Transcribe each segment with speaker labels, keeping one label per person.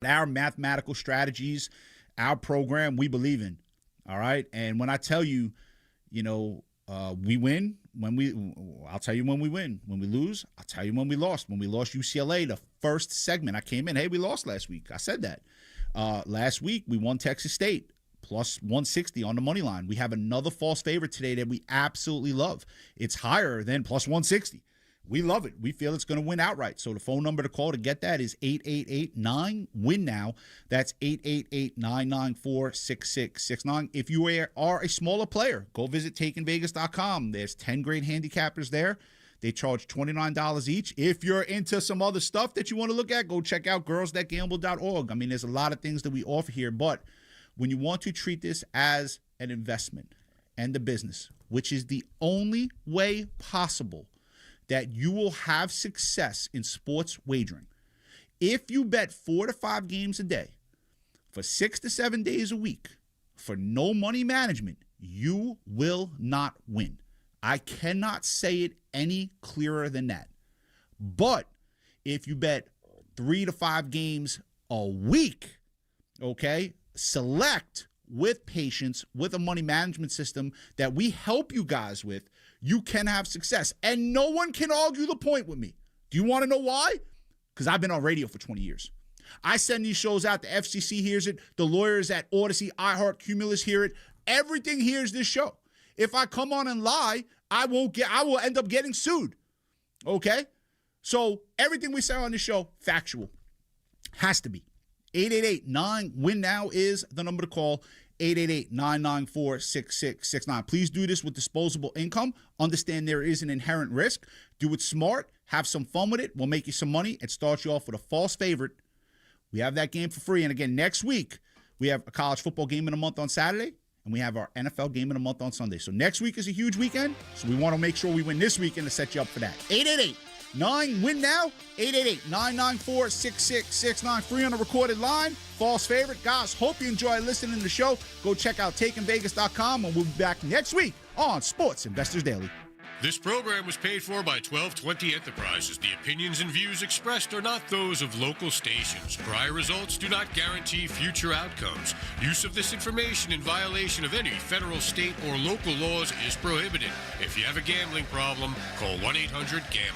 Speaker 1: Our mathematical strategies, our program, we believe in. All right. And when I tell you, we win I'll tell you when we win. When we lose, I'll tell you when we lost. When we lost UCLA, the first segment, I came in, hey, we lost last week. I said that. Last week, we won Texas State, plus 160 on the money line. We have another false favorite today that we absolutely love. It's higher than plus 160. We love it. We feel it's going to win outright. So the phone number to call to get that is 888-9-WIN-NOW. That's 888-994-6669. If you are a smaller player, go visit TakenVegas.com. There's 10 great handicappers there. They charge $29 each. If you're into some other stuff that you want to look at, go check out girlsthatgamble.org. I mean, there's a lot of things that we offer here, but when you want to treat this as an investment and a business, which is the only way possible that you will have success in sports wagering. If you bet 4 to 5 games a day for 6 to 7 days a week for no money management, you will not win. I cannot say it any clearer than that. But if you bet 3 to 5 games a week, okay, select with patience, with a money management system that we help you guys with, you can have success. And no one can argue the point with me. Do you want to know why? Because I've been on radio for 20 years. I send these shows out. The FCC hears it. The lawyers at Odyssey, iHeart, Cumulus hear it. Everything hears this show. If I come on and lie, I will end up getting sued. Okay? So everything we say on this show, factual. Has to be. 888-9-WIN-NOW is the number to call. 888-994-6669. Please do this with disposable income. Understand there is an inherent risk. Do it smart. Have some fun with it. We'll make you some money and start you off with a false favorite. We have that game for free. And again, next week, we have a college football game in a month on Saturday, and we have our NFL game in a month on Sunday. So next week is a huge weekend, so we want to make sure we win this weekend to set you up for that. 888-9-WIN-NOW, 888-994-6669. Free on a recorded line. False favorite. Guys, hope you enjoy listening to the show. Go check out TakenVegas.com, and we'll be back next week on Sports Investors Daily.
Speaker 2: This program was paid for by 1220 Enterprises. The opinions and views expressed are not those of local stations. Prior results do not guarantee future outcomes. Use of this information in violation of any federal, state, or local laws is prohibited. If you have a gambling problem, call 1-800-GAMBLER.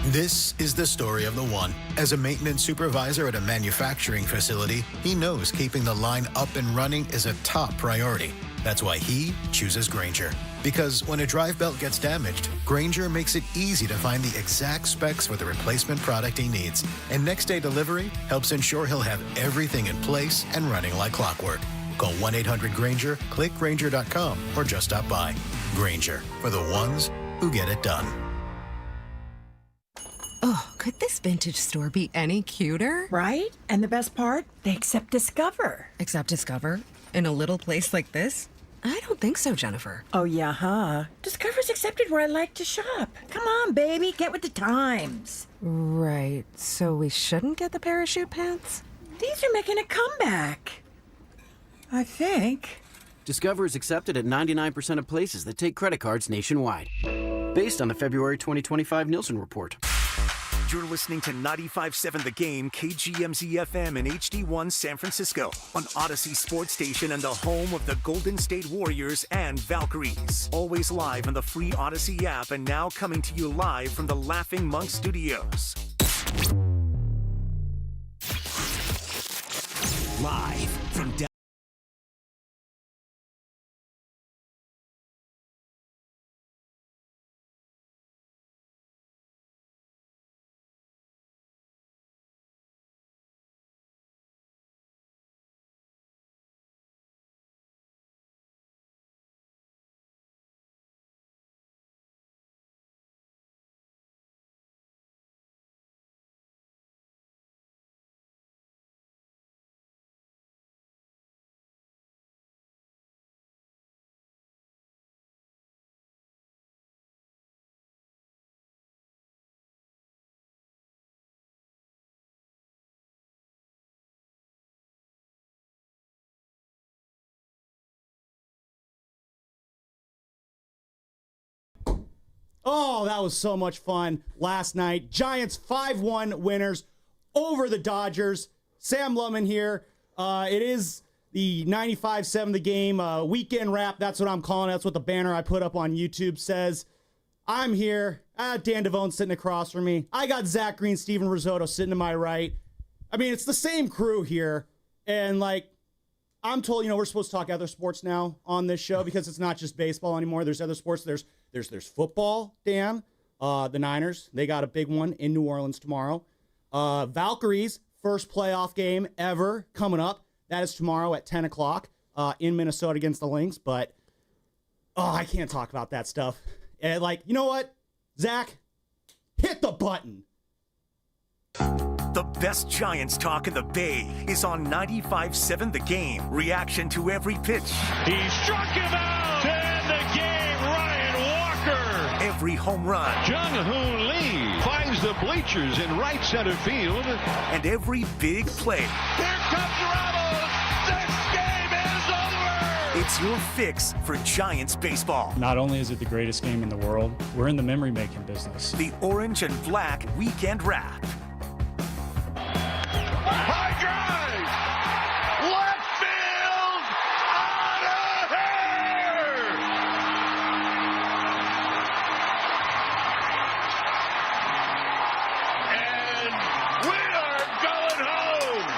Speaker 3: This is the story of the one. As a maintenance supervisor at a manufacturing facility, he knows keeping the line up and running is a top priority. That's why he chooses Grainger. Because when a drive belt gets damaged, Grainger makes it easy to find the exact specs for the replacement product he needs. And next-day delivery helps ensure he'll have everything in place and running like clockwork. Call 1-800-GRAINGER, click Grainger.com, or just stop by. Grainger, for the ones who get it done.
Speaker 4: Oh, could this vintage store be any cuter?
Speaker 5: Right? And the best part? They accept Discover.
Speaker 4: Accept Discover? In a little place like this? I don't think so, Jennifer.
Speaker 5: Oh, yeah, huh? Discover's accepted where I like to shop. Come on, baby, get with the times.
Speaker 4: Right, so we shouldn't get the parachute pants?
Speaker 5: These are making a comeback. I think.
Speaker 6: Discover is accepted at 99% of places that take credit cards nationwide. Based on the February 2025 Nielsen report.
Speaker 7: You're listening to 95.7 The Game, KGMZ-FM and HD1 San Francisco on Odyssey Sports Station and the home of the Golden State Warriors and Valkyries. Always live on the free Odyssey app and now coming to you live from the Laughing Monk Studios. Live from
Speaker 8: Oh, that was so much fun last night. Giants 5-1 winners over the Dodgers. Sam Lubman here. It is the 95-7 The Game weekend wrap. That's what I'm calling it. That's what the banner I put up on YouTube says. I'm here. Dan Devone sitting across from me. I got Zach Green, Steven Risotto sitting to my right. I mean, it's the same crew here. And, like, I'm told, we're supposed to talk other sports now on this show because it's not just baseball anymore. There's other sports. There's football, Dan. The Niners, they got a big one in New Orleans tomorrow. Valkyries, first playoff game ever coming up. That is tomorrow at 10 o'clock in Minnesota against the Lynx. But, I can't talk about that stuff. And, you know what? Zach, hit the button.
Speaker 7: The best Giants talk in the Bay is on 95.7 The Game. Reaction to every pitch.
Speaker 9: He struck him out to end the game. Ryan Walker.
Speaker 7: Every home run.
Speaker 9: Jung-Hoon Lee finds the bleachers in right center field.
Speaker 7: And every big play.
Speaker 9: Here comes Ramos. This game is over.
Speaker 7: It's your fix for Giants baseball.
Speaker 10: Not only is it the greatest game in the world, we're in the memory-making business.
Speaker 7: The Orange and Black Weekend Wrap.
Speaker 9: High drive! Left field! Out of here! And we are going home!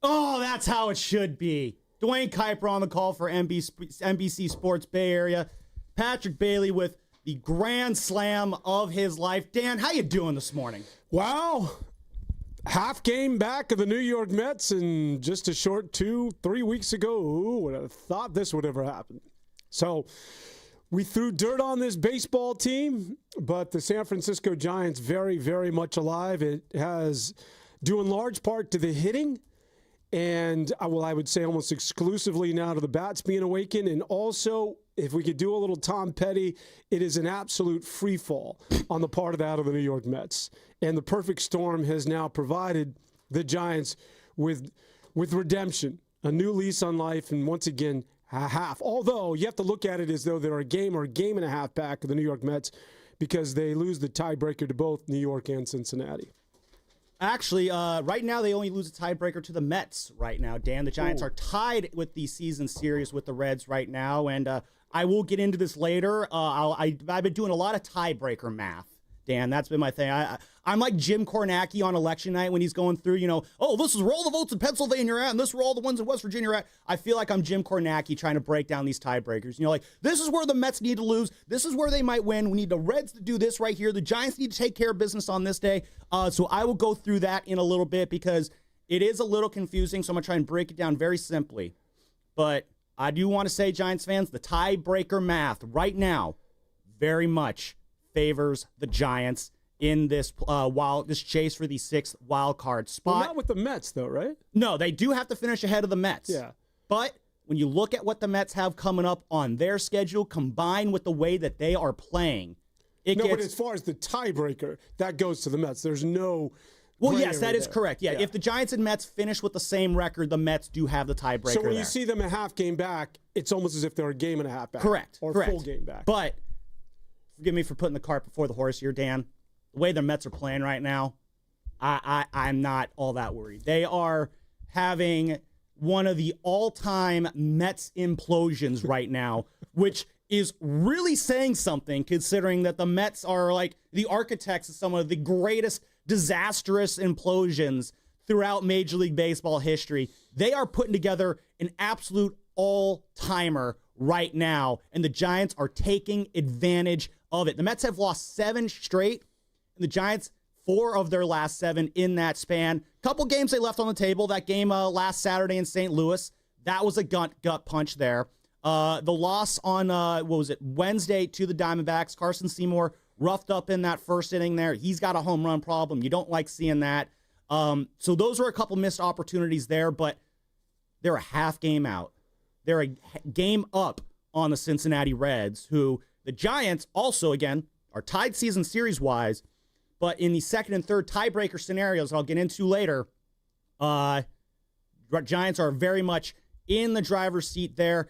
Speaker 8: Oh, that's how it should be. Dwayne Kuiper on the call for NBC Sports Bay Area. Patrick Bailey with the grand slam of his life. Dan, how you doing this morning?
Speaker 11: Wow. Half game back of the New York Mets in just a short 2-3 weeks ago. Who would have thought this would ever happen? So we threw dirt on this baseball team, but the San Francisco Giants very, very much alive. It has due in large part to the hitting, and I would say almost exclusively now to the bats being awakened, and also, if we could do a little Tom Petty, it is an absolute free fall on the part of the New York Mets. And the perfect storm has now provided the Giants with redemption, a new lease on life, and once again, a half. Although you have to look at it as though they're a game or a game and a half back of the New York Mets because they lose the tiebreaker to both New York and Cincinnati.
Speaker 8: Actually, right now they only lose a tiebreaker to the Mets right now, Dan. The Giants are tied with the season series with the Reds right now, and I will get into this later. I've been doing a lot of tiebreaker math, Dan. That's been my thing. I'm like Jim Kornacki on election night when he's going through, this is where all the votes in Pennsylvania are at, and this is where all the ones in West Virginia are at. I feel like I'm Jim Kornacki trying to break down these tiebreakers. This is where the Mets need to lose. This is where they might win. We need the Reds to do this right here. The Giants need to take care of business on this day. So I will go through that in a little bit because it is a little confusing, so I'm going to try and break it down very simply. But I do want to say, Giants fans, the tiebreaker math right now very much favors the Giants in this this chase for the 6th wild card spot.
Speaker 11: Well, not with the Mets, though, right?
Speaker 8: No, they do have to finish ahead of the Mets.
Speaker 11: Yeah.
Speaker 8: But when you look at what the Mets have coming up on their schedule, combined with the way that they are playing,
Speaker 11: but as far as the tiebreaker, that goes to the Mets. There's no...
Speaker 8: Well, yes, that is correct. Yeah, if the Giants and Mets finish with the same record, the Mets do have the tiebreaker.
Speaker 11: So when you see them a half game back, it's almost as if they're a game and a half back.
Speaker 8: Correct.
Speaker 11: Or
Speaker 8: correct.
Speaker 11: full game back.
Speaker 8: But forgive me for putting the cart before the horse here, Dan. The way the Mets are playing right now, I'm not all that worried. They are having one of the all-time Mets implosions right now, which is really saying something considering that the Mets are like the architects of some of the greatest disastrous implosions throughout Major League Baseball history. They are putting together an absolute all-timer right now, and the Giants are taking advantage of it. The Mets have lost 7 straight, and the Giants 4 of their last 7 in that span. Couple games they left on the table. That game last Saturday in St. Louis, that was a gut punch there. The loss on, Wednesday to the Diamondbacks. Carson Seymour roughed up in that first inning there. He's got a home run problem. You don't like seeing that. So those are a couple missed opportunities there, but they're a half game out. They're a game up on the Cincinnati Reds, who the Giants also, again, are tied season series-wise, but in the second and third tiebreaker scenarios I'll get into later, Giants are very much in the driver's seat there.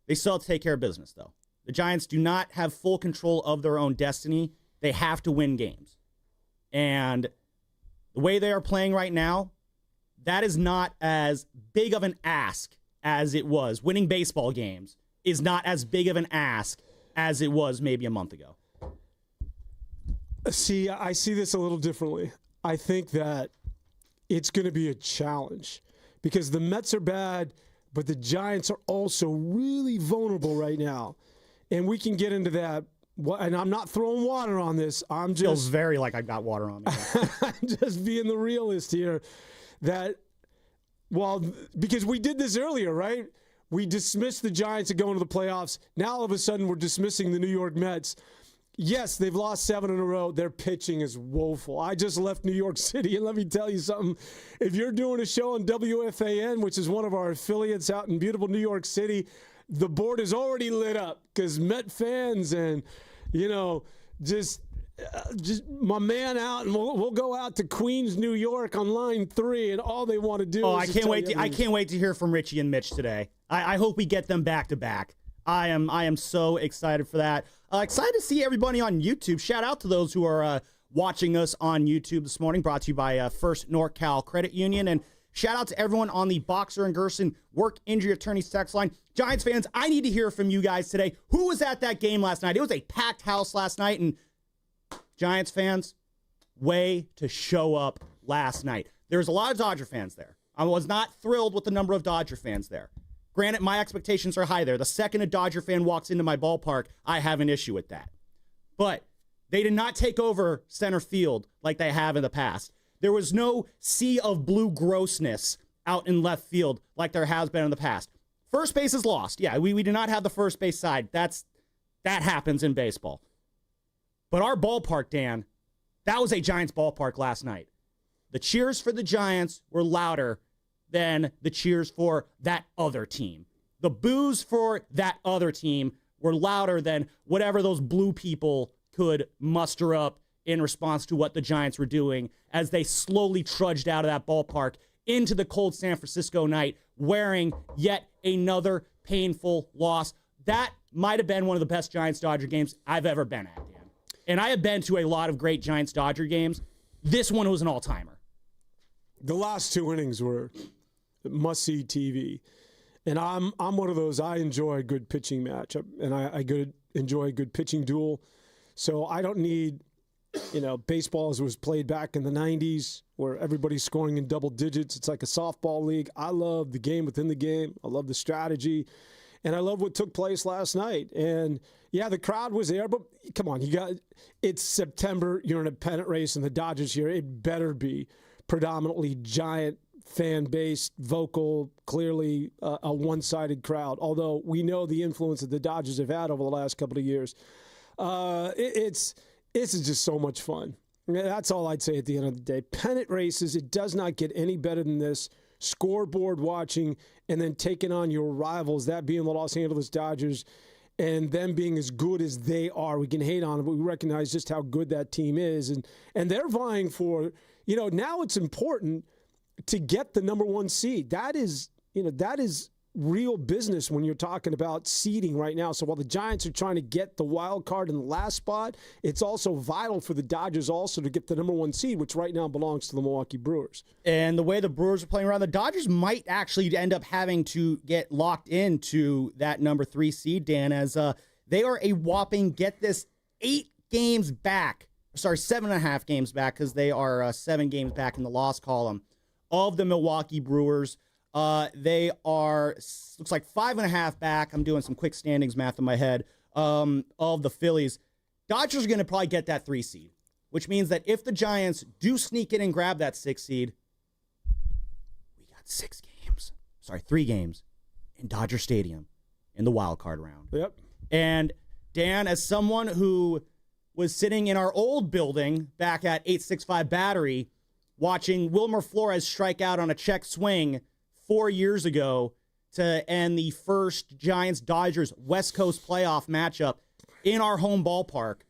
Speaker 8: They still have to take care of business, though. The Giants do not have full control of their own destiny. They have to win games. And the way they are playing right now, that is not as big of an ask as it was. Winning baseball games is not as big of an ask as it was maybe a month ago.
Speaker 11: See, I see this a little differently. I think that it's going to be a challenge because the Mets are bad, but the Giants are also really vulnerable right now. And we can get into that. And I'm not throwing water on this. I'm just
Speaker 8: feels very like I got water on me.
Speaker 11: I'm just being the realist here. That, well, because we did this earlier, right? We dismissed the Giants and going to the playoffs. Now all of a sudden we're dismissing the New York Mets. Yes, they've lost 7 in a row. Their pitching is woeful. I just left New York City, and let me tell you something. If you're doing a show on WFAN, which is one of our affiliates out in beautiful New York City, the board is already lit up because Met fans and, just my man out, and we'll go out to Queens, New York on line 3, and all they want to do is
Speaker 8: I can't wait to hear from Richie and Mitch today. I hope we get them back to back. I am so excited for that. Excited to see everybody on YouTube. Shout out to those who are watching us on YouTube this morning. Brought to you by First NorCal Credit Union. And shout out to everyone on the Boxer and Gerson Work Injury Attorneys text line. Giants fans, I need to hear from you guys today. Who was at that game last night? It was a packed house last night. And Giants fans, way to show up last night. There was a lot of Dodger fans there. I was not thrilled with the number of Dodger fans there. Granted, my expectations are high there. The second a Dodger fan walks into my ballpark, I have an issue with that. But they did not take over center field like they have in the past. There was no sea of blue grossness out in left field like there has been in the past. First base is lost. Yeah, we do not have the first base side. That happens in baseball. But our ballpark, Dan, that was a Giants ballpark last night. The cheers for the Giants were louder than the cheers for that other team. The boos for that other team were louder than whatever those blue people could muster up in response to what the Giants were doing as they slowly trudged out of that ballpark into the cold San Francisco night wearing yet another painful loss. That might have been one of the best Giants-Dodger games I've ever been at, Dan. And I have been to a lot of great Giants-Dodger games. This one was an all-timer.
Speaker 11: The last 2 innings were must-see TV. And I'm one of those, I enjoy a good pitching match, and I enjoy a good pitching duel. So I don't need, baseball as it was played back in the 90s where everybody's scoring in double digits. It's like a softball league. I love the game within the game. I love the strategy. And I love what took place last night. And, yeah, the crowd was there, but come on, it's September. You're in a pennant race, and the Dodgers here. It better be predominantly Giant fan base, vocal, clearly a one-sided crowd, although we know the influence that the Dodgers have had over the last couple of years. It's just so much fun. That's all I'd say at the end of the day. Pennant races, it does not get any better than this. Scoreboard watching and then taking on your rivals, that being the Los Angeles Dodgers, and them being as good as they are. We can hate on them, but we recognize just how good that team is. And they're vying for, now it's important to get the number 1 seed. That is real business when you're talking about seeding right now. So while the Giants are trying to get the wild card in the last spot, it's also vital for the Dodgers also to get the number 1 seed, which right now belongs to the Milwaukee Brewers.
Speaker 8: And the way the Brewers are playing around, the Dodgers might actually end up having to get locked into that number 3 seed, Dan, as they are a whopping, get this, 8 games back. Sorry, 7.5 games back, because they are 7 games back in the loss column of the Milwaukee Brewers. They are, looks like 5.5 back. I'm doing some quick standings math in my head, of the Phillies. Dodgers are going to probably get that 3 seed, which means that if the Giants do sneak in and grab that 6 seed, we got 3 games in Dodger Stadium in the wild card round.
Speaker 11: Yep.
Speaker 8: And Dan, as someone who was sitting in our old building back at 865 Battery, watching Wilmer Flores strike out on a check swing 4 years ago to end the first Giants-Dodgers West Coast playoff matchup in our home ballpark,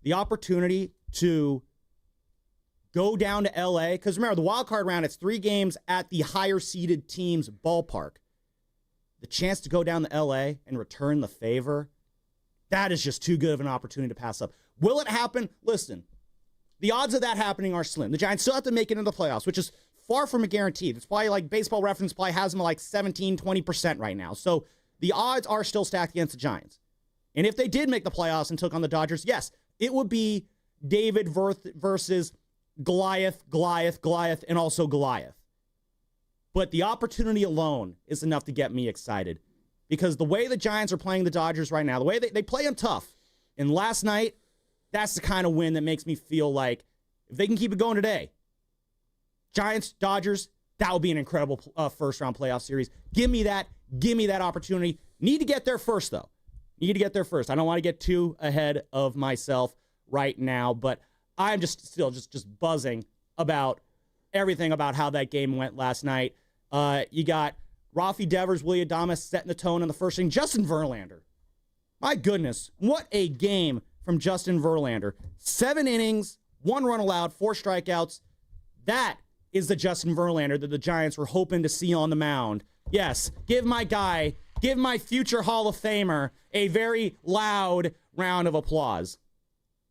Speaker 8: the opportunity to go down to L.A., because remember, the wild card round, it's 3 games at the higher-seeded team's ballpark. The chance to go down to L.A. and return the favor, that is just too good of an opportunity to pass up. Will it happen? Listen, The odds of that happening are slim. The Giants still have to make it into the playoffs, which is far from a guarantee. That's probably like Baseball Reference probably has them like 17, 20% right now. So the odds are still stacked against the Giants. And if they did make the playoffs and took on the Dodgers, yes, it would be David versus Goliath, and also Goliath. But the opportunity alone is enough to get me excited. Because the way the Giants are playing the Dodgers right now, the way they play them tough. And last night, that's the kind of win that makes me feel like if they can keep it going today, Giants, Dodgers, that would be an incredible first-round playoff series. Give me that opportunity. Need to get there first, though. Need to get there first. I don't want to get too ahead of myself right now, but I'm just still just buzzing about everything about how that game went last night. You got Rafi Devers, William Adames setting the tone in the first inning. Justin Verlander. My goodness, what a game from Justin Verlander. 7 innings, 1 run allowed, 4 strikeouts. That is the Justin Verlander that the Giants were hoping to see on the mound. Yes, give my future Hall of Famer a very loud round of applause.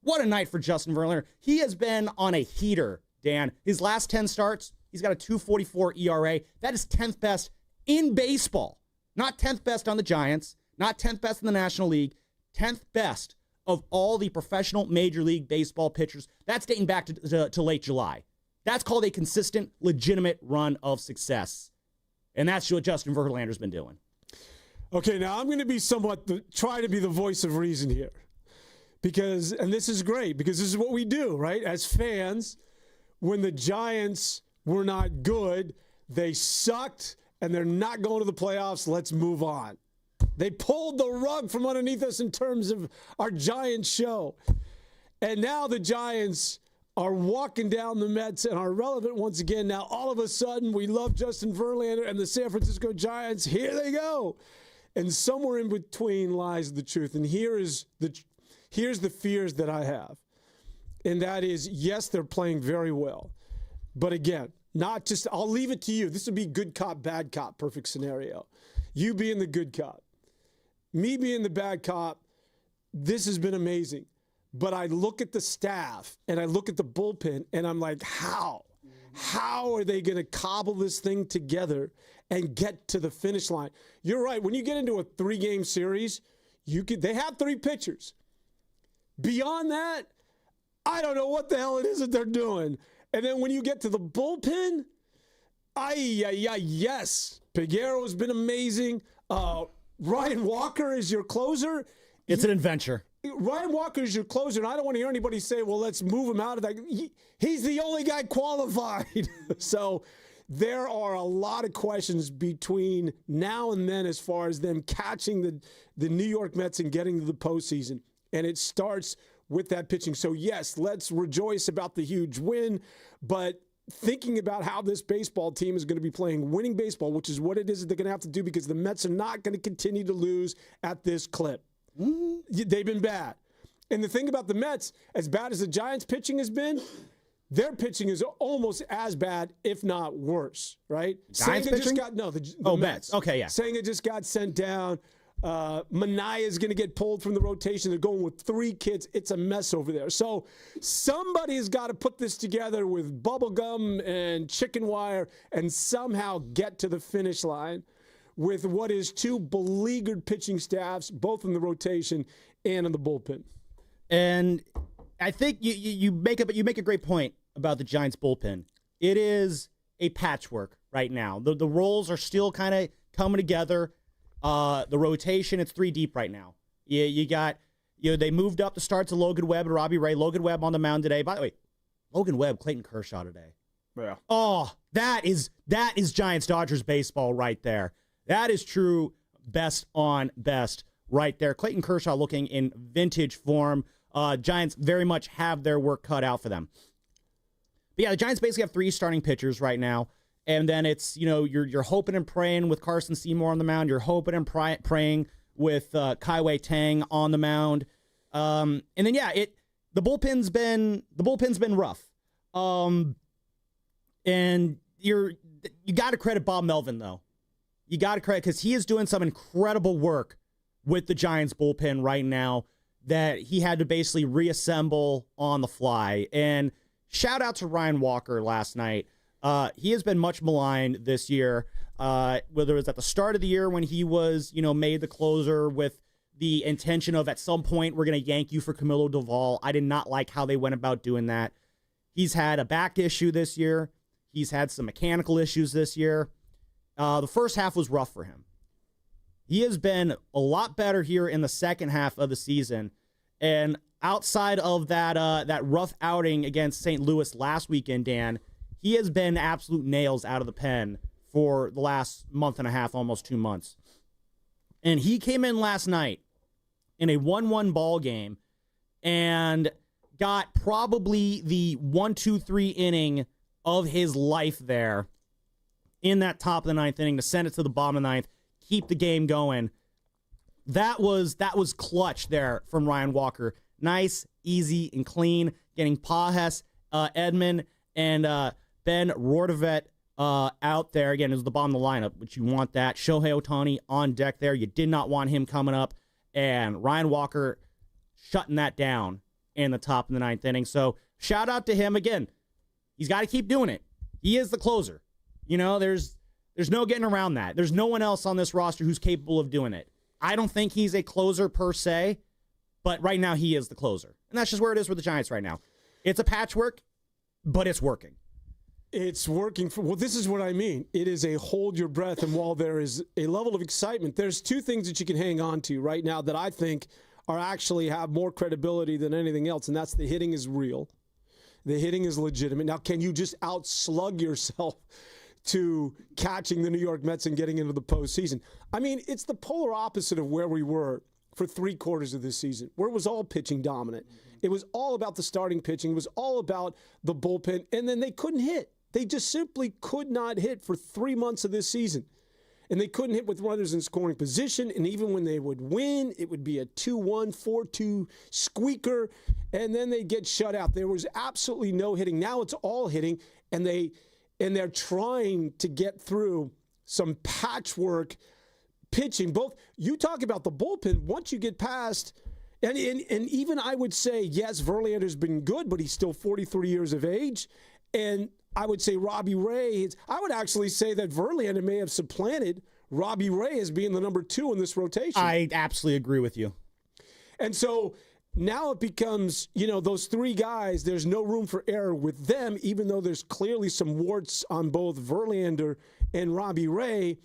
Speaker 8: What a night for Justin Verlander. He has been on a heater, Dan. His last 10 starts, he's got a 2.44 ERA. That is 10th best in baseball. Not 10th best on the Giants, not 10th best in the National League, 10th best of all the professional Major League Baseball pitchers. That's dating back to late July. That's called a consistent, legitimate run of success. And that's what Justin Verlander's been doing.
Speaker 11: Okay, now I'm going to be try to be the voice of reason here. And this is great, because this is what we do, right? As fans, when the Giants were not good, they sucked, and they're not going to the playoffs, let's move on. They pulled the rug from underneath us in terms of our Giants show. And now the Giants are walking down the Mets and are relevant once again. Now, all of a sudden, we love Justin Verlander and the San Francisco Giants. Here they go. And somewhere in between lies the truth. And here's the fears that I have. And that is, yes, they're playing very well. But again, I'll leave it to you. This would be good cop, bad cop, perfect scenario. You being the good cop. Me being the bad cop, this has been amazing. But I look at the staff and I look at the bullpen and I'm like, how? How are they going to cobble this thing together and get to the finish line? You're right. When you get into a 3-game series, they have 3 pitchers. Beyond that, I don't know what the hell it is that they're doing. And then when you get to the bullpen, yes. Peguero's been amazing. Ryan Walker is your closer.
Speaker 8: It's an adventure.
Speaker 11: Ryan Walker is your closer, and I don't want to hear anybody say, well, let's move him out of that. He's the only guy qualified. So there are a lot of questions between now and then as far as them catching the New York Mets and getting to the postseason. And it starts with that pitching. So, yes, let's rejoice about the huge win, but thinking about how this baseball team is going to be playing winning baseball, which is what it is that they're going to have to do, because the Mets are not going to continue to lose at this clip. They've been bad. And the thing about the Mets, as bad as the Giants' pitching has been, their pitching is almost as bad, if not worse, right?
Speaker 8: Giants pitching?
Speaker 11: The
Speaker 8: Mets. Okay, yeah.
Speaker 11: Senga just got sent down. Manaya is going to get pulled from the rotation. They're going with 3 kids. It's a mess over there. So somebody's got to put this together with bubble gum and chicken wire and somehow get to the finish line with what is 2 beleaguered pitching staffs, both in the rotation and in the bullpen.
Speaker 8: And I think you make a great point about the Giants bullpen. It is a patchwork right now. The roles are still kind of coming together. The rotation, it's 3 deep right now. You got, they moved up the starts of Logan Webb and Robbie Ray. Logan Webb on the mound today. By the way, Logan Webb, Clayton Kershaw today.
Speaker 11: Yeah.
Speaker 8: Oh, that is Giants-Dodgers baseball right there. That is true best on best right there. Clayton Kershaw looking in vintage form. Giants very much have their work cut out for them. But yeah, the Giants basically have 3 starting pitchers right now. And then it's, you're hoping and praying with Carson Seymour on the mound. You're hoping and praying with Kai-Wei Tang on the mound. And then, the bullpen's been rough. And you got to credit Bob Melvin, though. You got to credit, because he is doing some incredible work with the Giants bullpen right now. that he had to basically reassemble on the fly. And shout out to Ryan Walker last night. He has been much maligned this year, whether it was at the start of the year when he was, made the closer with the intention of at some point we're going to yank you for Camilo Doval. I did not like how they went about doing that. He's had a back issue this year. He's had some mechanical issues this year. The first half was rough for him. He has been a lot better here in the second half of the season. And outside of that rough outing against St. Louis last weekend, Dan, he has been absolute nails out of the pen for the last month and a half, almost 2 months. And he came in last night in a 1-1 ball game and got probably the 1-2-3 inning of his life there in that top of the ninth inning to send it to the bottom of the ninth, keep the game going. That was clutch there from Ryan Walker. Nice, easy, and clean. Getting Pajes, Edman, and Ben Roordevet out there. Again, it was the bottom of the lineup, which you want that. Shohei Ohtani on deck there. You did not want him coming up. And Ryan Walker shutting that down in the top of the ninth inning. So shout out to him again. He's got to keep doing it. He is the closer. There's no getting around that. There's no one else on this roster who's capable of doing it. I don't think he's a closer per se, but right now he is the closer. And that's just where it is with the Giants right now. It's a patchwork, but it's working.
Speaker 11: It's working well, this is what I mean. It is a hold your breath, and while there is a level of excitement, there's two things that you can hang on to right now that I think are actually have more credibility than anything else, and that's the hitting is real. The hitting is legitimate. Now, can you just outslug yourself to catching the New York Mets and getting into the postseason? I mean, it's the polar opposite of where we were for 3/4 of this season, where it was all pitching dominant. It was all about the starting pitching. It was all about the bullpen, and then they couldn't hit. They just simply could not hit for 3 months of this season. And they couldn't hit with runners in scoring position. And even when they would win, it would be a 2-1, 4-2 squeaker. And then they get shut out. There was absolutely no hitting. Now it's all hitting. And they're trying to get through some patchwork pitching. Both, you talk about the bullpen, once you get past, and even I would say, yes, Verlander's been good, but he's still 43 years of age. And I would say Robbie Ray, I would actually say that Verlander may have supplanted Robbie Ray as being the number 2 in this rotation.
Speaker 8: I absolutely agree with you.
Speaker 11: And so now it becomes, those 3 guys, there's no room for error with them, even though there's clearly some warts on both Verlander and Robbie Ray.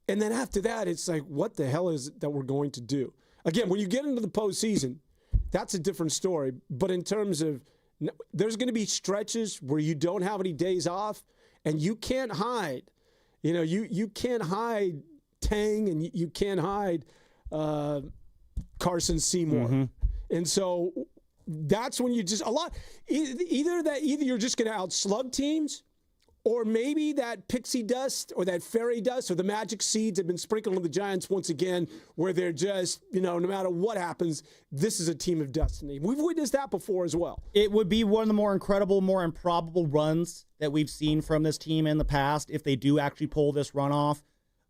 Speaker 11: And then after that, it's like, what the hell is it that we're going to do? Again, when you get into the postseason, that's a different story. But in terms of, there's going to be stretches where you don't have any days off, and you can't hide. You can't hide Tang, and you can't hide Carson Seymour. Mm-hmm. And so that's when you just either you're just going to outslug teams, or maybe that pixie dust or that fairy dust or the magic seeds have been sprinkled on the Giants once again, where they're just, no matter what happens, this is a team of destiny. We've witnessed that before as well.
Speaker 8: It would be one of the more incredible, more improbable runs that we've seen from this team in the past if they do actually pull this run off.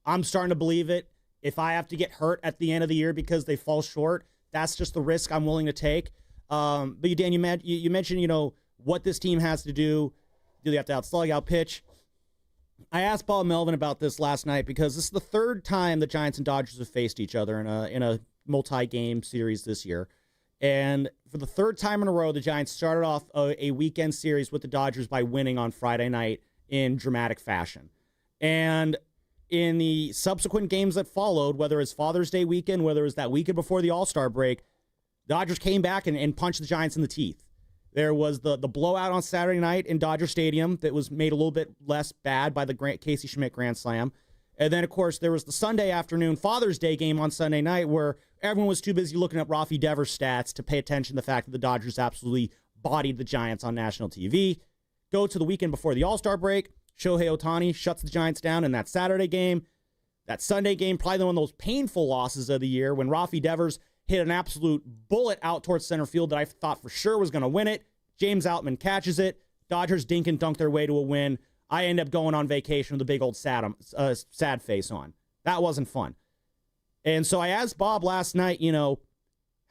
Speaker 8: I'm starting to believe it. If I have to get hurt at the end of the year because they fall short, that's just the risk I'm willing to take. But Dan, you mentioned, what this team has to do. Do they have to outslug, outpitch? I asked Bob Melvin about this last night because this is the 3rd time the Giants and Dodgers have faced each other in a multi-game series this year. And for the 3rd time in a row, the Giants started off a weekend series with the Dodgers by winning on Friday night in dramatic fashion. And in the subsequent games that followed, whether it's Father's Day weekend, whether it's that weekend before the All-Star break, the Dodgers came back and punched the Giants in the teeth. There was the blowout on Saturday night in Dodger Stadium that was made a little bit less bad by the Casey Schmidt Grand Slam. And then, of course, there was the Sunday afternoon Father's Day game on Sunday night where everyone was too busy looking at Rafi Devers' stats to pay attention to the fact that the Dodgers absolutely bodied the Giants on national TV. Go to the weekend before the All-Star break. Shohei Ohtani shuts the Giants down in that Saturday game. That Sunday game, probably one of those painful losses of the year when Rafi Devers hit an absolute bullet out towards center field that I thought for sure was going to win it. James Outman catches it. Dodgers dink and dunk their way to a win. I end up going on vacation with a big old sad face on. That wasn't fun. And so I asked Bob last night,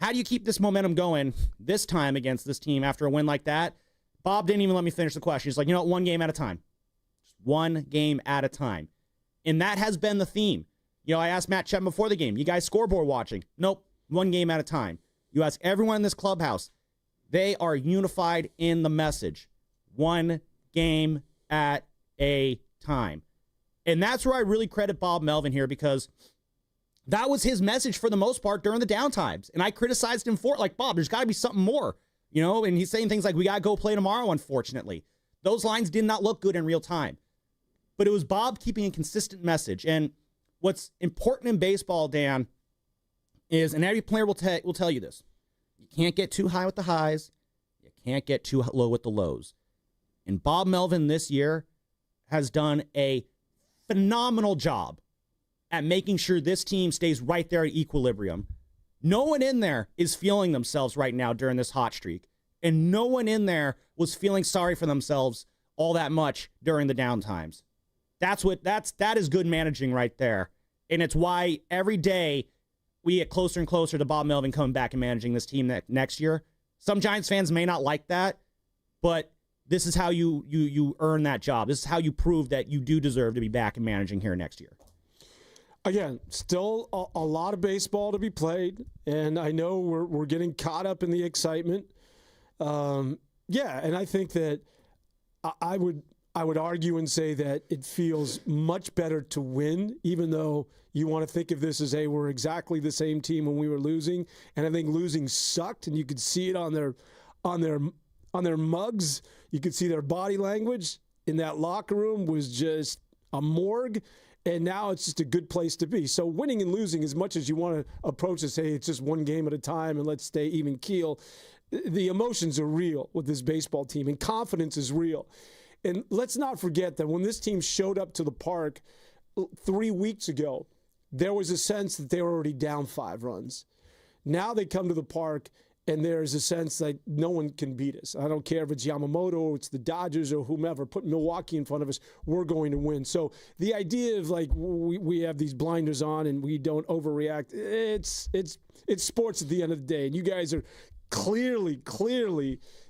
Speaker 8: how do you keep this momentum going this time against this team after a win like that? Bob didn't even let me finish the question. He's like, one game at a time. Just one game at a time. And that has been the theme. I asked Matt Chapman before the game, you guys scoreboard watching? Nope, one game at a time. You ask everyone in this clubhouse, they are unified in the message. One game at a time. And that's where I really credit Bob Melvin here, because that was his message for the most part during the downtimes. And I criticized him for it, like, Bob, there's got to be something more. And he's saying things like, we got to go play tomorrow, unfortunately. Those lines did not look good in real time. But it was Bob keeping a consistent message. And what's important in baseball, Dan, is, and every player will tell you this, you can't get too high with the highs, you can't get too low with the lows. And Bob Melvin this year has done a phenomenal job at making sure this team stays right there at equilibrium. No one in there is feeling themselves right now during this hot streak. And no one in there was feeling sorry for themselves all that much during the downtimes. That is good managing right there. And it's why every day we get closer and closer to Bob Melvin coming back and managing this team next year. Some Giants fans may not like that, but this is how you earn that job. This is how you prove that you do deserve to be back and managing here next year.
Speaker 11: Again, still a lot of baseball to be played, and I know we're getting caught up in the excitement. And I think that I would argue and say that it feels much better to win, even though you want to think of this as, hey, we're exactly the same team when we were losing, and I think losing sucked, and you could see it on their mugs. You could see their body language in that locker room was just a morgue. And now it's just a good place to be. So winning and losing, as much as you want to approach this, hey, it's just one game at a time and let's stay even keel, the emotions are real with this baseball team, and confidence is real. And let's not forget that when this team showed up to the park 3 weeks ago, there was a sense that they were already down 5 runs. Now they come to the park, and there's a sense that no one can beat us. I don't care if it's Yamamoto or it's the Dodgers or whomever. Put Milwaukee in front of us, we're going to win. So the idea of like we have these blinders on and we don't overreact, it's sports at the end of the day. And you guys are clearly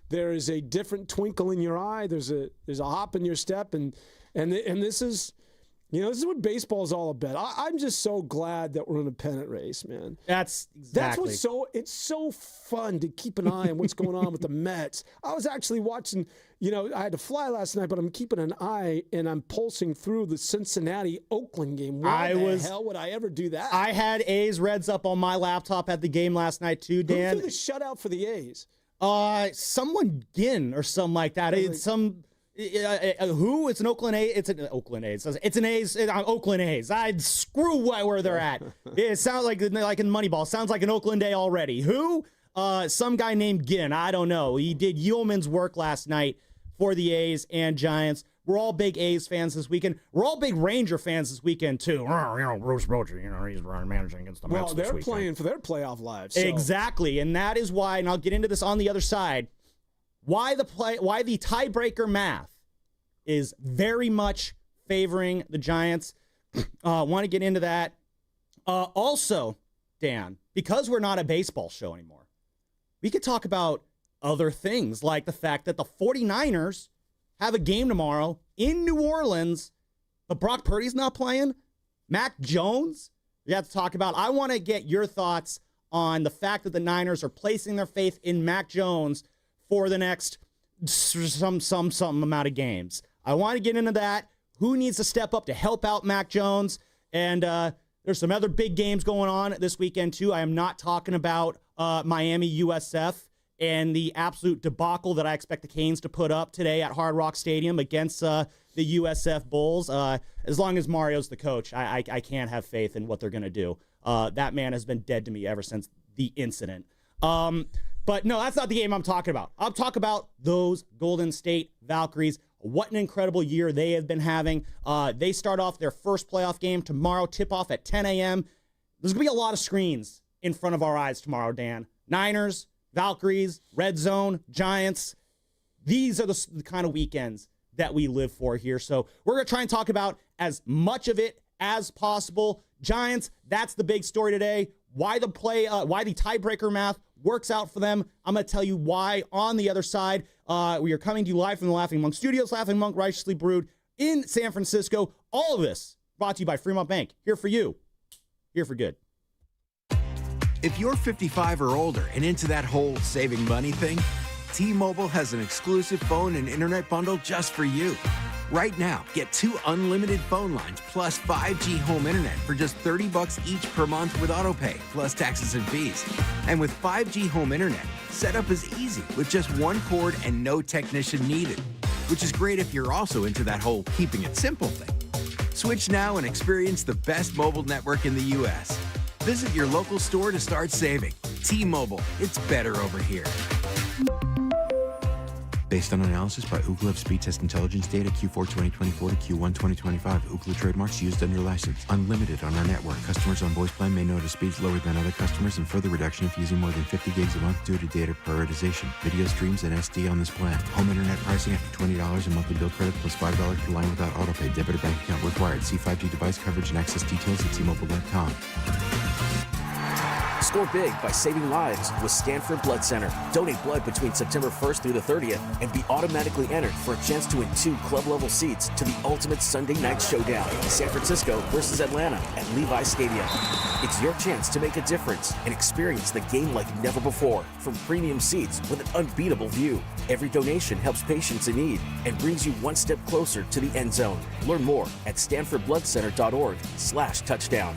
Speaker 11: there is a different twinkle in your eye. There's a hop in your step, and this is. This is what baseball is all about. I'm just so glad that we're in a pennant race, man.
Speaker 8: That's
Speaker 11: what's it's so fun to keep an eye on what's going on with the Mets. I was actually watching, I had to fly last night, but I'm keeping an eye and I'm pulsing through the Cincinnati-Oakland game. Why the hell would I ever do that?
Speaker 8: I had A's Reds up on my laptop at the game last night too, Dan.
Speaker 11: Who threw the shutout for the A's?
Speaker 8: Someone Ginn or something like that. It's some... who? It's an Oakland A's. It's an Oakland A's. It's an A's. Oakland A's. I'd screw where they're at. It sounds like in Moneyball. Sounds like an Oakland A already. Who? Some guy named Ginn. I don't know. He did yeoman's work last night for the A's and Giants. We're all big A's fans this weekend. We're all big Ranger fans this weekend too. Bruce Bochy, he's managing against the Mets.
Speaker 11: Well, they're playing for their playoff lives.
Speaker 8: So. Exactly, and that is why. And I'll get into this on the other side. Why the tiebreaker math is very much favoring the Giants. Want to get into that. Also, Dan, because we're not a baseball show anymore, we could talk about other things, like the fact that the 49ers have a game tomorrow in New Orleans, but Brock Purdy's not playing. Mac Jones, we have to talk about. I want to get your thoughts on the fact that the Niners are placing their faith in Mac Jones for the next some amount of games. I want to get into that. Who needs to step up to help out Mac Jones? And there's some other big games going on this weekend, too. I am not talking about Miami USF and the absolute debacle that I expect the Canes to put up today at Hard Rock Stadium against the USF Bulls. As long as Mario's the coach, I can't have faith in what they're going to do. That man has been dead to me ever since the incident. But no, that's not the game I'm talking about. I'm talking about those Golden State Valkyries. What an incredible year they have been having. They start off their first playoff game tomorrow, tip-off at 10 a.m. There's going to be a lot of screens in front of our eyes tomorrow, Dan. Niners, Valkyries, Red Zone, Giants. These are the kind of weekends that we live for here. So we're going to try and talk about as much of it as possible. Giants, that's the big story today. why the tiebreaker math works out for them. I'm going to tell you why on the other side. We are coming to you live from the Laughing Monk Studios. Laughing Monk, righteously brewed in San Francisco. All of this brought to you by Fremont Bank. Here for you. Here for good.
Speaker 12: If you're 55 or older and into that whole saving money thing, T-Mobile has an exclusive phone and internet bundle just for you. Right now, get 2 unlimited phone lines plus 5G home internet for just $30 each per month with autopay, plus taxes and fees. And with 5G home internet, setup is easy with just 1 cord and no technician needed, which is great if you're also into that whole keeping it simple thing. Switch now and experience the best mobile network in the U.S. Visit your local store to start saving. T-Mobile, it's better over here.
Speaker 13: Based on analysis by Ookla of speed test intelligence data Q4 2024 to Q1 2025. Ookla trademarks used under license. Unlimited on our network. Customers on voice plan may notice speeds lower than other customers and further reduction if using more than 50 gigs a month due to data prioritization. Video streams and SD on this plan. Home internet pricing after $20 and monthly bill credit plus $5 per line without autopay. Debit or bank account required. See 5G device coverage and access details at T-Mobile.com.
Speaker 14: Score big by saving lives with Stanford Blood Center. Donate blood between September 1st through the 30th and be automatically entered for a chance to win 2 club-level seats to the ultimate Sunday night showdown, San Francisco versus Atlanta at Levi Stadium. It's your chance to make a difference and experience the game like never before from premium seats with an unbeatable view. Every donation helps patients in need and brings you one step closer to the end zone. Learn more at StanfordBloodCenter.org/touchdown.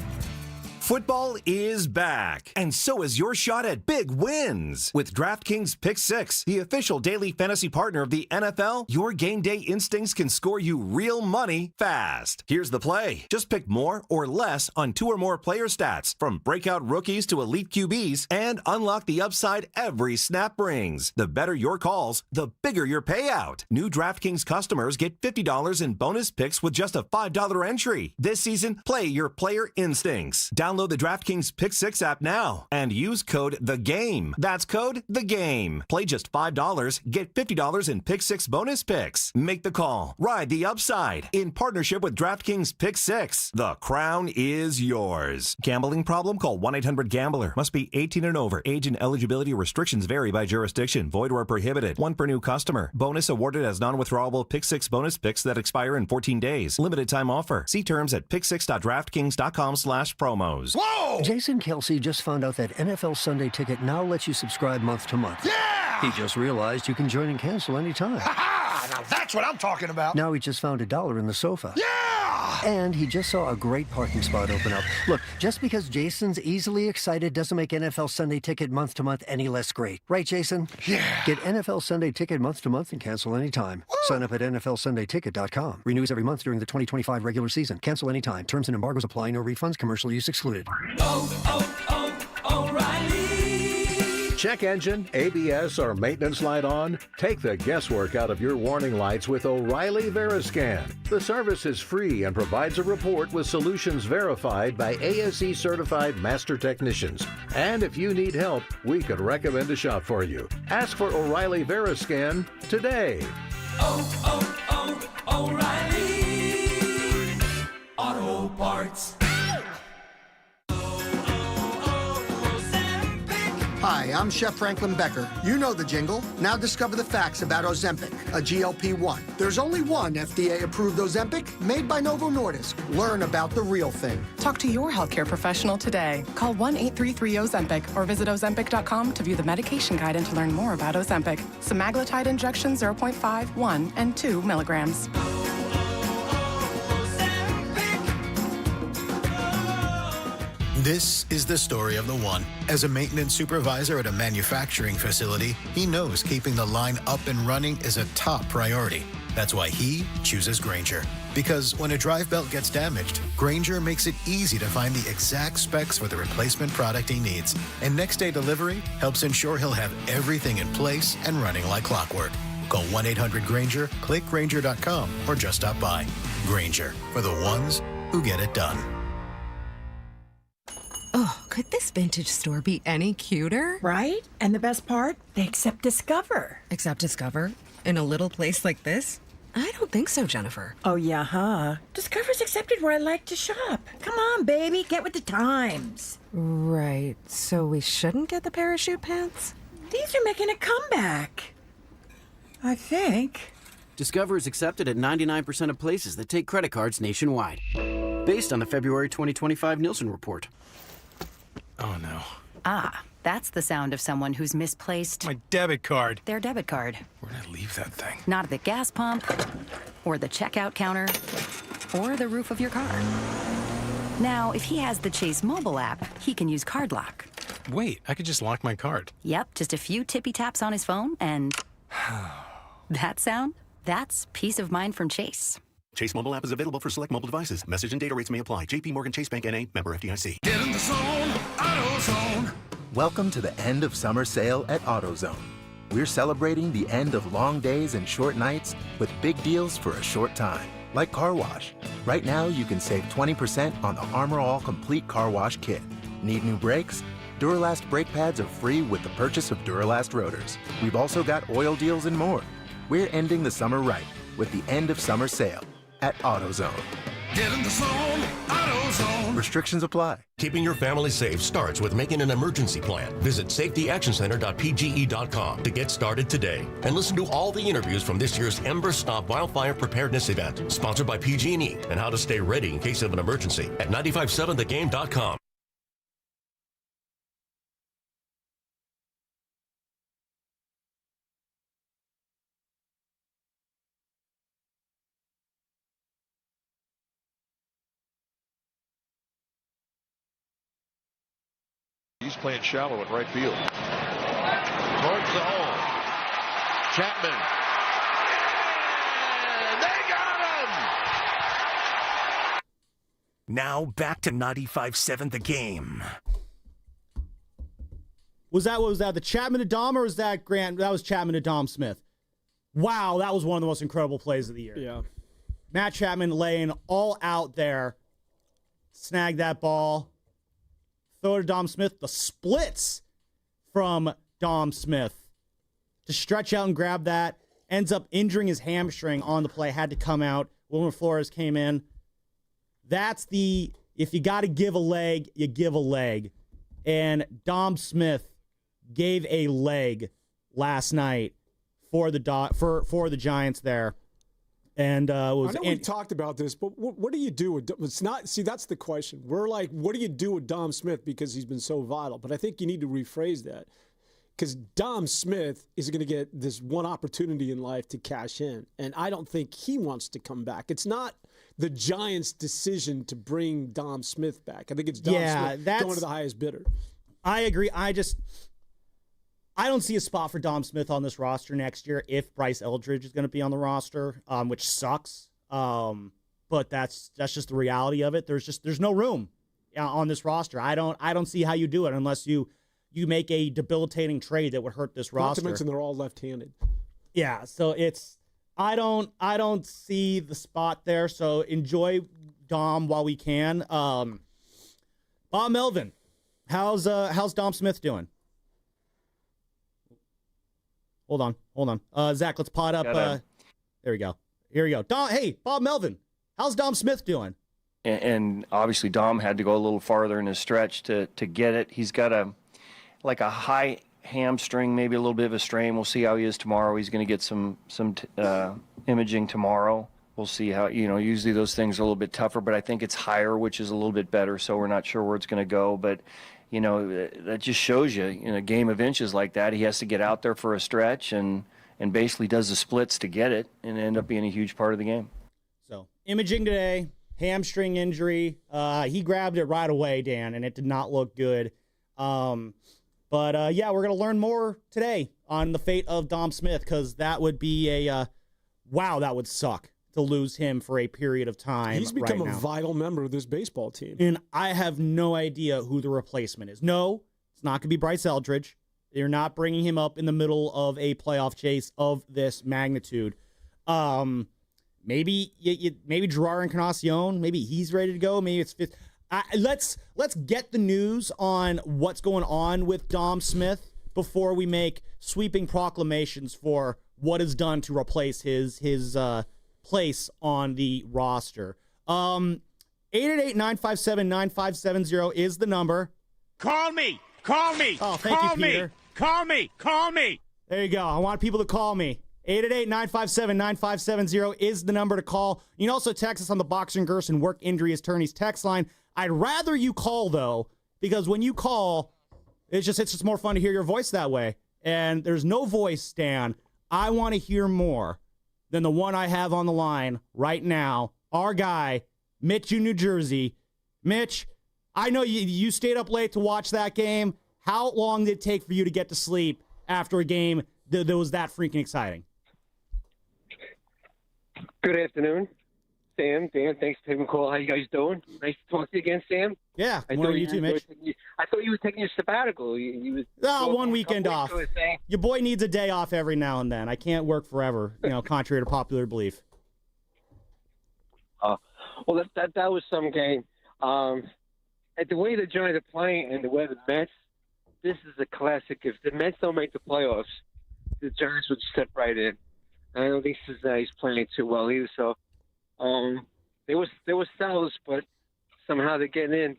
Speaker 7: Football is back, and so is your shot at big wins. With DraftKings Pick 6, the official daily fantasy partner of the NFL, your game day instincts can score you real money fast. Here's the play. Just pick more or less on 2 or more player stats, from breakout rookies to elite QBs, and unlock the upside every snap brings. The better your calls, the bigger your payout. New DraftKings customers get $50 in bonus picks with just a $5 entry. This season, play your player instincts. Download the DraftKings Pick 6 app now and use code THEGAME. That's code THEGAME. Play just $5, get $50 in Pick 6 bonus picks. Make the call. Ride the upside. In partnership with DraftKings Pick 6. The crown is yours. Gambling problem? Call 1-800-GAMBLER. Must be 18 and over. Age and eligibility restrictions vary by jurisdiction. Void where prohibited. 1 per new customer. Bonus awarded as non-withdrawable Pick 6 bonus picks that expire in 14 days. Limited time offer. See terms at pick6.draftkings.com/promos.
Speaker 15: Whoa! Jason Kelsey just found out that NFL Sunday Ticket now lets you subscribe month to month.
Speaker 9: Yeah!
Speaker 15: He just realized you can join and cancel anytime.
Speaker 9: Ha-ha! Now that's what I'm talking about.
Speaker 15: Now he just found $1 in the sofa.
Speaker 9: Yeah!
Speaker 15: And he just saw a great parking spot open up. Look, just because Jason's easily excited doesn't make NFL Sunday Ticket month to month any less great. Right, Jason?
Speaker 9: Yeah.
Speaker 15: Get NFL Sunday Ticket month to month and cancel anytime. Woo! Sign up at NFLSundayTicket.com. Renews every month during the 2025 regular season. Cancel anytime. Terms and embargoes apply. No refunds. Commercial use excluded.
Speaker 16: O'Reilly. Check engine, ABS, or maintenance light on? Take the guesswork out of your warning lights with O'Reilly Veriscan. The service is free and provides a report with solutions verified by ASE certified master technicians. And if you need help, we could recommend a shop for you. Ask for O'Reilly Veriscan today.
Speaker 9: O'Reilly Auto Parts.
Speaker 17: Hi, I'm Chef Franklin Becker. You know the jingle. Now discover the facts about Ozempic, a GLP-1. There's only one FDA-approved Ozempic made by Novo Nordisk. Learn about the real thing.
Speaker 18: Talk to your healthcare professional today. Call 1-833-OZEMPIC or visit Ozempic.com to view the medication guide and to learn more about Ozempic. Semaglutide injection 0.5, 1, and 2 milligrams.
Speaker 3: This is the story of the one. As a maintenance supervisor at a manufacturing facility, he knows keeping the line up and running is a top priority. That's why he chooses Grainger. Because when a drive belt gets damaged, Grainger makes it easy to find the exact specs for the replacement product he needs. And next-day delivery helps ensure he'll have everything in place and running like clockwork. Call 1-800-GRAINGER, click Grainger.com, or just stop by. Grainger, for the ones who get it done.
Speaker 4: Oh, could this vintage store be any cuter?
Speaker 5: Right? And the best part? They accept Discover.
Speaker 4: Accept Discover? In a little place like this? I don't think so, Jennifer.
Speaker 5: Oh, yeah, huh? Discover's accepted where I like to shop. Come on, baby, get with the times.
Speaker 4: Right. So we shouldn't get the parachute pants?
Speaker 5: These are making a comeback. I think.
Speaker 6: Discover is accepted at 99% of places that take credit cards nationwide. Based on the February 2025 Nielsen report.
Speaker 19: Oh, no.
Speaker 20: Ah, that's the sound of someone who's misplaced
Speaker 19: My debit card.
Speaker 20: their debit card.
Speaker 19: Where'd I leave that thing?
Speaker 20: Not at the gas pump, or the checkout counter, or the roof of your car. Now, if he has the Chase mobile app, he can use Card Lock.
Speaker 19: Wait, I could just lock my card.
Speaker 20: Yep, just a few tippy taps on his phone, and that sound? That's peace of mind from Chase.
Speaker 21: Chase mobile app is available for select mobile devices. Message and data rates may apply. JP Morgan Chase Bank N.A. member FDIC.
Speaker 22: Get in the zone, AutoZone. Welcome to the end of summer sale at AutoZone. We're celebrating the end of long days and short nights with big deals for a short time. Like car wash. Right now, you can save 20% on the Armor All Complete Car Wash Kit. Need new brakes? Duralast brake pads are free with the purchase of Duralast rotors. We've also got oil deals and more. We're ending the summer right with the end of summer sale at AutoZone. Get in the zone, AutoZone. Restrictions apply.
Speaker 23: Keeping your family safe starts with making an emergency plan. Visit safetyactioncenter.pge.com to get started today. And listen to all the interviews from this year's Ember Stop Wildfire Preparedness event, sponsored by PG&E, and how to stay ready in case of an emergency at 957thegame.com.
Speaker 24: He's playing shallow in right field. Towards the hole. Chapman. And they got him!
Speaker 7: Now back to 95.7 The Game.
Speaker 8: What was that? The Chapman to Dom, or was that Grant? That was Chapman to Dom Smith. Wow, that was one of the most incredible plays of the year.
Speaker 11: Yeah.
Speaker 8: Matt Chapman laying all out there. Snag that ball. Throw to Dom Smith. The splits from Dom Smith to stretch out and grab that. Ends up injuring his hamstring on the play. Had to come out. Wilmer Flores came in. That's if you got to give a leg, you give a leg. And Dom Smith gave a leg last night for the Giants there. And
Speaker 11: I know we talked about this, but what do you do with it's not? See, that's the question. We're like, what do you do with Dom Smith because he's been so vital? But I think you need to rephrase that, because Dom Smith is going to get this one opportunity in life to cash in, and I don't think he wants to come back. It's not the Giants' decision to bring Dom Smith back. I think it's Dom Smith going to the highest bidder.
Speaker 8: I agree. I don't see a spot for Dom Smith on this roster next year if Bryce Eldridge is going to be on the roster, which sucks. But that's just the reality of it. There's no room on this roster. I don't see how you do it unless you make a debilitating trade that would hurt this roster.
Speaker 11: Not to mention they're all left-handed.
Speaker 8: Yeah, so I don't see the spot there. So enjoy Dom while we can. Bob Melvin, how's Dom Smith doing? Hold on. Zach, let's pot up. There we go. Here we go. Bob Melvin, how's Dom Smith doing?
Speaker 25: And obviously Dom had to go a little farther in his stretch to get it. He's got a high hamstring, maybe a little bit of a strain. We'll see how he is tomorrow. He's going to get some imaging tomorrow. We'll see how, usually those things are a little bit tougher, but I think it's higher, which is a little bit better. So we're not sure where it's going to go, but that just shows you in a game of inches like that, he has to get out there for a stretch and basically does the splits to get it and end up being a huge part of the game.
Speaker 8: So imaging today, hamstring injury. He grabbed it right away, Dan, and it did not look good. But we're going to learn more today on the fate of Dom Smith, because that would be that would suck to lose him for a period of time.
Speaker 11: He's become a vital member of this baseball team.
Speaker 8: And I have no idea who the replacement is. No, it's not going to be Bryce Eldridge. You're not bringing him up in the middle of a playoff chase of this magnitude. Maybe Gerard Encarnacion. Maybe he's ready to go. Maybe it's fifth. Let's get the news on what's going on with Dom Smith before we make sweeping proclamations for what is done to replace his place on the roster. 888-957-9570 is the number.
Speaker 9: Call me. Call me.
Speaker 8: Oh, thank
Speaker 9: call
Speaker 8: you, Peter.
Speaker 9: Me. Call me. Call me.
Speaker 8: There you go. I want people to call me. 888-957-9570 is the number to call. You can also text us on the Boxer and Gerson Work Injury Attorneys text line. I'd rather you call, though, because when you call, it's just more fun to hear your voice that way. And there's no voice, Stan, I want to hear more than the one I have on the line right now. Our guy, Mitch in New Jersey. Mitch, I know you stayed up late to watch that game. How long did it take for you to get to sleep after a game that was that freaking exciting?
Speaker 1: Good afternoon, Sam, Dan. Thanks for taking the call. How you guys doing? Nice to talk to you again, Sam.
Speaker 8: Yeah, you too, Mitch.
Speaker 1: I thought you were taking your sabbatical.
Speaker 8: One weekend off. Your boy needs a day off every now and then. I can't work forever, contrary to popular belief.
Speaker 1: Well, that was some game. At the way the Giants are playing and the way the Mets, this is a classic. If the Mets don't make the playoffs, the Giants would step right in. I don't think Cincinnati's playing too well either. So they were sellers, but somehow they're getting in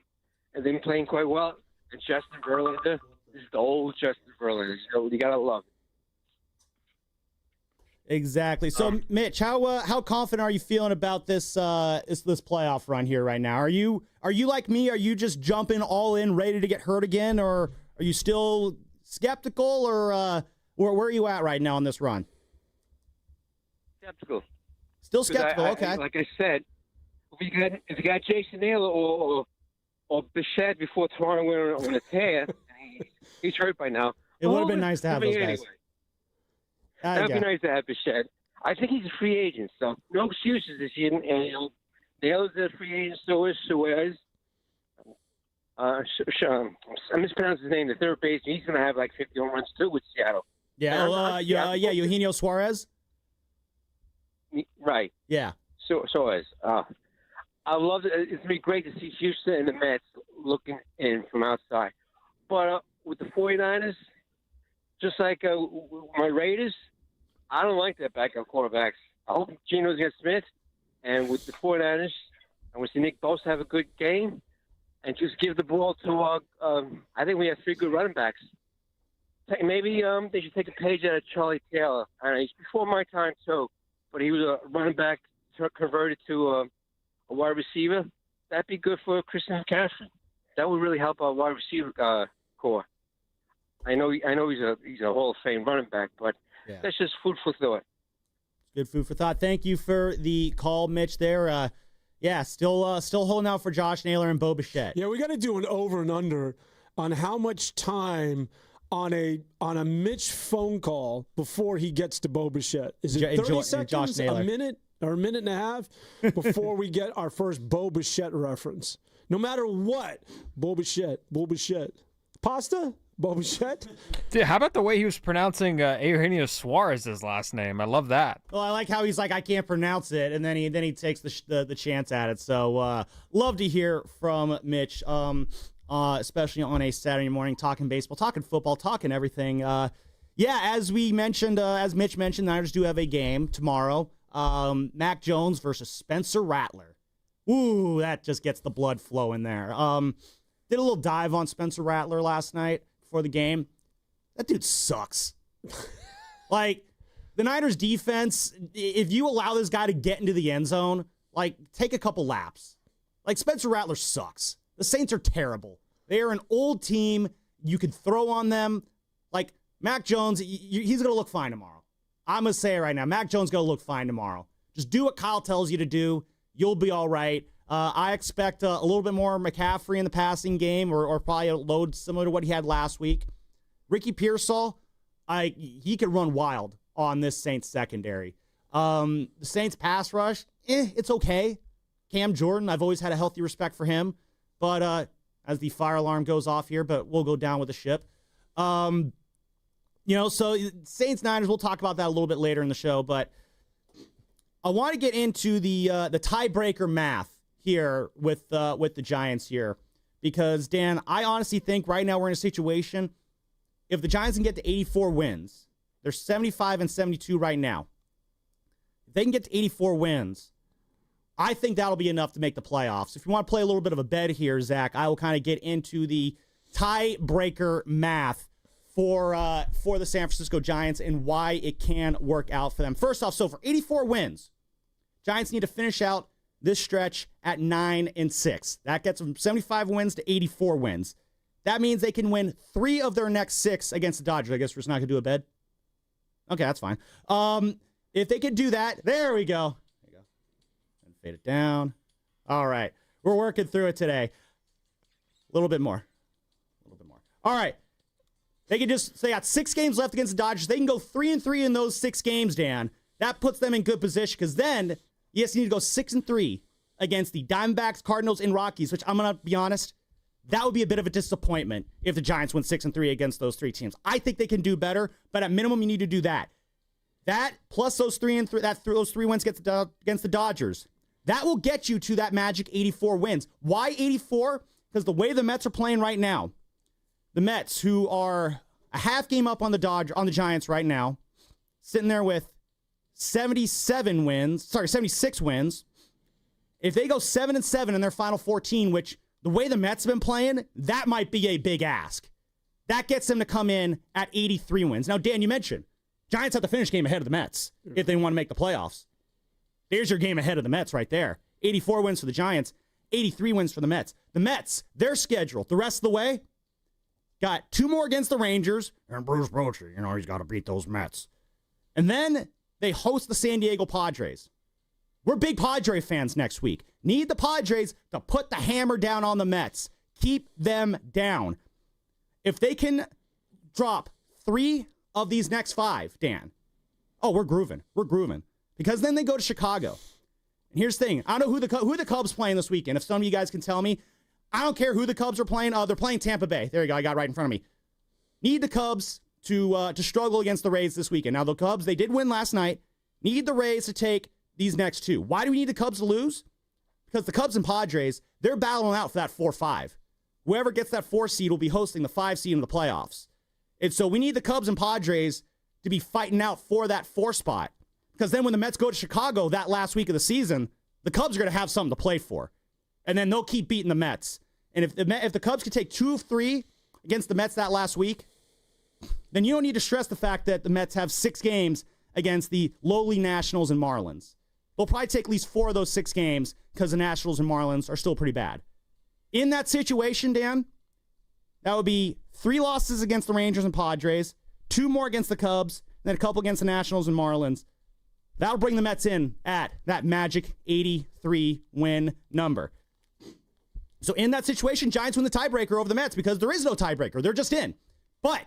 Speaker 1: and they're playing quite well. And Justin Verlander is the old Justin Verlander. So you gotta love it.
Speaker 8: Exactly. So, Mitch, how confident are you feeling about this playoff run here right now? Are you like me? Are you just jumping all in, ready to get hurt again, or are you still skeptical, or where are you at right now on this run?
Speaker 1: Skeptical.
Speaker 8: Still skeptical. Okay.
Speaker 1: Like I said, if you got Jason Naylor or Bichette before Toronto went on a tear, he's hurt by now.
Speaker 8: It would have been nice to have those guys.
Speaker 1: Anyway. That would be nice to have Bichette. I think he's a free agent, so no excuses this year. And Naylor's a free agent, so is Suarez. I mispronounced his name, the third baseman. He's going to have like 50 home runs too with Seattle.
Speaker 8: Yeah, Eugenio Suarez.
Speaker 1: Right.
Speaker 8: Yeah.
Speaker 1: Suarez. I love it. It's going to be great to see Houston and the Mets looking in from outside. But with the 49ers, just like my Raiders, I don't like that backup quarterbacks. I hope Geno's against Smith. And with the 49ers, I want to see Nick Bosa have a good game and just give the ball to I think we have 3 good running backs. Maybe they should take a page out of Charlie Taylor. I know he's before my time, too, but he was a running back converted to a wide receiver. That'd be good for Christian McCaffrey. That would really help our wide receiver core. I know he's a Hall of Fame running back, but that's just food for thought.
Speaker 8: Good food for thought. Thank you for the call, Mitch. There, still holding out for Josh Naylor and Bo Bichette.
Speaker 11: Yeah, we got to do an over and under on how much time on a Mitch phone call before he gets to Bo Bichette. Is it 30 seconds, a minute, or a minute and a half before we get our first Bo Bichette reference? No matter what, Bo Bichette. Pasta? Bo Bichette?
Speaker 2: Dude, how about the way he was pronouncing Eugenio Suarez's last name? I love that.
Speaker 8: Well, I like how he's like, I can't pronounce it, and then he takes the chance at it. So love to hear from Mitch, especially on a Saturday morning, talking baseball, talking football, talking everything. As we mentioned, as Mitch mentioned, the Niners do have a game tomorrow. Mac Jones versus Spencer Rattler. Ooh, that just gets the blood flowing there. Did a little dive on Spencer Rattler last night before the game. That dude sucks. Like, the Niners defense, if you allow this guy to get into the end zone, like, take a couple laps. Like, Spencer Rattler sucks. The Saints are terrible. They are an old team. You could throw on them. Like, Mac Jones, he's going to look fine tomorrow. I'm going to say it right now. Mac Jones is going to look fine tomorrow. Just do what Kyle tells you to do. You'll be all right. I expect a little bit more McCaffrey in the passing game, or probably a load similar to what he had last week. Ricky Pearsall, he could run wild on this Saints secondary. The Saints pass rush, it's okay. Cam Jordan, I've always had a healthy respect for him. But as the fire alarm goes off here, but we'll go down with the ship. So Saints-Niners, we'll talk about that a little bit later in the show. But I want to get into the tiebreaker math here with the Giants here, because Dan, I honestly think right now we're in a situation, if the Giants can get to 84 wins, they're 75-72 right now. If they can get to 84 wins, I think that'll be enough to make the playoffs. If you want to play a little bit of a bet here, Zach, I will kind of get into the tiebreaker math for the San Francisco Giants and why it can work out for them. First off, so for 84 wins, Giants need to finish out this stretch at 9-6. That gets them 75 wins to 84 wins. That means they can win 3 of their next 6 against the Dodgers. I guess we're just not going to do a bed. Okay, that's fine. If they could do that, there we go. There you go. And fade it down. All right. We're working through it today. A little bit more. All right. They got 6 games left against the Dodgers. They can go 3-3 in those 6 games, Dan. That puts them in good position because then you just need to go 6-3 against the Diamondbacks, Cardinals, and Rockies, which I'm going to be honest, that would be a bit of a disappointment if the Giants went 6-3 against those 3 teams. I think they can do better, but at minimum, you need to do that. That plus those 3 wins against the Dodgers, that will get you to that magic 84 wins. Why 84? Because the way the Mets are playing right now, the Mets, who are a half game up on the Giants right now, sitting there with 76 wins. If they go 7-7 in their final 14, which the way the Mets have been playing, that might be a big ask. That gets them to come in at 83 wins. Now, Dan, you mentioned Giants have to finish game ahead of the Mets if they want to make the playoffs. There's your game ahead of the Mets right there. 84 wins for the Giants, 83 wins for the Mets. The Mets, their schedule, the rest of the way, got 2 more against the Rangers, and Bruce Bochy, he's got to beat those Mets. And then they host the San Diego Padres. We're big Padre fans next week. Need the Padres to put the hammer down on the Mets. Keep them down. If they can drop 3 of these next 5, Dan, we're grooving. We're grooving. Because then they go to Chicago. And here's the thing. I don't know who the Cubs playing this weekend. If some of you guys can tell me, I don't care who the Cubs are playing. They're playing Tampa Bay. There you go. I got it right in front of me. Need the Cubs to struggle against the Rays this weekend. Now, the Cubs, they did win last night. Need the Rays to take these next 2. Why do we need the Cubs to lose? Because the Cubs and Padres, they're battling out for that 4-5. Whoever gets that 4 seed will be hosting the 5 seed in the playoffs. And so we need the Cubs and Padres to be fighting out for that 4 spot. Because then when the Mets go to Chicago that last week of the season, the Cubs are going to have something to play for. And then they'll keep beating the Mets. And if the Cubs could take 2 of 3 against the Mets that last week, then you don't need to stress the fact that the Mets have 6 games against the lowly Nationals and Marlins. They'll probably take at least 4 of those 6 games because the Nationals and Marlins are still pretty bad. In that situation, Dan, that would be 3 losses against the Rangers and Padres, 2 more against the Cubs, and then a couple against the Nationals and Marlins. That'll bring the Mets in at that magic 83 win number. So in that situation, Giants win the tiebreaker over the Mets because there is no tiebreaker. They're just in. But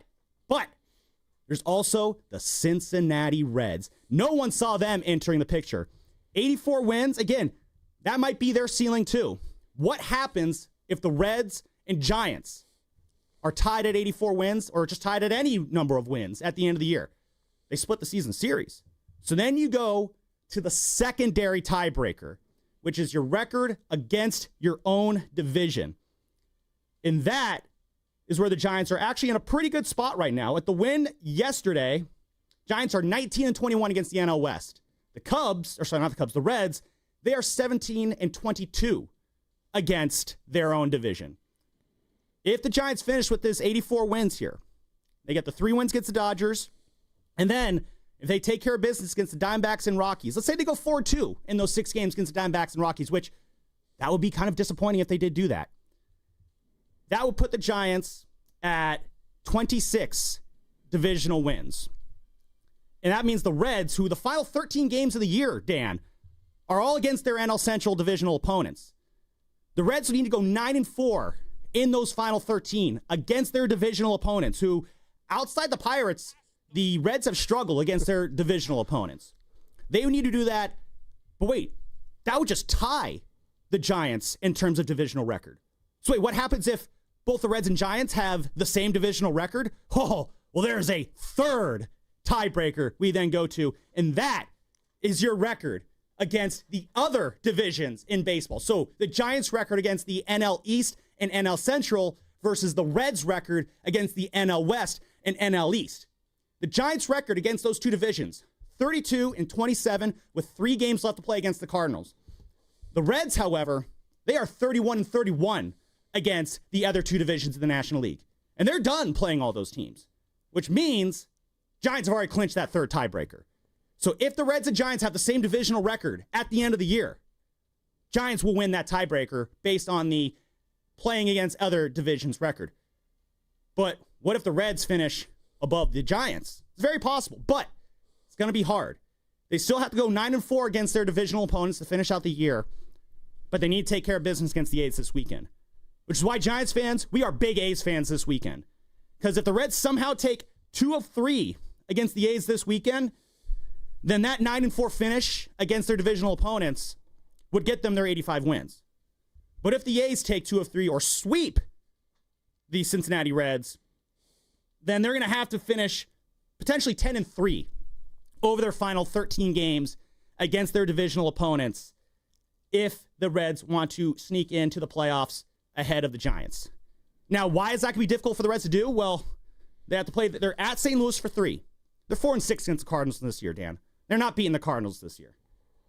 Speaker 8: there's also the Cincinnati Reds. No one saw them entering the picture. 84 wins. Again, that might be their ceiling too. What happens if the Reds and Giants are tied at 84 wins or just tied at any number of wins at the end of the year? They split the season series. So then you go to the secondary tiebreaker, which is your record against your own division. And that is where the Giants are actually in a pretty good spot right now. At the win yesterday, Giants are 19-21 against the NL West. The Reds, they are 17-22 against their own division. If the Giants finish with this 84 wins here, they get the 3 wins against the Dodgers, and then if they take care of business against the Diamondbacks and Rockies, let's say they go 4-2 in those 6 games against the Diamondbacks and Rockies, which that would be kind of disappointing if they did do that. That would put the Giants at 26 divisional wins. And that means the Reds, who the final 13 games of the year, Dan, are all against their NL Central divisional opponents. The Reds would need to go 9-4 in those final 13 against their divisional opponents, who, outside the Pirates, the Reds have struggled against their divisional opponents. They would need to do that. But wait, that would just tie the Giants in terms of divisional record. So wait, what happens if both the Reds and Giants have the same divisional record? Oh, well, there's a third tiebreaker we then go to, and that is your record against the other divisions in baseball. So the Giants' record against the NL East and NL Central versus the Reds' record against the NL West and NL East. The Giants' record against those 2 divisions, 32-27 with 3 games left to play against the Cardinals. The Reds, however, they are 31-31 against the other two divisions of the National League. And they're done playing all those teams, which means Giants have already clinched that third tiebreaker. So if the Reds and Giants have the same divisional record at the end of the year, Giants will win that tiebreaker based on the playing against other divisions record. But what if the Reds finish above the Giants? It's very possible, but it's going to be hard. They still have to go 9-4 against their divisional opponents to finish out the year, but they need to take care of business against the A's this weekend, which is why Giants fans, we are big A's fans this weekend. Because if the Reds somehow take 2 of 3 against the A's this weekend, then that 9-4 finish against their divisional opponents would get them their 85 wins. But if the A's take 2 of 3 or sweep the Cincinnati Reds, then they're going to have to finish potentially 10-3 over their final 13 games against their divisional opponents if the Reds want to sneak into the playoffs ahead of the Giants. Now, why is that going to be difficult for the Reds to do? Well, they have to play. They're at St. Louis for 3. They're 4-6 against the Cardinals this year, Dan. They're not beating the Cardinals this year.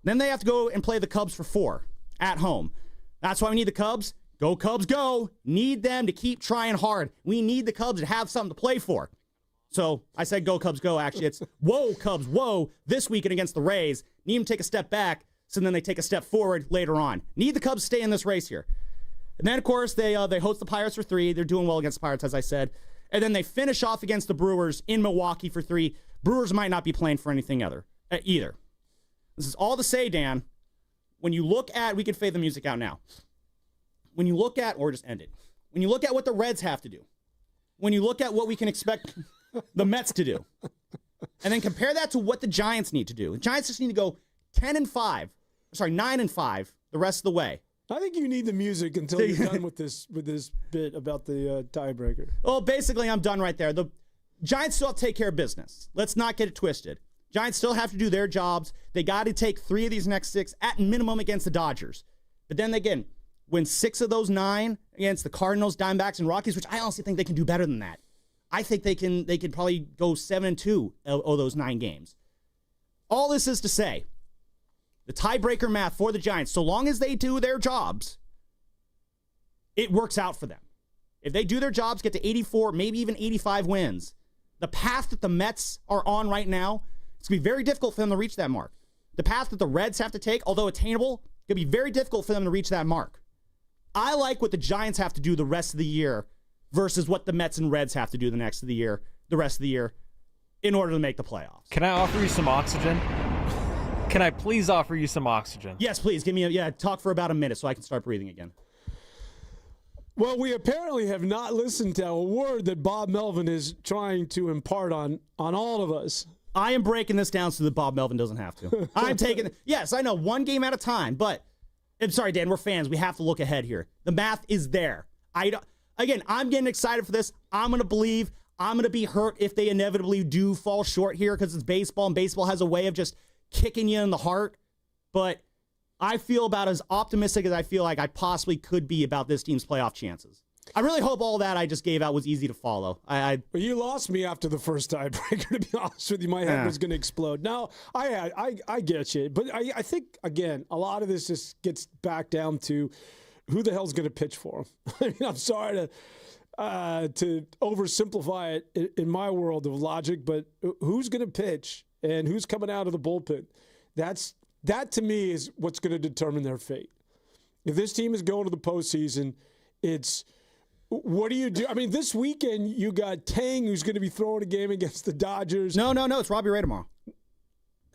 Speaker 8: Then they have to go and play the Cubs for 4 at home. That's why we need the Cubs. Go Cubs, go. Need them to keep trying hard. We need the Cubs to have something to play for. So I said go Cubs, go. Actually, it's whoa, Cubs, whoa. This weekend against the Rays. Need them to take a step back, so then they take a step forward later on. Need the Cubs to stay in this race here. And then, of course, they host the Pirates for 3. They're doing well against the Pirates, as I said. And then they finish off against the Brewers in Milwaukee for 3. Brewers might not be playing for anything either. This is all to say, Dan, when you look at, we can fade the music out now. When you look at, or just end it. When you look at what the Reds have to do, when you look at what we can expect the Mets to do, and then compare that to what the Giants need to do. The Giants just need to go 9-5 the rest of the way.
Speaker 11: I think you need the music until you're done with this bit about the tiebreaker.
Speaker 8: Well, basically, I'm done right there. The Giants still have to take care of business. Let's not get it twisted. Giants still have to do their jobs. They got to take 3 of these next 6 at minimum against the Dodgers. But then again, win 6 of those 9 against the Cardinals, Diamondbacks, and Rockies, which I honestly think they can do better than that. I think they can probably go 7-2 of those 9 games. All this is to say, the tiebreaker math for the Giants, so long as they do their jobs, it works out for them. If they do their jobs, get to 84, maybe even 85 wins, the path that the Mets are on right now, it's going to be very difficult for them to reach that mark. The path that the Reds have to take, although attainable, it's going to be very difficult for them to reach that mark. I like what the Giants have to do the rest of the year versus what the Mets and Reds have to do the rest of the year in order to make the playoffs.
Speaker 2: Can I offer you some oxygen? Can I please offer you some oxygen?
Speaker 8: Yes, please. Give me talk for about a minute so I can start breathing again.
Speaker 11: Well, we apparently have not listened to a word that Bob Melvin is trying to impart on all of us.
Speaker 8: I am breaking this down so that Bob Melvin doesn't have to. I'm taking yes, I know, one game at a time, but I'm sorry, Dan, we're fans. We have to look ahead here. The math is there. I'm getting excited for this. I'm going to believe. I'm going to be hurt if they inevitably do fall short here because it's baseball, and baseball has a way of just kicking you in the heart. But I feel about as optimistic as I feel like I possibly could be about this team's playoff chances. I really hope all that I just gave out was easy to follow.
Speaker 11: Well, you lost me after the first tiebreaker, to be honest with you. My head was going to explode. Now, I get you. But I think, again, a lot of this just gets back down to who the hell's going to pitch for him. I mean, I'm sorry to oversimplify it in my world of logic, but who's going to pitch and who's coming out of the bullpen? That to me is what's going to determine their fate. If this team is going to the postseason, it's what do you do? I mean, this weekend you got Tang, who's going to be throwing a game against the Dodgers.
Speaker 8: No, it's Robbie Ray tomorrow.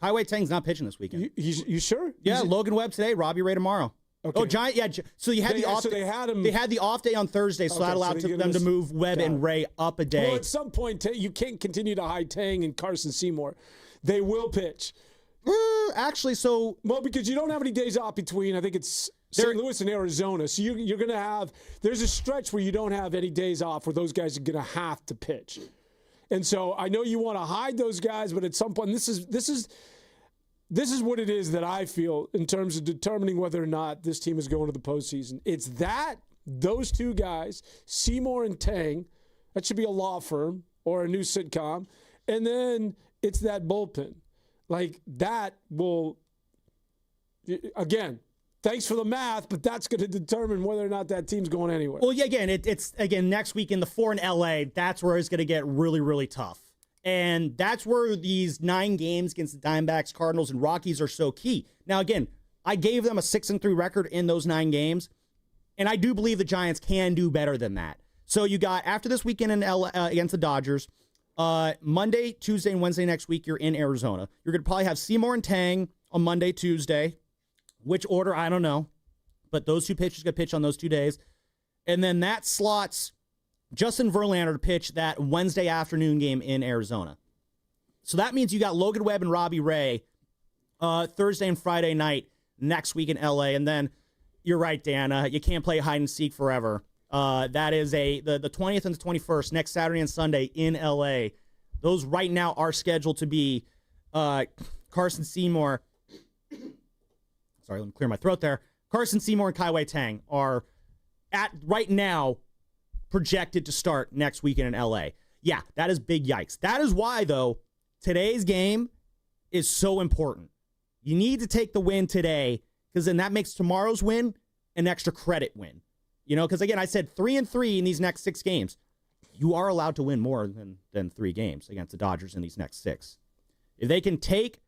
Speaker 8: Highway Tang's not pitching this weekend.
Speaker 11: You sure?
Speaker 8: Yeah, Logan Webb today, Robbie Ray tomorrow. Okay. Oh, Giant, yeah. So you had the off. So they had the off day on Thursday, so that allowed them to move Webb and Ray up a day.
Speaker 11: Well, at some point, you can't continue to hide Tang and Carson Seymour. They will pitch.
Speaker 8: Actually,
Speaker 11: because you don't have any days off between. I think it's St. Louis and Arizona. So you're going to have. There's a stretch where you don't have any days off where those guys are going to have to pitch. And so I know you want to hide those guys, but at some point, this is what it is that I feel in terms of determining whether or not this team is going to the postseason. It's those two guys, Seymour and Tang. That should be a law firm or a new sitcom. And then it's that bullpen. Like, that will, again, Thanks for the math, but that's going to determine whether or not that team's going anywhere.
Speaker 8: Well, yeah, again, it's next week in the 4 in LA. That's where it's going to get really, really tough. And that's where these 9 games against the Diamondbacks, Cardinals, and Rockies are so key. Now, again, I gave them a 6-3 record in those 9 games, and I do believe the Giants can do better than that. So you got, after this weekend in LA, against the Dodgers, Monday, Tuesday, and Wednesday next week, you're in Arizona. You're going to probably have Seymour and Tang on Monday, Tuesday. Which order, I don't know. But those 2 pitchers get pitched on those 2 days. And then that slots Justin Verlander to pitch that Wednesday afternoon game in Arizona. So that means you got Logan Webb and Robbie Ray Thursday and Friday night next week in LA. And then you're right, Dan. You can't play hide and seek forever. That is the 20th and the 21st, next Saturday and Sunday in LA. Those right now are scheduled to be Carson Seymour. Sorry, let me clear my throat there. Carson Seymour and Kai Wei Tang are right now projected to start next weekend in LA. Yeah, that is big yikes. That is why, though, today's game is so important. You need to take the win today, because then that makes tomorrow's win an extra credit win. You know, because again, I said 3-3 in these next 6 games. You are allowed to win more than 3 games against the Dodgers in these next 6. If they can take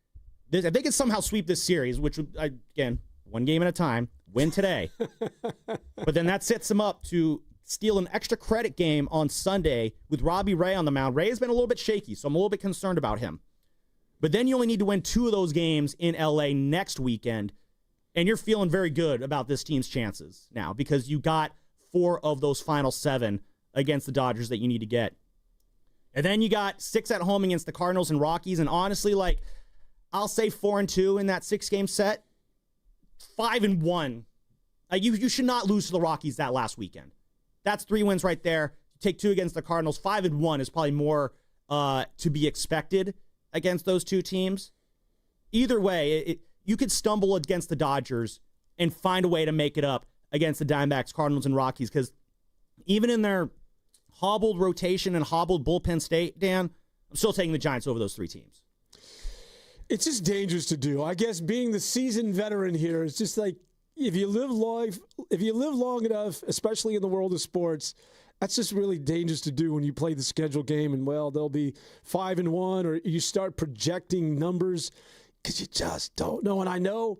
Speaker 8: this, if they can somehow sweep this series, which, again, 1 game at a time, win today. But then that sets them up to steal an extra credit game on Sunday with Robbie Ray on the mound. Ray has been a little bit shaky, so I'm a little bit concerned about him. But then you only need to win 2 of those games in LA next weekend, and you're feeling very good about this team's chances now, because you got 4 of those final 7 against the Dodgers that you need to get. And then you got 6 at home against the Cardinals and Rockies, and honestly, I'll say 4-2 in that 6-game set. 5-1. You should not lose to the Rockies that last weekend. That's 3 wins right there. You take 2 against the Cardinals. 5-1 is probably more to be expected against those 2 teams. Either way, you could stumble against the Dodgers and find a way to make it up against the Diamondbacks, Cardinals, and Rockies, because even in their hobbled rotation and hobbled bullpen state, Dan, I'm still taking the Giants over those 3 teams.
Speaker 11: It's just dangerous to do. I guess being the seasoned veteran here, it's just like, if you live long enough, especially in the world of sports, that's just really dangerous to do when you play the schedule game and, well, they'll be 5-1, or you start projecting numbers because you just don't know. And I know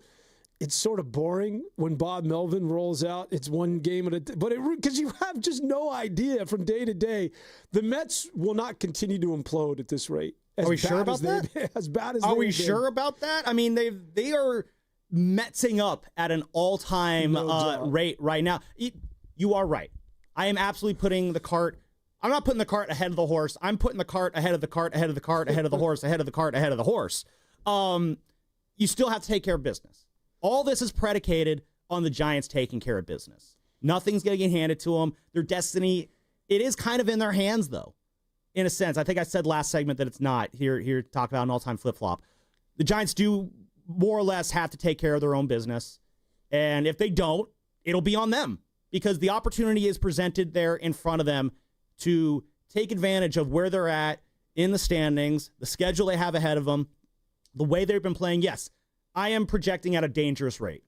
Speaker 11: it's sort of boring when Bob Melvin rolls out. It's 1 game at a day, but because you have just no idea from day to day. The Mets will not continue to implode at this rate.
Speaker 8: Are we sure about that?
Speaker 11: As bad as
Speaker 8: are we sure about that? I mean, they are Metsing up at an all-time rate right now. You are right. I am absolutely putting the cart. I'm not putting the cart ahead of the horse. I'm putting the cart ahead of the cart, ahead of the cart, ahead of the horse, ahead of the cart, ahead of the horse. You still have to take care of business. All this is predicated on the Giants taking care of business. Nothing's going to get handed to them. Their destiny, it is kind of in their hands, though, in a sense. I think I said last segment that it's not. Here, talk about an all-time flip-flop. The Giants do more or less have to take care of their own business. And if they don't, it'll be on them, because the opportunity is presented there in front of them to take advantage of where they're at in the standings, the schedule they have ahead of them, the way they've been playing. Yes, I am projecting at a dangerous rate.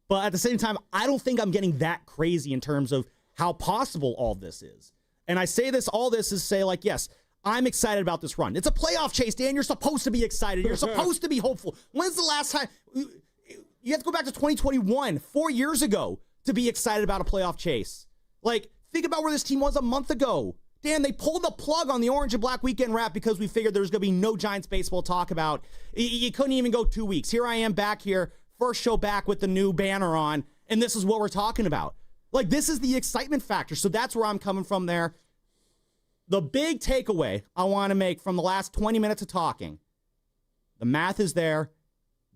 Speaker 8: But at the same time, I don't think I'm getting that crazy in terms of how possible all this is. And I say this, all this is say, yes, I'm excited about this run. It's a playoff chase, Dan. You're supposed to be excited. You're supposed to be hopeful. When's the last time? You have to go back to 2021, 4 years ago, to be excited about a playoff chase. Think about where this team was a month ago. Dan, they pulled the plug on the Orange and Black Weekend wrap because we figured there was going to be no Giants baseball talk about. You couldn't even go 2 weeks. Here I am back here, first show back with the new banner on, and this is what we're talking about. This is the excitement factor. So that's where I'm coming from there. The big takeaway I want to make from the last 20 minutes of talking, the math is there.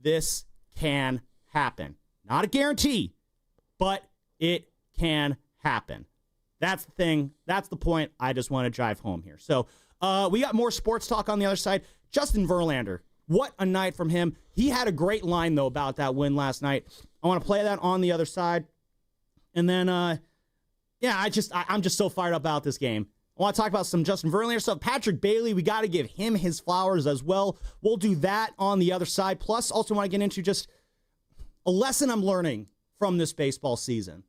Speaker 8: This can happen. Not a guarantee, but it can happen. That's the thing. That's the point I just want to drive home here. So we got more sports talk on the other side. Justin Verlander, what a night from him. He had a great line, though, about that win last night. I want to play that on the other side. And then, I'm just so fired up about this game. I want to talk about some Justin Verlander stuff. Patrick Bailey, we got to give him his flowers as well. We'll do that on the other side. Plus, also want to get into just a lesson I'm learning from this baseball season.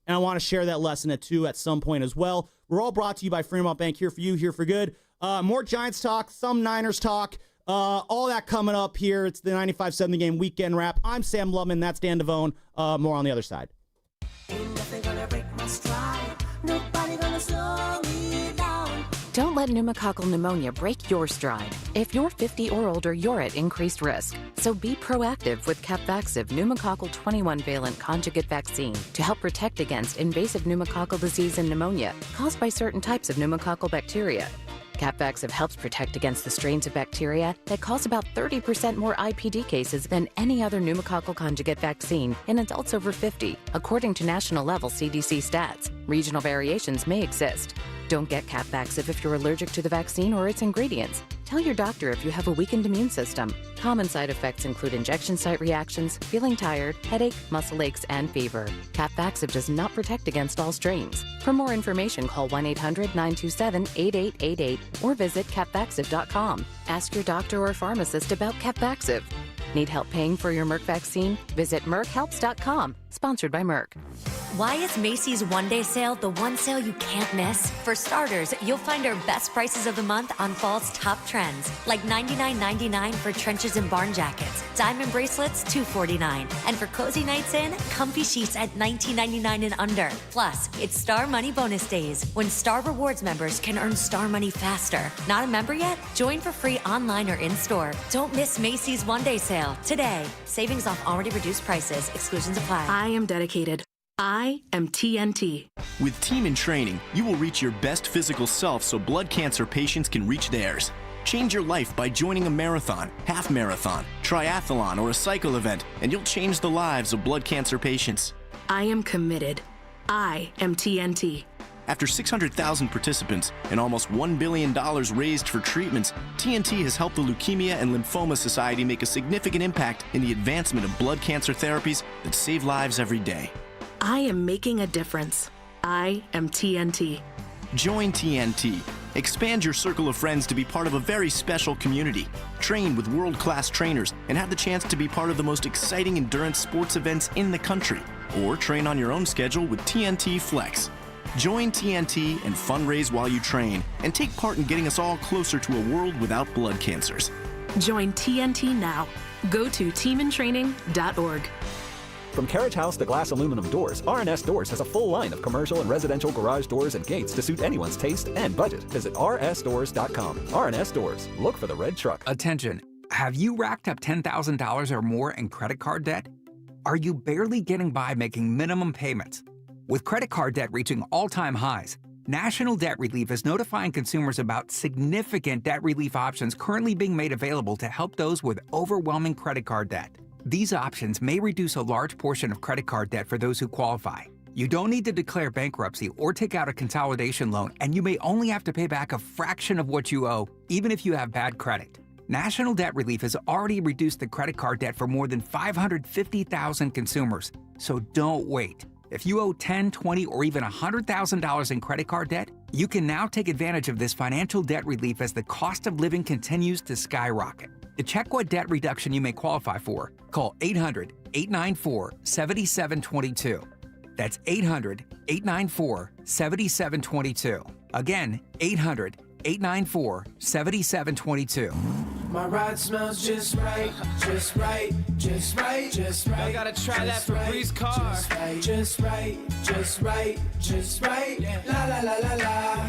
Speaker 8: And I want to share that lesson at some point as well. We're all brought to you by Fremont Bank, here for you, here for good. More Giants talk, some Niners talk, all that coming up here. It's the 95.7 The Game weekend wrap. I'm Sam Lubman. That's Dan Devone. More on the other side.
Speaker 10: Don't let pneumococcal pneumonia break your stride. If you're 50 or older, you're at increased risk. So be proactive with Capvaxive pneumococcal 21-valent conjugate vaccine to help protect against invasive pneumococcal disease and pneumonia caused by certain types of pneumococcal bacteria. Capvaxive helps protect against the strains of bacteria that cause about 30% more IPD cases than any other pneumococcal conjugate vaccine in adults over 50, according to national-level CDC stats. Regional variations may exist. Don't get Capvaxive if you're allergic to the vaccine or its ingredients. Tell your doctor if you have a weakened immune system. Common side effects include injection site reactions, feeling tired, headache, muscle aches, and fever. Capvaxive does not protect against all strains. For more information, call 1-800-927-8888 or visit capvaxive.com. Ask your doctor or pharmacist about Capvaxive. Need help paying for your Merck vaccine? Visit merckhelps.com. Sponsored by Merck.
Speaker 12: Why is Macy's one-day sale the one sale you can't miss? For starters, you'll find our best prices of the month on fall's top trends, like $99.99 for trenches and barn jackets, diamond bracelets $249, and for cozy nights in, comfy sheets at $19.99 and under. Plus, it's Star Money Bonus Days, when Star Rewards members can earn Star Money faster. Not a member yet? Join for free online or in-store. Don't miss Macy's one-day sale today. Savings off already reduced prices. Exclusions apply.
Speaker 10: I am dedicated. I am TNT.
Speaker 13: With Team in Training, you will reach your best physical self so blood cancer patients can reach theirs. Change your life by joining a marathon, half marathon, triathlon, or a cycle event, and you'll change the lives of blood cancer patients.
Speaker 10: I am committed. I am TNT.
Speaker 13: After 600,000 participants and almost $1 billion raised for treatments, TNT has helped the Leukemia and Lymphoma Society make a significant impact in the advancement of blood cancer therapies that save lives every day.
Speaker 10: I am making a difference. I am TNT.
Speaker 13: Join TNT. Expand your circle of friends to be part of a very special community. Train with world-class trainers and have the chance to be part of the most exciting endurance sports events in the country. Or train on your own schedule with TNT Flex. Join TNT and fundraise while you train and take part in getting us all closer to a world without blood cancers.
Speaker 10: Join TNT now. Go to teamintraining.org.
Speaker 14: From carriage house to glass aluminum doors, R&S Doors has a full line of commercial and residential garage doors and gates to suit anyone's taste and budget. Visit rsdoors.com. R&S Doors. Look for the red truck.
Speaker 15: Attention. Have you racked up $10,000 or more in credit card debt? Are you barely getting by making minimum payments? With credit card debt reaching all-time highs, National Debt Relief is notifying consumers about significant debt relief options currently being made available to help those with overwhelming credit card debt. These options may reduce a large portion of credit card debt for those who qualify. You don't need to declare bankruptcy or take out a consolidation loan, and you may only have to pay back a fraction of what you owe, even if you have bad credit. National Debt Relief has already reduced the credit card debt for more than 550,000 consumers, so don't wait. If you owe $10,000, $20,000, or even $100,000 in credit card debt, you can now take advantage of this financial debt relief as the cost of living continues to skyrocket. To check what debt reduction you may qualify for, call 800-894-7722. That's 800-894-7722. Again, 800-894-7722.
Speaker 26: My ride smells just right, just right, just right, just right.
Speaker 27: Y'all gotta try that Febreze car.
Speaker 26: Just right, just right, just right. La la la la la.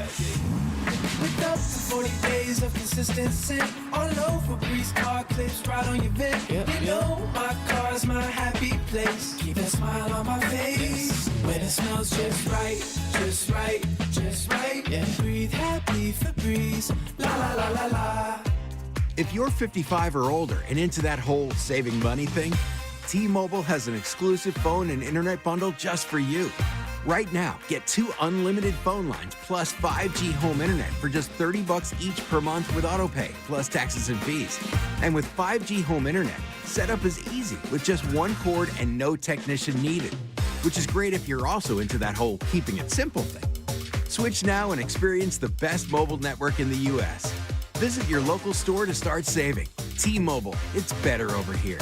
Speaker 26: With up to 40 days of consistency, all over Febreze car clips right on your vent. You know my car's my happy place. Keep that smile on my face. When it smells just right, just right, just right. Yeah. Breathe happy Febreze. La la la la la.
Speaker 28: If you're 55 or older and into that whole saving money thing, T-Mobile has an exclusive phone and internet bundle just for you. Right now, get 2 unlimited phone lines plus 5G home internet for just $30 each per month with autopay, plus taxes and fees. And with 5G home internet, setup is easy with just one cord and no technician needed, which is great if you're also into that whole keeping it simple thing. Switch now and experience the best mobile network in the U.S. Visit your local store to start saving. T-Mobile, it's better over here.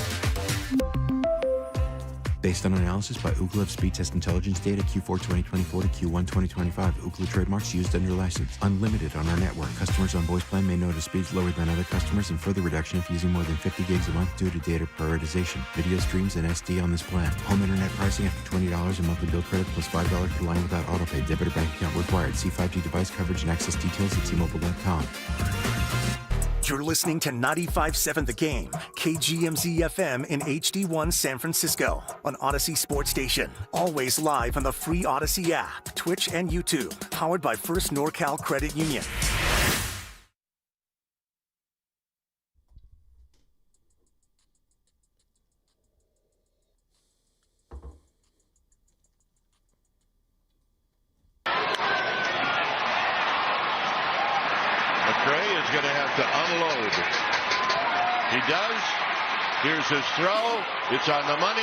Speaker 28: Based on analysis by Ookla of Speed Test Intelligence data Q4 2024 to Q1 2025. Ookla trademarks used under license. Unlimited on our network. Customers on voice plan may notice speeds lower than other customers and further reduction if using more than 50 gigs a month due to data prioritization. Video streams and SD on this plan. Home internet pricing after $20 a monthly bill credit plus $5 per line without autopay. Debit or bank account required. See 5G device coverage and access details at T-Mobile.com.
Speaker 7: You're listening to 95.7 The Game, KGMZ FM in HD1 San Francisco on Odyssey Sports Station. Always live on the free Odyssey app, Twitch, and YouTube. Powered by First NorCal Credit Union.
Speaker 24: McRae is going to have to unload. He does. Here's his throw. It's on the money,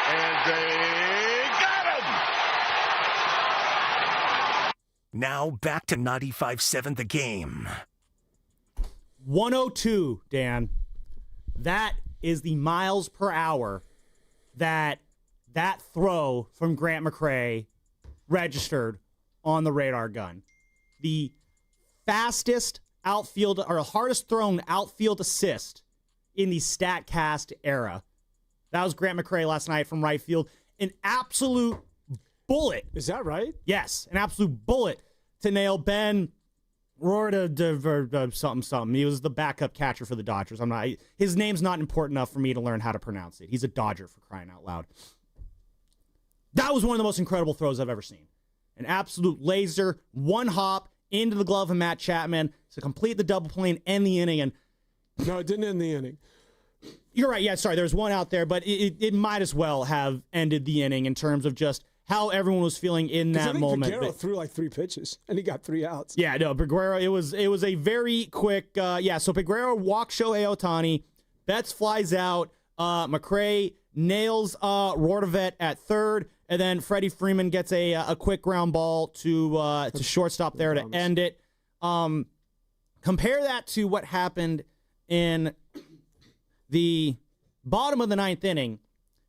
Speaker 24: and they got him.
Speaker 7: Now back to 95.7 The Game.
Speaker 8: 102, Dan. That is the miles per hour that throw from Grant McRae registered on the radar gun. The fastest outfield or hardest thrown outfield assist in the StatCast era. That was Grant McRae last night from right field. An absolute bullet.
Speaker 11: Is that right?
Speaker 8: Yes, an absolute bullet to nail Ben something. He was the backup catcher for the Dodgers. His name's not important enough for me to learn how to pronounce it. He's a Dodger, for crying out loud. That was one of the most incredible throws I've ever seen. An absolute laser, one hop into the glove of Matt Chapman to complete the double play and end the inning. And
Speaker 11: no, it didn't end the inning.
Speaker 8: You're right. Yeah, sorry. There's one out there, but it might as well have ended the inning in terms of just how everyone was feeling in that moment.
Speaker 11: Peguero threw like 3 pitches, and he got 3 outs.
Speaker 8: Yeah, no, Peguero, it was a very quick, so Peguero walks Shohei Ohtani, Betts flies out, McRae nails Roordavet at third, and then Freddie Freeman gets a quick ground ball to shortstop there to end it. Compare that to what happened in the bottom of the 9th inning.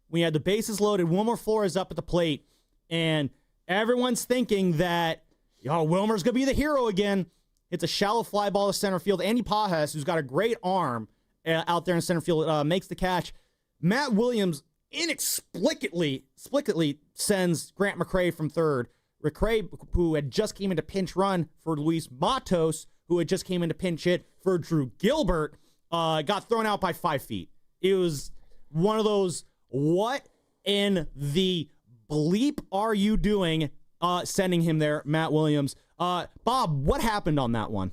Speaker 8: We had the bases loaded, Wilmer Flores up at the plate, and everyone's thinking that, Wilmer's going to be the hero again. It's a shallow fly ball to center field. Andy Pages, who's got a great arm out there in center field, makes the catch. Matt Williams inexplicably sends Grant McRae from third. McRae, who had just came into pinch run for Luis Matos, who had just came into pinch hit for Drew Gilbert, got thrown out by 5 feet. It was one of those, what in the bleep are you doing sending him there, Matt Williams? Bob, what happened on that one?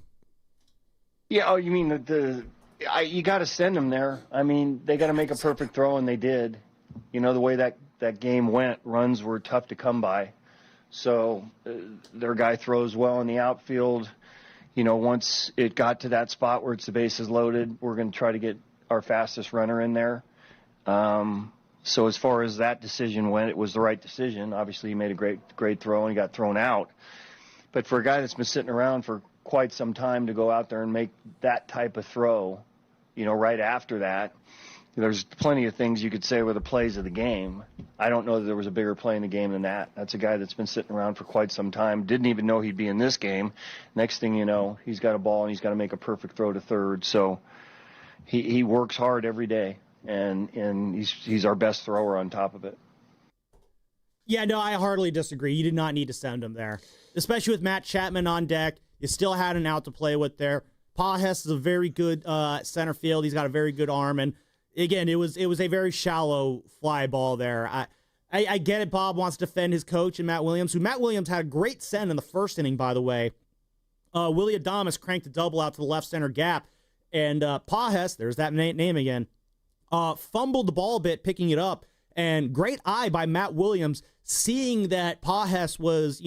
Speaker 25: Yeah, you mean you got to send him there. I mean, they got to make a perfect throw, and they did. The way that game went, runs were tough to come by. So their guy throws well in the outfield. Once it got to that spot where it's the bases loaded, we're going to try to get our fastest runner in there. So as far as that decision went, it was the right decision. Obviously, he made a great throw and he got thrown out. But for a guy that's been sitting around for quite some time to go out there and make that type of throw, right after that, there's plenty of things you could say were the plays of the game. I don't know that there was a bigger play in the game than that. That's a guy that's been sitting around for quite some time, didn't even know he'd be in this game. Next thing you know, he's got a ball and he's got to make a perfect throw to third. So he works hard every day. And he's our best thrower on top of it.
Speaker 8: Yeah, no, I hardly disagree. You did not need to send him there, especially with Matt Chapman on deck. You still had an out to play with there. Pages is a very good center field. He's got a very good arm, and again, it was a very shallow fly ball there. I get it. Bob wants to defend his coach and Matt Williams, who Matt Williams had a great send in the first inning, by the way. Willie Adames cranked a double out to the left center gap, and Pages, there's that name again, fumbled the ball a bit, picking it up, and great eye by Matt Williams, seeing that Pages was,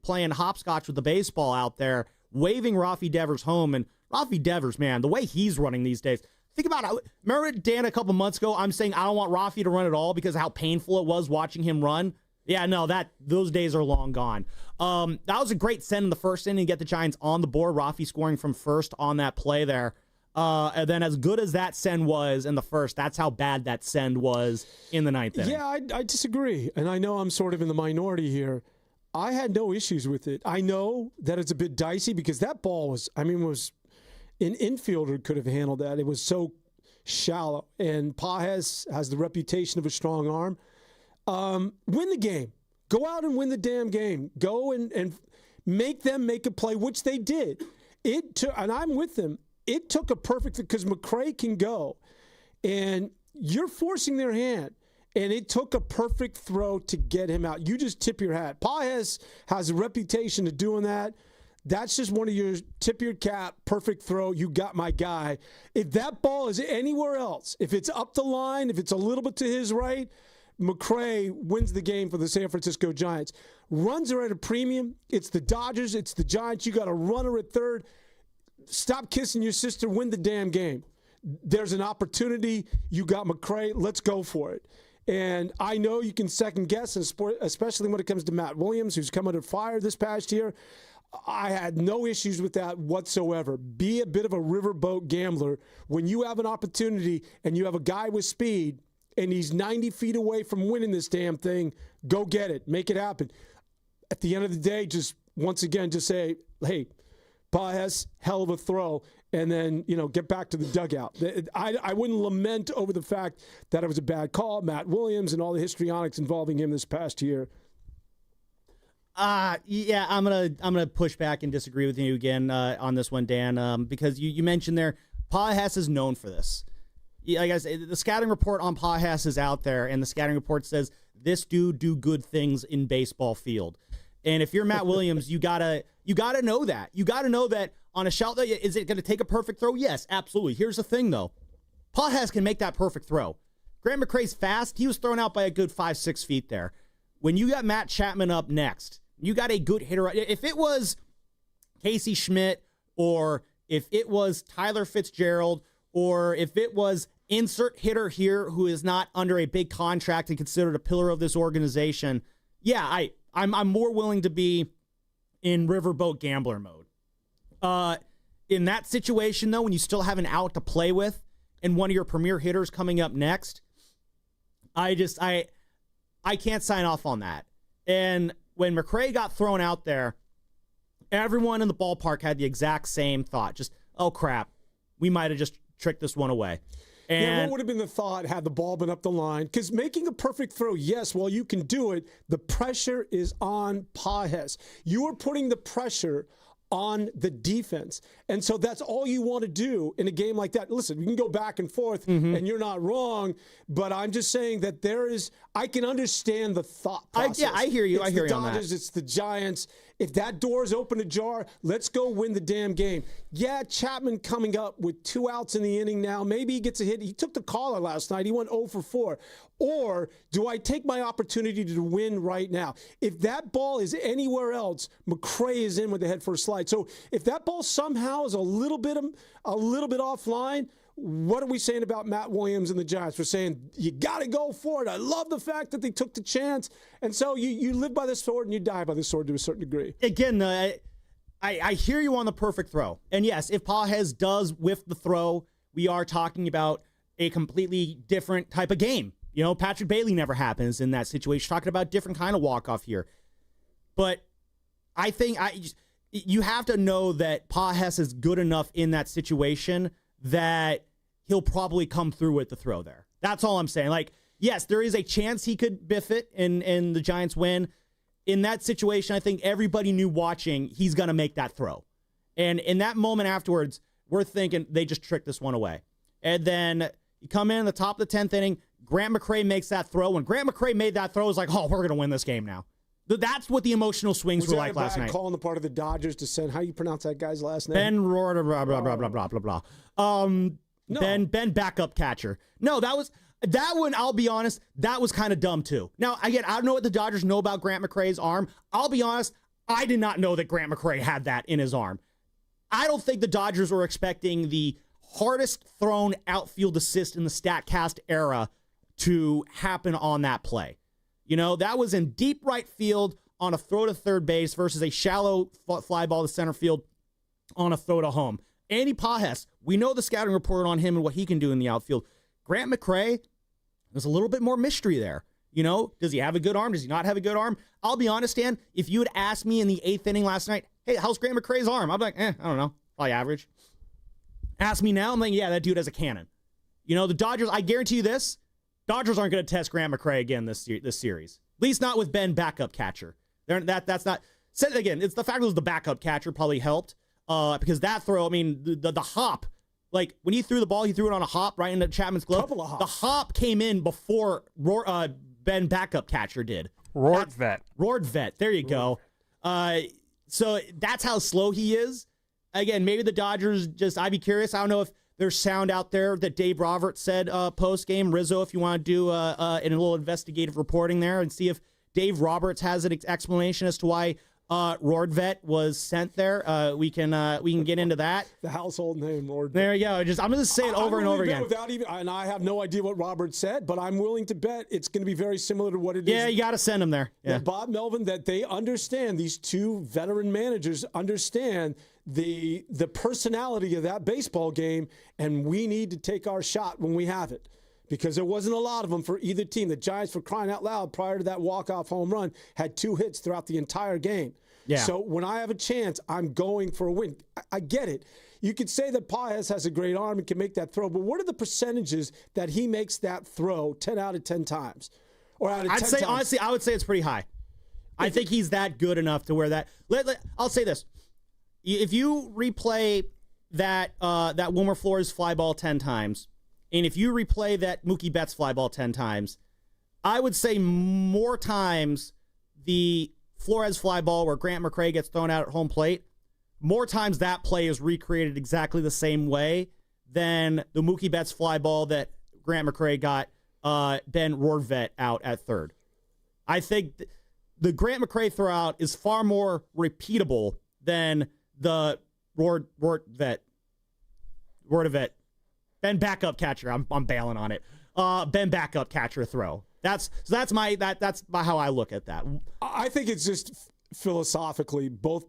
Speaker 8: playing hopscotch with the baseball out there, waving Rafi Devers home. And Rafi Devers, man, the way he's running these days, think about it. Remember, Dan, a couple months ago, I'm saying I don't want Rafi to run at all because of how painful it was watching him run. Yeah, no, those days are long gone. That was a great send in the first inning to get the Giants on the board. Rafi scoring from first on that play there. And then as good as that send was in the first, that's how bad that send was in the ninth inning.
Speaker 11: Yeah, I disagree. And I know I'm sort of in the minority here. I had no issues with it. I know that it's a bit dicey because that ball was an infielder could have handled that. It was so shallow. And Pages has the reputation of a strong arm. Win the game. Go out and win the damn game. Go and make them make a play, which they did. And I'm with them. It took a perfect, because McRae can go, and you're forcing their hand, and it took a perfect throw to get him out. You just tip your hat. Pages has a reputation of doing that. That's just one of your tip your cap, perfect throw, you got my guy. If that ball is anywhere else, if it's up the line, if it's a little bit to his right, McRae wins the game for the San Francisco Giants. Runs are at a premium. It's the Dodgers. It's the Giants. You got a runner at third. Stop kissing your sister. Win the damn game. There's an opportunity. You got McRae. Let's go for it. And I know you can second guess, especially when it comes to Matt Williams, who's come under fire this past year. I had no issues with that whatsoever. Be a bit of a riverboat gambler. When you have an opportunity and you have a guy with speed and he's 90 feet away from winning this damn thing, go get it. Make it happen. At the end of the day, just once again, just say, hey, Pages, hell of a throw, and then, get back to the dugout. I wouldn't lament over the fact that it was a bad call. Matt Williams and all the histrionics involving him this past year.
Speaker 8: Yeah, I'm gonna push back and disagree with you again on this one, Dan, because you mentioned there, Pages is known for this. Like I said, the scouting report on Pages is out there, and the scouting report says this dude do good things in baseball field. And if you're Matt Williams, you gotta know that. You gotta know that on a shot. Is it gonna take a perfect throw? Yes, absolutely. Here's the thing, though. Pages can make that perfect throw. Grant McRae's fast. He was thrown out by a good 5-6 feet there. When you got Matt Chapman up next, you got a good hitter. If it was Casey Schmidt, or if it was Tyler Fitzgerald, or if it was insert hitter here who is not under a big contract and considered a pillar of this organization, yeah, I'm more willing to be in riverboat gambler mode. In that situation, though, when you still have an out to play with and one of your premier hitters coming up next, I can't sign off on that. And when McRae got thrown out there, everyone in the ballpark had the exact same thought. Just, oh, crap, we might have just tricked this one away. And
Speaker 11: what would have been the thought had the ball been up the line? Because making a perfect throw, yes, well, you can do it. The pressure is on Pages. You are putting the pressure on the defense. And so that's all you want to do in a game like that. Listen, you can go back and forth, and you're not wrong, but I'm just saying that I can understand the thought process.
Speaker 8: I hear you. I hear you on that.
Speaker 11: It's the Giants. If that door is open ajar, let's go win the damn game. Yeah, Chapman coming up with 2 outs in the inning now. Maybe he gets a hit. He took the caller last night. He went 0 for 4. Or do I take my opportunity to win right now? If that ball is anywhere else, McRae is in with the head first slide. So if that ball somehow is a little bit offline, what are we saying about Matt Williams and the Giants? We're saying you got to go for it. I love the fact that they took the chance. And so you live by the sword and you die by the sword to a certain degree.
Speaker 8: Again, I hear you on the perfect throw. And yes, if Pages does whiff the throw, we are talking about a completely different type of game. Patrick Bailey never happens in that situation. Talking about different kind of walk-off here. But I think you have to know that Pages is good enough in that situation that he'll probably come through with the throw there. That's all I'm saying. Like, yes, there is a chance he could biff it and the Giants win. In that situation, I think everybody knew watching he's going to make that throw. And in that moment afterwards, we're thinking they just tricked this one away. And then you come in the top of the 10th inning, Grant McRae makes that throw. When Grant McRae made that throw, it was like, oh, we're going to win this game now. That's what the emotional swings were like last night.
Speaker 11: Call on the part of the Dodgers to send, how you pronounce that guy's last name?
Speaker 8: Ben Rohr, blah, blah, blah, blah, blah, blah, blah. No. Ben backup catcher. No, that one, I'll be honest, that was kind of dumb too. Now, again, I don't know what the Dodgers know about Grant McRae's arm. I'll be honest, I did not know that Grant McRae had that in his arm. I don't think the Dodgers were expecting the hardest thrown outfield assist in the StatCast era to happen on that play. That was in deep right field on a throw to third base versus a shallow fly ball to center field on a throw to home. Andy Pajes, we know the scouting report on him and what he can do in the outfield. Grant McCray, there's a little bit more mystery there. You know, does he have a good arm? Does he not have a good arm? I'll be honest, Dan, if you had asked me in the 8th inning last night, hey, how's Grant McCray's arm? I'm like, I don't know, probably average. Ask me now, I'm like, yeah, that dude has a cannon. You know, the Dodgers, I guarantee you this, Dodgers aren't going to test Grant McCray again this series. At least not with Ben backup catcher. That's not, said again, it's the fact that it was the backup catcher probably helped because that throw, I mean, the hop, like when he threw the ball, he threw it on a hop right into Chapman's glove.
Speaker 11: Couple of hops.
Speaker 8: The hop came in before Ben backup catcher did. Roardvet. There you go. So that's how slow he is. Again, maybe the Dodgers I'd be curious. I don't know if there's sound out there that Dave Roberts said post-game. Rizzo, if you want to do a little investigative reporting there and see if Dave Roberts has an explanation as to why Roardvet was sent there. We can get into that.
Speaker 11: The household name, Roardvet.
Speaker 8: There you go. I'm going to say it over and over again.
Speaker 11: And I have no idea what Robert said, but I'm willing to bet it's going to be very similar to what it is.
Speaker 8: Yeah, you got to send him there. Yeah.
Speaker 11: Bob Melvin, that they understand, these two veteran managers understand the personality of that baseball game, and we need to take our shot when we have it. Because there wasn't a lot of them for either team. The Giants, for crying out loud, prior to that walk-off home run, had 2 hits throughout the entire game. Yeah. So when I have a chance, I'm going for a win. I get it. You could say that Pajes has a great arm and can make that throw, but what are the percentages that he makes that throw 10 out of 10 times? Or out of 10 times?
Speaker 8: Honestly, I would say it's pretty high. I think he's that good enough to where that. I'll say this: if you replay that Wilmer Flores fly ball 10 times, and if you replay that Mookie Betts fly ball 10 times, I would say more times the Flores fly ball where Grant McCray gets thrown out at home plate, more times that play is recreated exactly the same way than the Mookie Betts fly ball that Grant McCray got Ben Roardvet out at third. I think the Grant McCray throw out is far more repeatable than the Roardvet. Ben backup catcher. I'm bailing on it. Ben backup catcher throw. That's how I look at that.
Speaker 11: I think it's just philosophically, both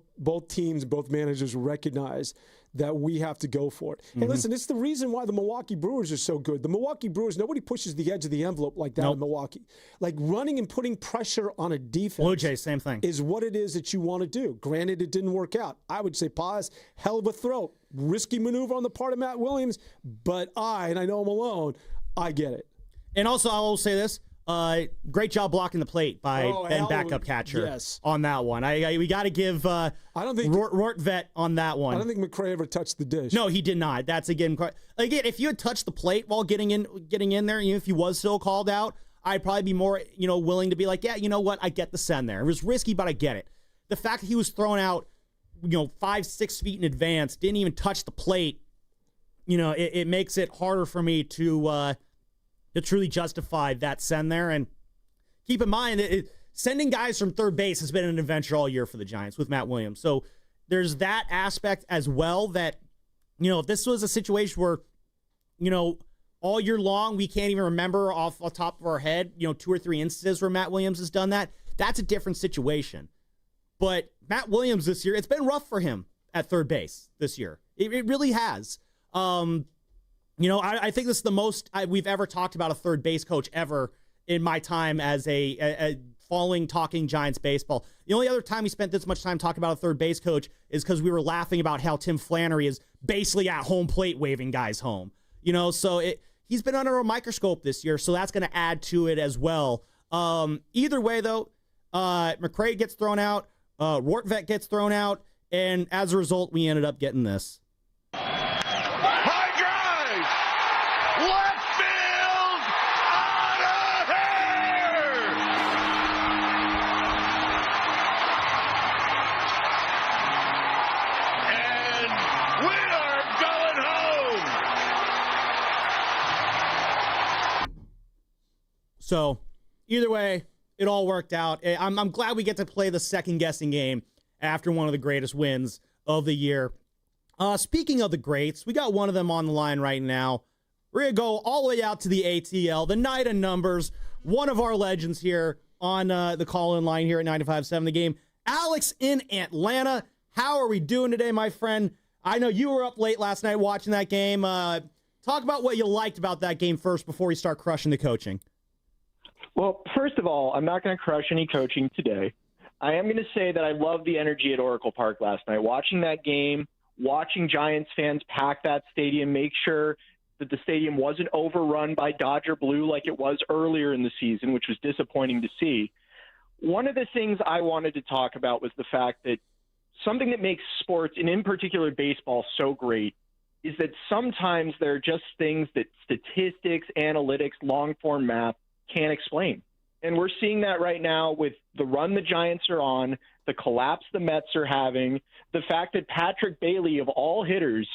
Speaker 11: teams, both managers recognize that we have to go for it. Mm-hmm. Hey, listen, it's the reason why the Milwaukee Brewers are so good. The Milwaukee Brewers, nobody pushes the edge of the envelope like that in Milwaukee. Like running and putting pressure on a defense.
Speaker 8: Blue Jays, same thing.
Speaker 11: Is what it is that you want to do. Granted, it didn't work out. I would say Pajes, hell of a throw. Risky maneuver on the part of Matt Williams, but and I know I'm alone, I get it.
Speaker 8: And also, I will say this. Great job blocking the plate by Ben backup catcher on that one. We got to give I don't think Roardvet on that one.
Speaker 11: I don't think McCray ever touched the dish.
Speaker 8: No, he did not. That's again, if you had touched the plate while getting in there, if he was still called out, I'd probably be more willing to be like, yeah, you know what, I get the send there. It was risky, but I get it. The fact that he was thrown out 5-6 feet in advance, didn't even touch the plate, it makes it harder for me to truly justify that send there. And keep in mind, sending guys from third base has been an adventure all year for the Giants with Matt Williams. So there's that aspect as well that, if this was a situation where, all year long we can't even remember off the top of our head, 2 or 3 instances where Matt Williams has done that, that's a different situation. But Matt Williams this year, it's been rough for him at third base this year. It really has. I think this is the most we've ever talked about a third base coach ever in my time as a following Talking Giants baseball. The only other time we spent this much time talking about a third base coach is because we were laughing about how Tim Flannery is basically at home plate waving guys home. So he's been under a microscope this year, so that's going to add to it as well. Either way, though, McCray gets thrown out, Roardvet gets thrown out, and as a result, we ended up getting this. So, either way, it all worked out. I'm glad we get to play the second-guessing game after one of the greatest wins of the year. Speaking of the greats, we got one of them on the line right now. We're going to go all the way out to the ATL, the Night of Numbers, one of our legends here on the call-in line here at 95.7 The Game. Alex in Atlanta, how are we doing today, my friend? I know you were up late last night watching that game. Talk about what you liked about that game first before we start crushing the coaching.
Speaker 3: Well, first of all, I'm not going to crush any coaching today. I am going to say that I love the energy at Oracle Park last night. Watching that game, watching Giants fans pack that stadium, make sure that the stadium wasn't overrun by Dodger blue like it was earlier in the season, which was disappointing to see. One of the things I wanted to talk about was the fact that something that makes sports, and in particular baseball, so great is that sometimes there are just things that statistics, analytics, long-form math can't explain. And we're seeing that right now with the run the Giants are on, the collapse the Mets are having, the fact that Patrick Bailey, of all hitters,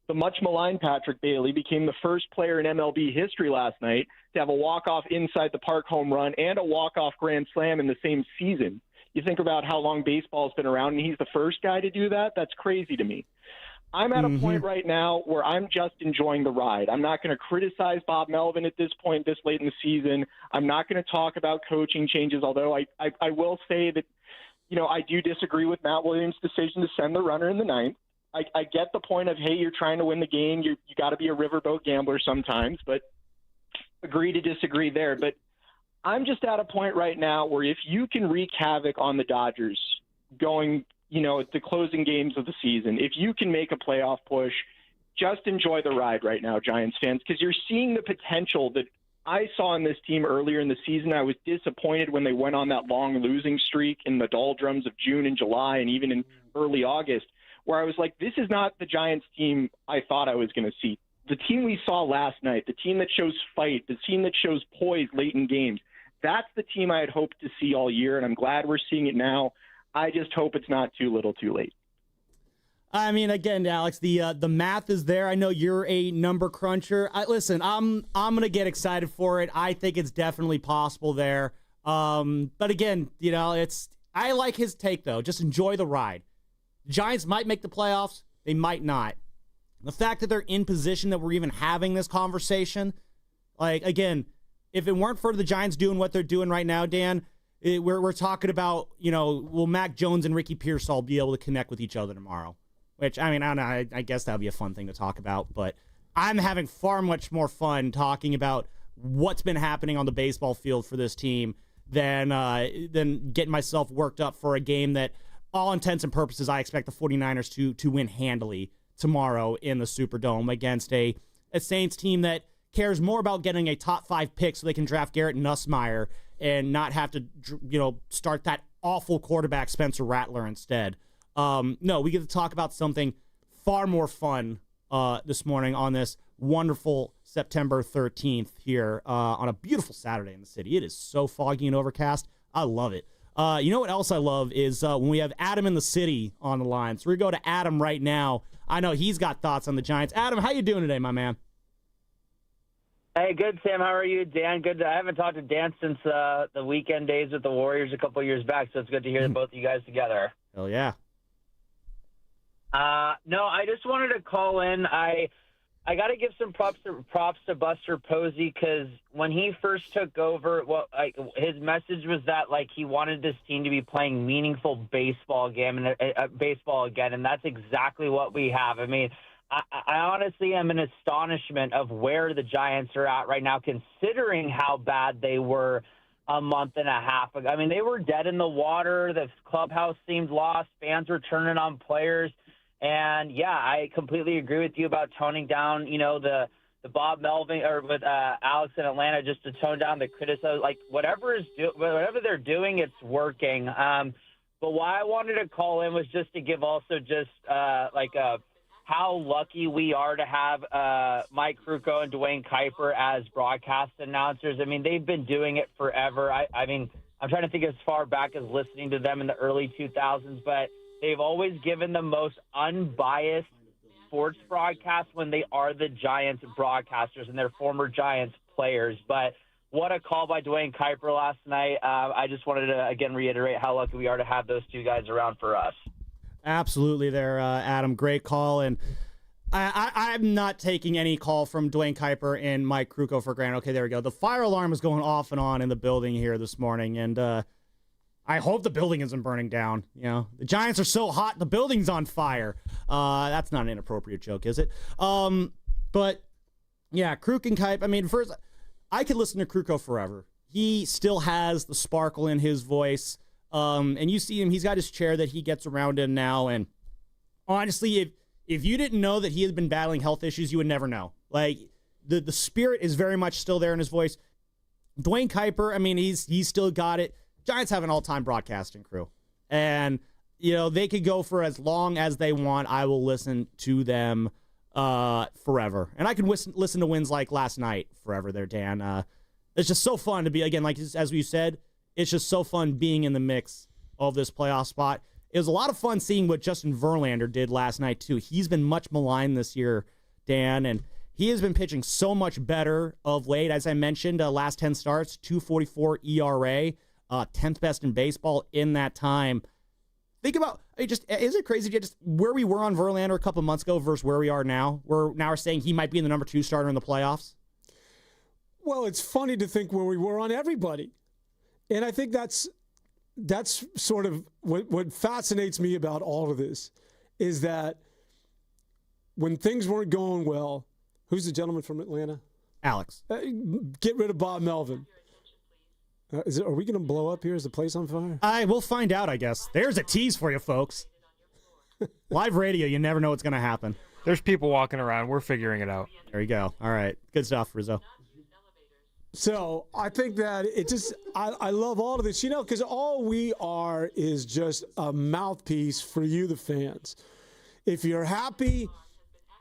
Speaker 3: the much-maligned Patrick Bailey, became the first player in MLB history last night to have a walk-off inside the park home run and a walk-off grand slam in the same season. You think about how long baseball's been around, and he's the first guy to do that? That's crazy to me. I'm at a point right now where I'm just enjoying the ride. I'm not going to criticize Bob Melvin at this point, this late in the season. I'm not going to talk about coaching changes, although I will say that, I do disagree with Matt Williams' decision to send the runner in the ninth. I get the point of, hey, you're trying to win the game. You got to be a riverboat gambler sometimes, but agree to disagree there. But I'm just at a point right now where if you can wreak havoc on the Dodgers going – the closing games of the season, if you can make a playoff push, just enjoy the ride right now, Giants fans, because you're seeing the potential that I saw in this team earlier in the season. I was disappointed when they went on that long losing streak in the doldrums of June and July and even in early August, where I was like, this is not the Giants team I thought I was going to see. The team we saw last night, the team that shows fight, the team that shows poise late in games, that's the team I had hoped to see all year, and I'm glad we're seeing it now. I just hope it's not too little too late.
Speaker 8: I mean, again, Alex, the math is there. I know you're a number cruncher. Listen, I'm going to get excited for it. I think it's definitely possible there. But again, I like his take, though. Just enjoy the ride. The Giants might make the playoffs. They might not. The fact that they're in position that we're even having this conversation, again, if it weren't for the Giants doing what they're doing right now, Dan, we're talking about, will Mac Jones and Ricky Pearsall be able to connect with each other tomorrow? Which, I mean, I don't know. I guess that would be a fun thing to talk about. But I'm having far much more fun talking about what's been happening on the baseball field for this team than getting myself worked up for a game that, all intents and purposes, I expect the 49ers to win handily tomorrow in the Superdome against a Saints team that cares more about getting a top 5 pick so they can draft Garrett Nussmeier and not have to, start that awful quarterback Spencer Rattler instead. No, we get to talk about something far more fun this morning on this wonderful September 13th here on a beautiful Saturday in the city. It is so foggy and overcast. I love it. You know what else I love is when we have Adam in the city on the line. So we're going to go to Adam right now. I know he's got thoughts on the Giants. Adam, how you doing today, my man?
Speaker 4: Hey, good, Sam. How are you, Dan? Good. I haven't talked to Dan since the weekend days with the Warriors a couple of years back, so it's good to hear both of you guys together.
Speaker 8: Hell yeah.
Speaker 4: No, I just wanted to call in. I got to give some props to Buster Posey because when he first took over, his message was that he wanted this team to be playing meaningful baseball again, and that's exactly what we have. I mean, I honestly am in astonishment of where the Giants are at right now, considering how bad they were a month and a half ago. I mean, they were dead in the water. The clubhouse seemed lost. Fans were turning on players. And, yeah, I completely agree with you about toning down, the Bob Melvin or with Alex in Atlanta, just to tone down the criticism. Whatever they're doing, it's working. But why I wanted to call in was just to give also just how lucky we are to have Mike Krukow and Dwayne Kuiper as broadcast announcers. I mean, they've been doing it forever. I mean, I'm trying to think as far back as listening to them in the early 2000s, but they've always given the most unbiased sports broadcast when they are the Giants broadcasters and they're former Giants players. But what a call by Dwayne Kuiper last night. I just wanted to, again, reiterate how lucky we are to have those two guys around for us.
Speaker 8: Absolutely there, Adam. Great call. And I'm not taking any call from Dwayne Kuiper and Mike Krukow for granted. Okay, there we go. The fire alarm is going off and on in the building here this morning. And I hope the building isn't burning down. The Giants are so hot, the building's on fire. That's not an inappropriate joke, is it? But yeah, Kruk and Kipe. I mean, first, I could listen to Kruko forever. He still has the sparkle in his voice. And you see him, he's got his chair that he gets around in now. And honestly, if you didn't know that he had been battling health issues, you would never know. Like, the spirit is very much still there in his voice. Dwayne Kuiper, I mean, he's still got it. Giants have an all-time broadcasting crew. And, they could go for as long as they want. I will listen to them forever. And I can listen to wins like last night forever there, Dan. It's just so fun to be, again, like as we said, it's just so fun being in the mix of this playoff spot. It was a lot of fun seeing what Justin Verlander did last night, too. He's been much maligned this year, Dan, and he has been pitching so much better of late. As I mentioned, last 10 starts, 2.44 ERA, 10th best in baseball in that time. Think about, is it crazy just where we were on Verlander a couple months ago versus where we are now? We're saying he might be in the number 2 starter in the playoffs.
Speaker 11: Well, it's funny to think where we were on everybody. And I think that's sort of what fascinates me about all of this is that when things weren't going well, who's the gentleman from Atlanta?
Speaker 8: Alex.
Speaker 11: Get rid of Bob Melvin. Are we going to blow up here? Is the place on fire?
Speaker 8: We'll find out, I guess. There's a tease for you, folks. Live radio, you never know what's going to happen.
Speaker 2: There's people walking around. We're figuring it out.
Speaker 8: There you go. All right. Good stuff, Rizzo.
Speaker 11: So I think that I love all of this, because all we are is just a mouthpiece for you, the fans. If you're happy,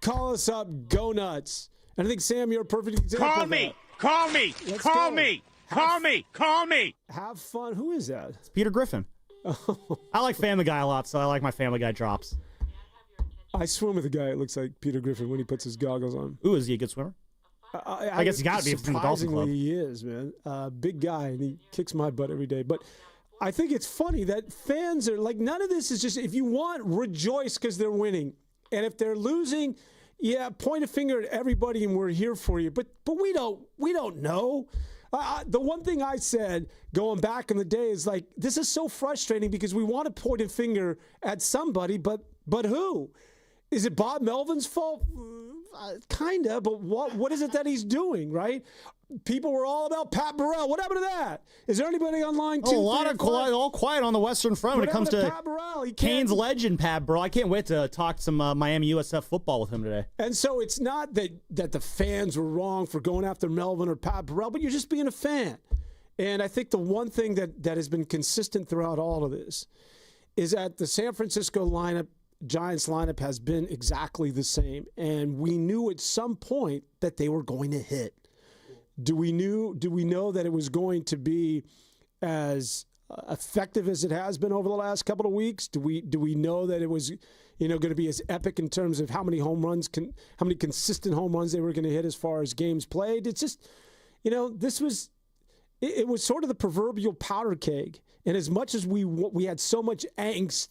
Speaker 11: call us up, go nuts. And I think, Sam, you're a perfect example
Speaker 9: Call
Speaker 11: of
Speaker 9: me,
Speaker 11: that.
Speaker 9: call me,
Speaker 11: Let's
Speaker 9: call
Speaker 11: go.
Speaker 9: me, call me, call me.
Speaker 11: Have fun. Who is that?
Speaker 8: It's Peter Griffin. I like Family Guy a lot, so I like my Family Guy drops.
Speaker 11: I swim with a guy that looks like Peter Griffin when he puts his goggles on.
Speaker 8: Ooh, is he a good swimmer? I guess he's got to be from the Dolphin Club.
Speaker 11: Surprisingly, he is, man. Big guy, and he kicks my butt every day. But I think it's funny that fans are like, none of this is just, if you want, rejoice because they're winning. And if they're losing, yeah, point a finger at everybody and we're here for you. But we don't know. The one thing I said going back in the day is like, this is so frustrating because we want to point a finger at somebody, but who? Is it Bob Melvin's fault? Kind of, but what is it that he's doing, right? People were all about Pat Burrell. What happened to that? Is there anybody on line 2?
Speaker 8: All quiet on the Western Front when it comes to
Speaker 11: Pat Burrell?
Speaker 8: Canes legend Pat Burrell. I can't wait to talk some Miami USF football with him today.
Speaker 11: And so it's not that the fans were wrong for going after Melvin or Pat Burrell, but you're just being a fan. And I think the one thing that has been consistent throughout all of this is that the San Francisco Giants lineup has been exactly the same, and we knew at some point that they were going to hit. Do we know that it was going to be as effective as it has been over the last couple of weeks? Do we know that it was going to be as epic in terms of how many consistent home runs they were going to hit as far as games played? It's just this was it was sort of the proverbial powder keg, and as much as we had so much angst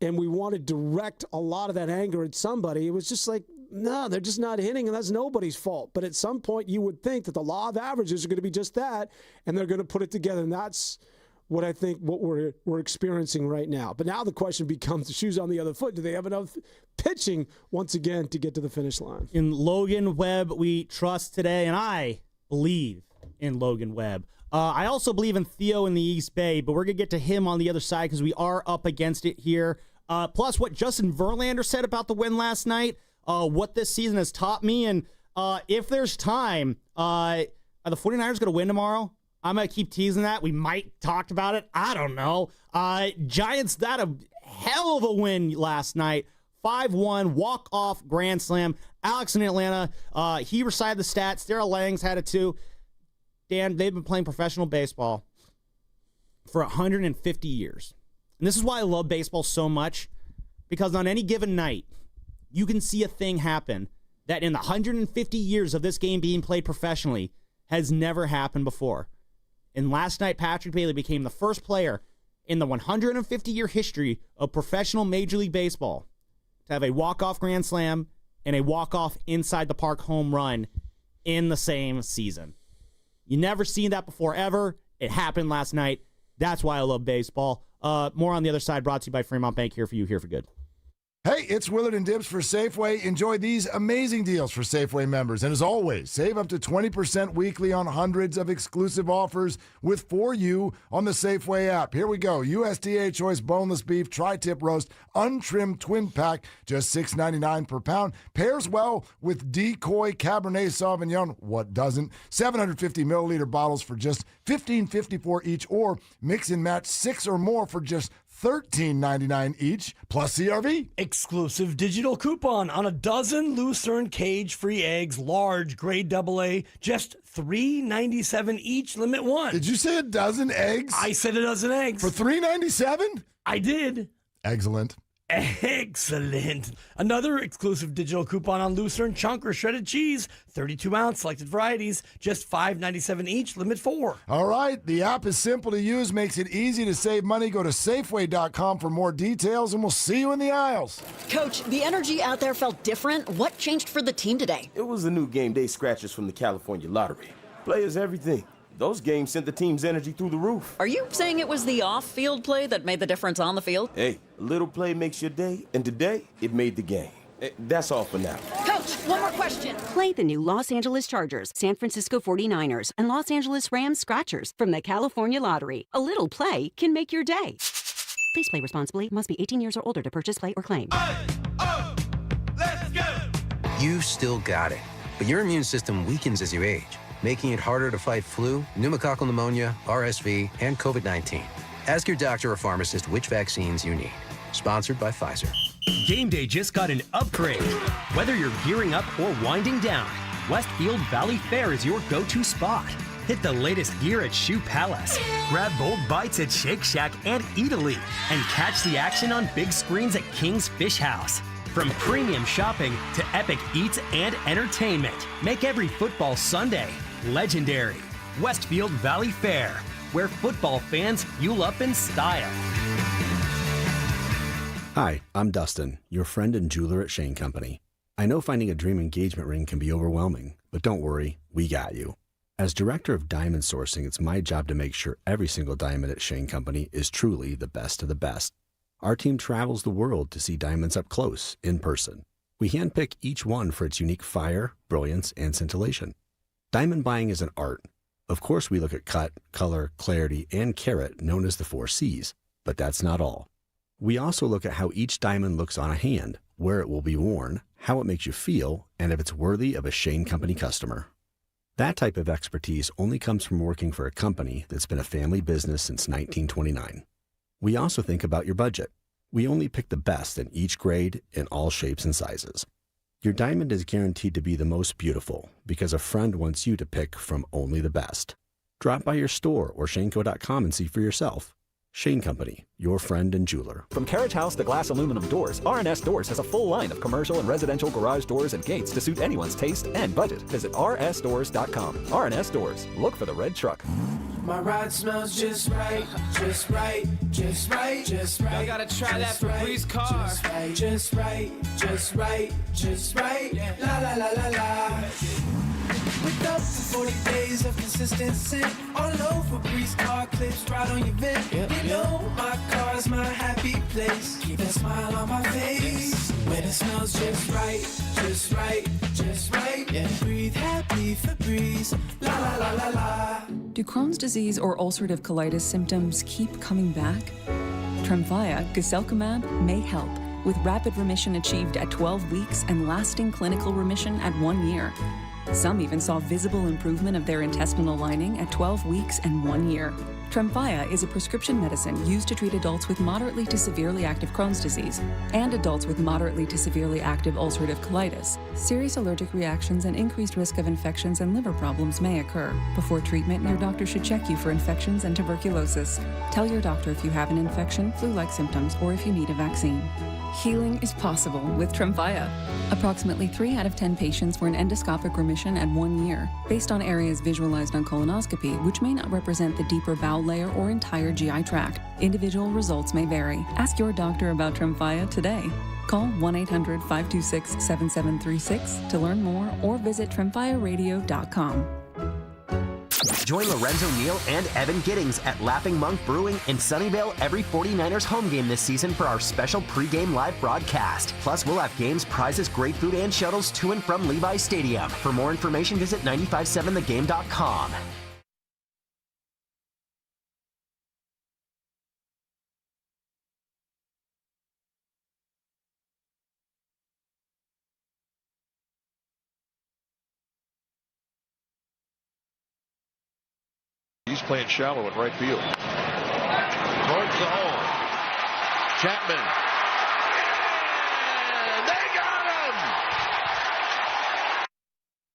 Speaker 11: and we want to direct a lot of that anger at somebody, it was just like, no, they're just not hitting, and that's nobody's fault. But at some point, you would think that the law of averages are going to be just that, and they're going to put it together. And that's what I think what we're experiencing right now. But now the question becomes, the shoes on the other foot. Do they have enough pitching once again to get to the finish line?
Speaker 8: In Logan Webb, we trust today, and I believe in Logan Webb. I also believe in Theo in the East Bay, but we're going to get to him on the other side because we are up against it here. Plus what Justin Verlander said about the win last night, what this season has taught me, and if there's time, are the 49ers going to win tomorrow? I'm going to keep teasing that. We might talk about it. I don't know. Giants got a hell of a win last night. 5-1, walk-off grand slam. Alex in Atlanta, he recited the stats. Daryl Langs had it too. Dan, they've been playing professional baseball for 150 years. And this is why I love baseball so much, because on any given night, you can see a thing happen that in the 150 years of this game being played professionally has never happened before. And last night, Patrick Bailey became the first player in the 150-year history of professional Major League Baseball to have a walk-off grand slam and a walk-off inside-the-park home run in the same season. You never seen that before, ever. It happened last night. That's why I love baseball. More on the other side, brought to you by Fremont Bank, here for you, here for good.
Speaker 5: Hey, it's Willard and Dibs for Safeway. Enjoy these amazing deals for Safeway members. And as always, save up to 20% weekly on hundreds of exclusive offers with For You on the Safeway app. Here we go. USDA Choice Boneless Beef Tri-Tip Roast Untrimmed Twin Pack, just $6.99 per pound. Pairs well with Decoy Cabernet Sauvignon. What doesn't? 750 milliliter bottles for just $15.54 each, or mix and match 6 or more for just $13.99 each, plus CRV.
Speaker 6: Exclusive digital coupon on a dozen Lucerne cage-free eggs, large, grade AA, just $3.97 each, limit 1.
Speaker 5: Did you say a dozen eggs?
Speaker 6: I said a dozen eggs.
Speaker 5: For $3.97?
Speaker 6: I did.
Speaker 5: Excellent.
Speaker 6: Excellent. Another exclusive digital coupon on Lucerne chunk or shredded cheese, 32-ounce selected varieties, just $5.97 each, limit 4.
Speaker 5: All right. The app is simple to use, makes it easy to save money. Go to Safeway.com for more details, and we'll see you in the aisles.
Speaker 16: Coach, the energy out there felt different. What changed for the team today?
Speaker 17: It was the new game day scratchers from the California Lottery. Players everything. Those games sent the team's energy through the roof.
Speaker 16: Are you saying it was the off-field play that made the difference on the field?
Speaker 17: Hey, a little play makes your day, and today, it made the game. That's all for now.
Speaker 16: Coach, one more question.
Speaker 18: Play the new Los Angeles Chargers, San Francisco 49ers, and Los Angeles Rams Scratchers from the California Lottery. A little play can make your day. Please play responsibly. Must be 18 years or older to purchase, play, or claim.
Speaker 19: Let's go! You still got it, but your immune system weakens as you age, making it harder to fight flu, pneumococcal pneumonia, RSV, and COVID-19. Ask your doctor or pharmacist which vaccines you need. Sponsored by Pfizer.
Speaker 20: Game day just got an upgrade. Whether you're gearing up or winding down, Westfield Valley Fair is your go-to spot. Hit the latest gear at Shoe Palace, grab bold bites at Shake Shack and Eataly, and catch the action on big screens at King's Fish House. From premium shopping to epic eats and entertainment, make every football Sunday legendary. Westfield Valley Fair, where football fans fuel up in style.
Speaker 21: Hi, I'm Dustin, your friend and jeweler at Shane Company. I know finding a dream engagement ring can be overwhelming, but don't worry, we got you. As director of diamond sourcing, it's my job to make sure every single diamond at Shane Company is truly the best of the best. Our team travels the world to see diamonds up close, in person. We handpick each one for its unique fire, brilliance, and scintillation. Diamond buying is an art. Of course, we look at cut, color, clarity, and carat, known as the 4 C's, but that's not all. We also look at how each diamond looks on a hand, where it will be worn, how it makes you feel, and if it's worthy of a Shane Company customer. That type of expertise only comes from working for a company that's been a family business since 1929. We also think about your budget. We only pick the best in each grade in all shapes and sizes. Your diamond is guaranteed to be the most beautiful because a friend wants you to pick from only the best. Drop by your store or shaneco.com and see for yourself. Shane Company, your friend and jeweler.
Speaker 14: From carriage house to glass aluminum doors, R&S Doors has a full line of commercial and residential garage doors and gates to suit anyone's taste and budget. Visit rsdoors.com. R&S Doors. Look for the red truck.
Speaker 26: My ride smells just right, just right, just right, just right. I gotta try that Febreze car. Just right, just right, just right. La la la la la. With up to 40 days of consistent scent, all over Febreze car clips right on your vent. You know my car's my happy place. Keep a smile on my face when it smells just right, just right, just right. Yeah, breathe happy Febreze. La la la la la.
Speaker 29: Do Crohn's disease or ulcerative colitis symptoms keep coming back? Tremfya, guselkumab, may help, with rapid remission achieved at 12 weeks and lasting clinical remission at 1 year. Some even saw visible improvement of their intestinal lining at 12 weeks and 1 year. Tremfya is a prescription medicine used to treat adults with moderately to severely active Crohn's disease and adults with moderately to severely active ulcerative colitis. Serious allergic reactions and increased risk of infections and liver problems may occur. Before treatment, your doctor should check you for infections and tuberculosis. Tell your doctor if you have an infection, flu-like symptoms, or if you need a vaccine. Healing is possible with Tremfya. Approximately 3 out of 10 patients were in endoscopic remission at 1 year, based on areas visualized on colonoscopy, which may not represent the deeper bowel layer or entire GI tract. Individual results may vary. Ask your doctor about Tremfya today. Call 1-800-526-7736 to learn more or visit tremfyaradio.com.
Speaker 1: Join Lorenzo Neal and Evan Giddings at Laughing Monk Brewing in Sunnyvale every 49ers home game this season for our special pregame live broadcast. Plus, we'll have games, prizes, great food, and shuttles to and from Levi's Stadium. For more information, visit 957thegame.com.
Speaker 24: He's playing shallow in right field. Towards the hole. Chapman. And they got him!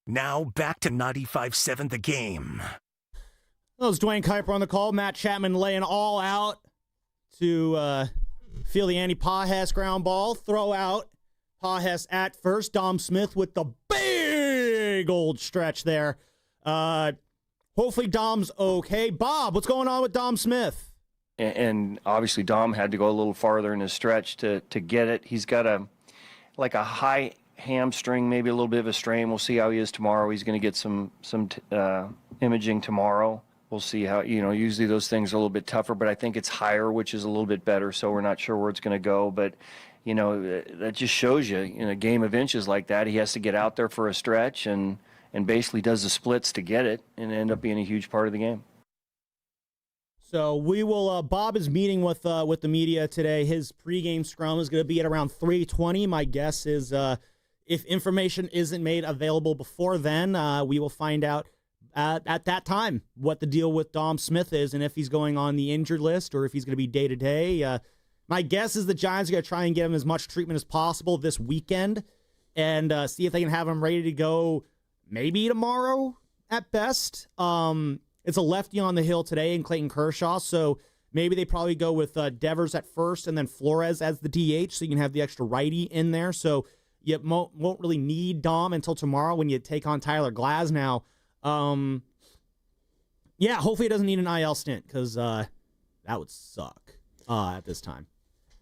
Speaker 7: Now back to 95.7 The Game.
Speaker 8: That was Dwayne Kuiper on the call. Matt Chapman laying all out to feel the Andy Pajes ground ball. Throw out. Pajes at first. Dom Smith with the big old stretch there. Hopefully Dom's okay. Bob, what's going on with Dom Smith?
Speaker 25: And obviously Dom had to go a little farther in his stretch to get it. He's got a high hamstring, maybe a little bit of a strain. We'll see how he is tomorrow. He's going to get some imaging tomorrow. We'll see how, usually those things are a little bit tougher, but I think it's higher, which is a little bit better, so we're not sure where it's going to go. But, that just shows you, in a game of inches like that, he has to get out there for a stretch and basically does the splits to get it and end up being a huge part of the game.
Speaker 8: So we will. Bob is meeting with the media today. His pregame scrum is going to be at around 3:20. My guess is if information isn't made available before then, we will find out at that time what the deal with Dom Smith is and if he's going on the injured list or if he's going to be day-to-day. My guess is the Giants are going to try and get him as much treatment as possible this weekend and see if they can have him ready to go maybe tomorrow at best. It's a lefty on the hill today in Clayton Kershaw, so maybe they probably go with Devers at first and then Flores as the DH so you can have the extra righty in there. So you won't really need Dom until tomorrow when you take on Tyler Glasnow. Hopefully he doesn't need an IL stint because that would suck at this time.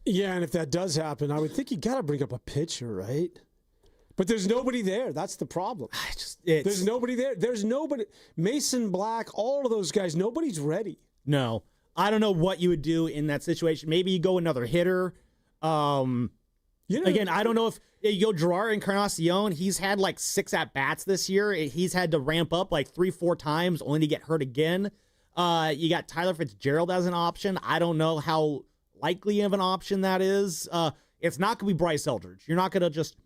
Speaker 11: Yeah, and if that does happen, I would think you got to bring up a pitcher, right? But there's nobody there. That's the problem. There's nobody there. There's nobody. Mason Black, all of those guys, nobody's ready.
Speaker 8: No. I don't know what you would do in that situation. Maybe you go another hitter. Again, I don't know if you go Gerard Encarnacion. He's had like 6 at-bats this year. He's had to ramp up like 3-4 times only to get hurt again. You got Tyler Fitzgerald as an option. I don't know how likely of an option that is. It's not going to be Bryce Eldridge. You're not going to just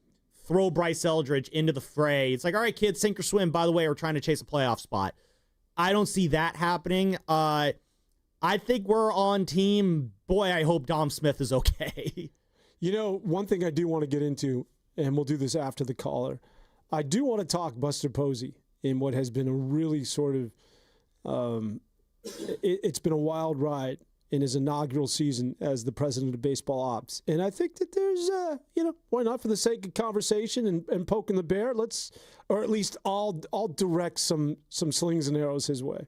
Speaker 8: throw Bryce Eldridge into the fray. It's like, all right, kids, sink or swim. By the way, we're trying to chase a playoff spot. I don't see that happening. I think we're on team. Boy, I hope Dom Smith is okay.
Speaker 11: One thing I do want to get into, and we'll do this after the caller, I do want to talk Buster Posey in what has been a really sort of, it's been a wild ride in his inaugural season as the president of baseball ops. And I think that there's, why not for the sake of conversation and poking the bear, or at least I'll direct some slings and arrows his way.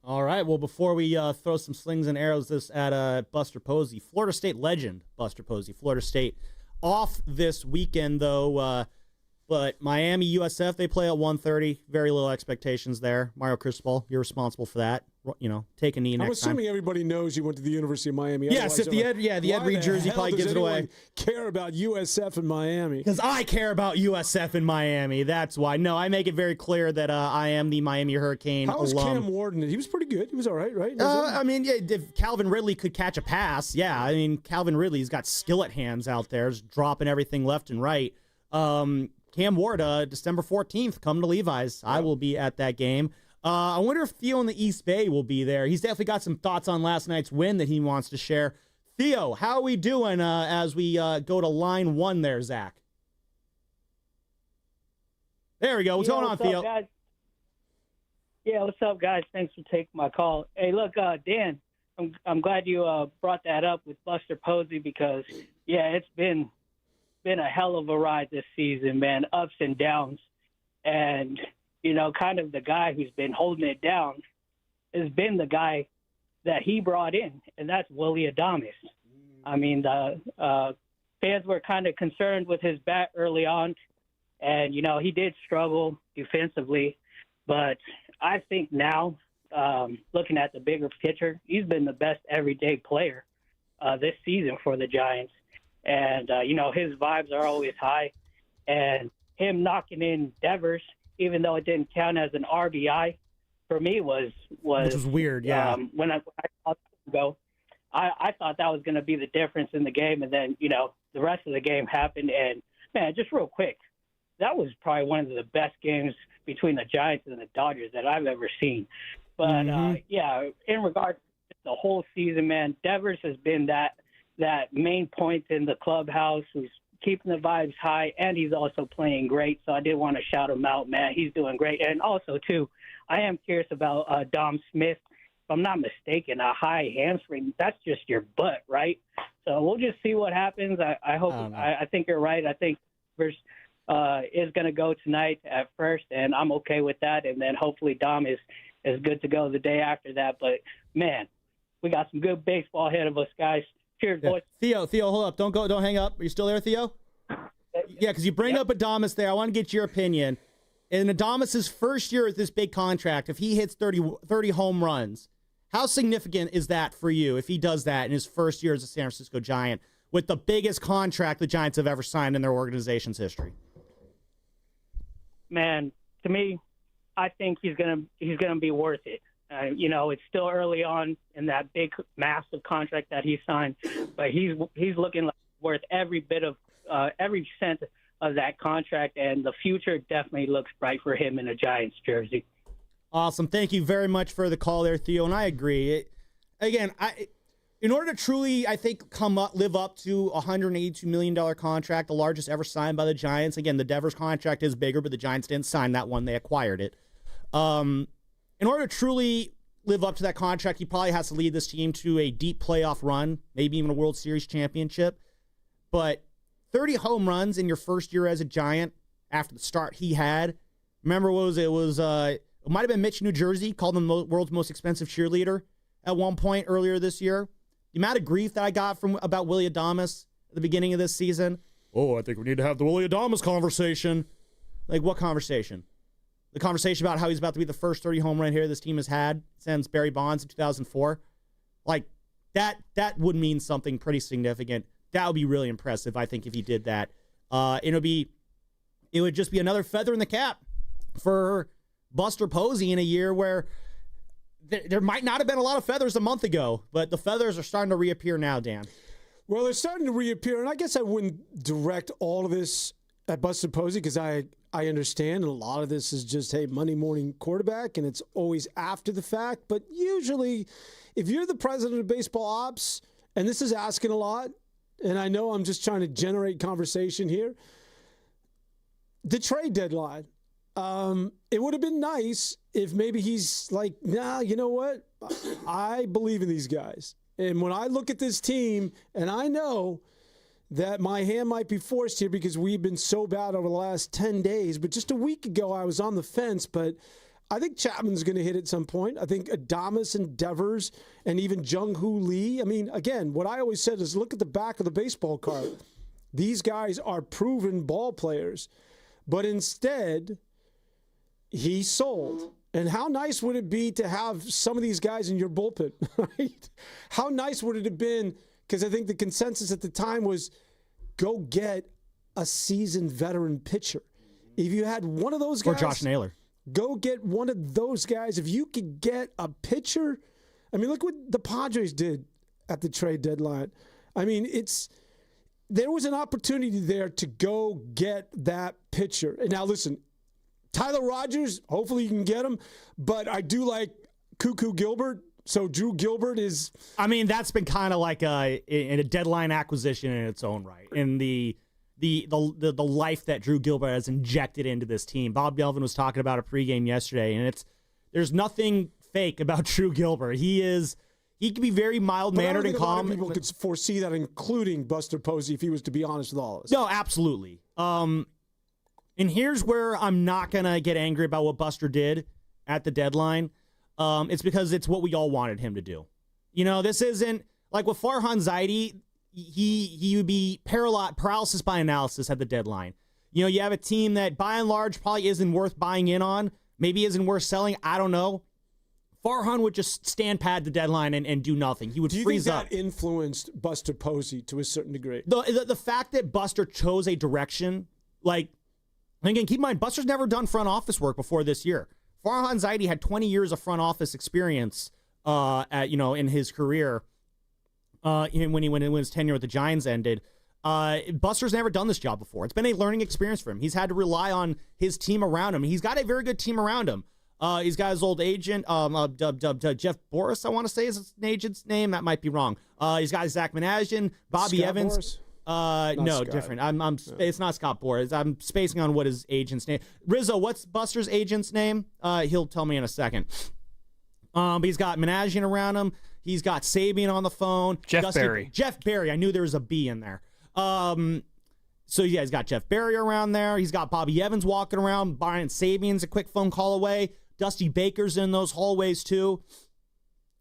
Speaker 8: All right. Well, before we throw some slings and arrows at Buster Posey, Florida State legend Buster Posey. Florida State off this weekend, though. But Miami, USF, they play at 1:30. Very little expectations there. Mario Cristobal, you're responsible for that. Take a knee next time.
Speaker 11: I'm assuming everybody knows you went to the University of Miami.
Speaker 8: Yes, if the Ed Reed jersey probably gives it away.
Speaker 11: Care about USF and Miami?
Speaker 8: Because I care about USF and Miami. That's why. No, I make it very clear that I am the Miami Hurricane
Speaker 11: alum. How was Cam Warden? He was pretty good. He was all right, right?
Speaker 8: If Calvin Ridley could catch a pass, Calvin Ridley's got skillet hands out there, just dropping everything left and right. Cam Ward, December 14th, come to Levi's. I will be at that game. I wonder if Theo in the East Bay will be there. He's definitely got some thoughts on last night's win that he wants to share. Theo, how are we doing as we go to line 1 there, Zach? There we go. What's going on, Theo?
Speaker 10: Guys? Yeah, what's up, guys? Thanks for taking my call. Hey, look, Dan, I'm glad you brought that up with Buster Posey because, it's been a hell of a ride this season, man, ups and downs. And, kind of the guy who's been holding it down has been the guy that he brought in, and that's Willie Adames. I mean, the fans were kind of concerned with his bat early on, and, he did struggle defensively. But I think now looking at the bigger picture, he's been the best everyday player this season for the Giants. And, his vibes are always high. And him knocking in Devers, even though it didn't count as an RBI, for me was
Speaker 8: which was weird, yeah.
Speaker 10: When I saw it go, I thought that was going to be the difference in the game. And then, the rest of the game happened. And, man, just real quick, that was probably one of the best games between the Giants and the Dodgers that I've ever seen. But, in regards to the whole season, man, Devers has been that main point in the clubhouse who's keeping the vibes high, and he's also playing great. So I did want to shout him out, man. He's doing great. And also, too, I am curious about Dom Smith. If I'm not mistaken, a high hamstring, that's just your butt, right? So we'll just see what happens. I hope. I think you're right. I think Devers is going to go tonight at first, and I'm okay with that. And then hopefully Dom is good to go the day after that. But, man, we got some good baseball ahead of us, guys. Cheers, boys.
Speaker 8: Theo, hold up. Don't hang up. Are you still there, Theo? Yeah, because you bring up Adames there. I want to get your opinion. In Adames' first year at this big contract, if he hits 30 home runs, how significant is that for you if he does that in his first year as a San Francisco Giant with the biggest contract the Giants have ever signed in their organization's history?
Speaker 10: Man, to me, I think he's gonna be worth it. It's still early on in that big, massive contract that he signed, but he's looking like worth every bit of every cent of that contract, and the future definitely looks bright for him in a Giants jersey.
Speaker 8: Awesome. Thank you very much for the call there, Theo, and I agree. In order to truly, I think, live up to a $182 million contract, the largest ever signed by the Giants. Again, the Devers contract is bigger, but the Giants didn't sign that one. They acquired it. In order to truly live up to that contract, he probably has to lead this team to a deep playoff run, maybe even a World Series championship. But 30 home runs in your first year as a Giant after the start he had. Remember, it might have been Mitch, New Jersey, called him the world's most expensive cheerleader at one point earlier this year. The amount of grief that I got about Willie Adames at the beginning of this season. Oh, I think we need to have the Willie Adames conversation. Like, what conversation? The conversation about how he's about to be the first 30 home run hitter this team has had since Barry Bonds in 2004. Like, that would mean something pretty significant. That would be really impressive, I think, if he did that. It would just be another feather in the cap for Buster Posey in a year where there might not have been a lot of feathers a month ago, but the feathers are starting to reappear now, Dan.
Speaker 11: Well, they're starting to reappear, and I guess I wouldn't direct all of this at Buster Posey because I understand, and a lot of this is just, hey, Monday morning quarterback, and it's always after the fact. But usually, if you're the president of baseball ops, and this is asking a lot, and I know I'm just trying to generate conversation here, the trade deadline. It would have been nice if maybe he's like, nah, you know what? I believe in these guys. And when I look at this team, and I know that my hand might be forced here because we've been so bad over the last 10 days. But just a week ago, I was on the fence. But I think Chapman's going to hit at some point. I think Adames and Devers and even Jung-Hoo Lee. I mean, again, what I always said is look at the back of the baseball card. These guys are proven ball players. But instead, he sold. And how nice would it be to have some of these guys in your bullpen, right? How nice would it have been? Because I think the consensus at the time was go get a seasoned veteran pitcher. If you had one of those guys.
Speaker 8: Or Josh Naylor.
Speaker 11: Go get one of those guys. If you could get a pitcher. I mean, look what the Padres did at the trade deadline. I mean, there was an opportunity there to go get that pitcher. And now listen, Tyler Rogers, hopefully you can get him. But I do like Cuckoo Gilbert. So Drew Gilbert is.
Speaker 8: I mean, that's been kind of like a deadline acquisition in its own right. And the life that Drew Gilbert has injected into this team. Bob Delvin was talking about a pregame yesterday, and there's nothing fake about Drew Gilbert. He can be very mild-mannered and calm.
Speaker 11: A lot of people could foresee that, including Buster Posey, if he was to be honest with all of us.
Speaker 8: No, absolutely. And here's where I'm not going to get angry about what Buster did at the deadline. It's because it's what we all wanted him to do. You know, this isn't like with Farhan Zaidi. He would be paralysis by analysis at the deadline. You know, you have a team that by and large probably isn't worth buying in on, maybe isn't worth selling. I don't know. Farhan would just stand pad the deadline and do nothing. He would freeze up.
Speaker 11: Do you think that influenced Buster Posey to a certain degree?
Speaker 8: The fact that Buster chose a direction, like, again, keep in mind, Buster's never done front office work before this year. Farhan Zaidi had 20 years of front office experience in his career when his tenure with the Giants ended. Buster's never done this job before. It's been a learning experience for him. He's had to rely on his team around him. He's got a very good team around him. He's got his old agent, Jeff Boris, I want to say is his agent's name. That might be wrong. He's got Zach Managian, Bobby
Speaker 11: Scott
Speaker 8: Evans.
Speaker 11: Boras?
Speaker 8: No,
Speaker 11: Scott.
Speaker 8: different. It's not Scott Boras. I'm spacing on what his agent's name. Rizzo, what's Buster's agent's name? He'll tell me in a second. But he's got Managian around him. He's got Sabian on the phone.
Speaker 2: Jeff Barry.
Speaker 8: Jeff Barry. I knew there was a B in there. So yeah, he's got Jeff Barry around there. He's got Bobby Evans walking around. Brian Sabian's a quick phone call away. Dusty Baker's in those hallways too.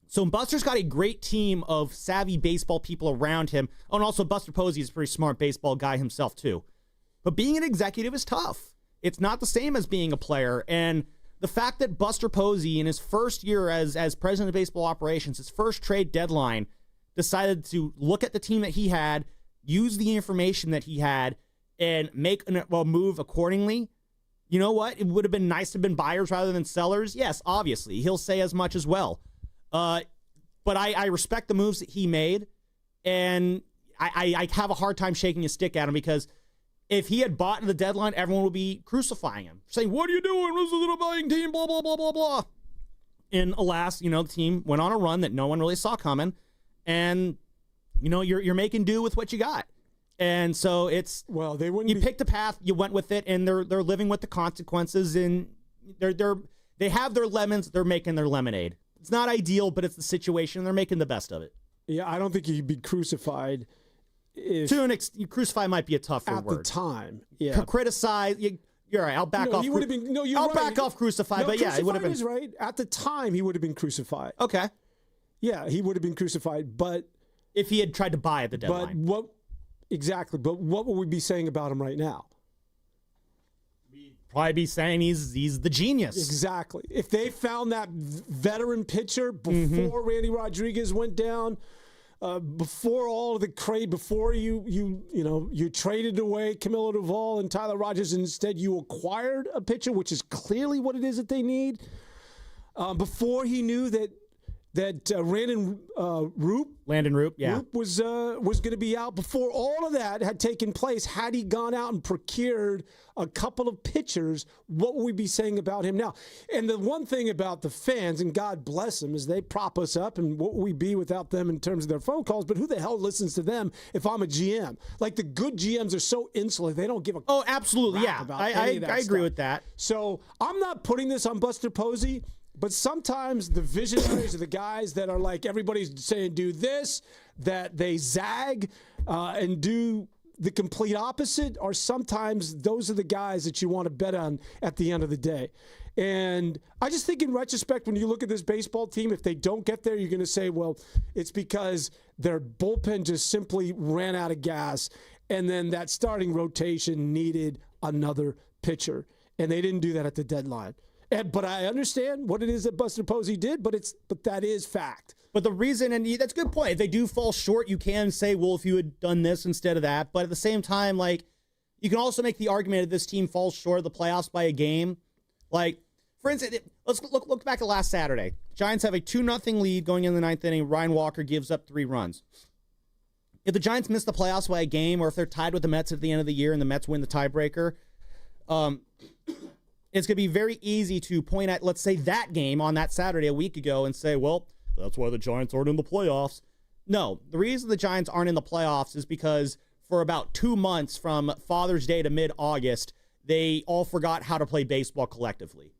Speaker 8: So Buster's got a great team of savvy baseball people around him. Oh, and also Buster Posey is a pretty smart baseball guy himself too. But being an executive is tough. It's not the same as being a player. And the fact that Buster Posey, in his first year as president of baseball operations, his first trade deadline, decided to look at the team that he had, use the information that he had, and make a move accordingly. You know what? It would have been nice to have been buyers rather than sellers. Yes, obviously. He'll say as much as well. But I respect the moves that he made, and I have a hard time shaking a stick at him because if he had bought the deadline, everyone would be crucifying him, saying, "What are you doing? This is a buying team, blah, blah, blah, blah, blah." And alas, the team went on a run that no one really saw coming, and, you're making do with what you got. And so you picked a path, you went with it, and they're living with the consequences, and they have their lemons, they're making their lemonade. It's not ideal, but it's the situation. They're making the best of it.
Speaker 11: Yeah, I don't think you'd be crucified.
Speaker 8: Crucify might be a tougher word.
Speaker 11: At the time, yeah.
Speaker 8: Criticize. You're right. I'll back off.
Speaker 11: He would have been. No, you're
Speaker 8: I'll
Speaker 11: right.
Speaker 8: back off crucified, but yeah, it would have been.
Speaker 11: Is right. At the time, he would have been crucified.
Speaker 8: Okay.
Speaker 11: Yeah, he would have been crucified, but
Speaker 8: if he had tried to buy at the deadline.
Speaker 11: But what would we be saying about him right now?
Speaker 8: Probably be saying he's the genius.
Speaker 11: Exactly. If they found that veteran pitcher before Randy Rodriguez went down, before all of the crate, before you traded away Camilo Duvall and Tyler Rogers, and instead you acquired a pitcher, which is clearly what it is that they need. Before he knew that Landon Roop,
Speaker 8: yeah,
Speaker 11: Roop was going to be out. Before all of that had taken place, had he gone out and procured a couple of pitchers, what would we be saying about him now? And the one thing about the fans, and God bless them, is they prop us up, and what would we be without them in terms of their phone calls? But who the hell listens to them if I'm a GM? Like, the good GMs are so insular, they don't give a
Speaker 8: absolutely, yeah. I agree with that.
Speaker 11: So I'm not putting this on Buster Posey. But sometimes the visionaries are the guys that are like, everybody's saying do this, that they zag and do the complete opposite, or sometimes those are the guys that you want to bet on at the end of the day. And I just think in retrospect, when you look at this baseball team, if they don't get there, you're going to say, well, it's because their bullpen just simply ran out of gas, and then that starting rotation needed another pitcher. And they didn't do that at the deadline. But I understand what it is that Buster Posey did, but that is fact.
Speaker 8: But the reason, and that's a good point, if they do fall short, you can say, well, if you had done this instead of that. But at the same time, like, you can also make the argument that this team falls short of the playoffs by a game. Like, for instance, let's look back at last Saturday. Giants have a 2-0 lead going in the ninth inning. Ryan Walker gives up 3 runs. If the Giants miss the playoffs by a game, or if they're tied with the Mets at the end of the year and the Mets win the tiebreaker, it's going to be very easy to point at, let's say, that game on that Saturday a week ago and say, well, that's why the Giants aren't in the playoffs. No, the reason the Giants aren't in the playoffs is because for about 2 months from Father's Day to mid-August, they all forgot how to play baseball collectively.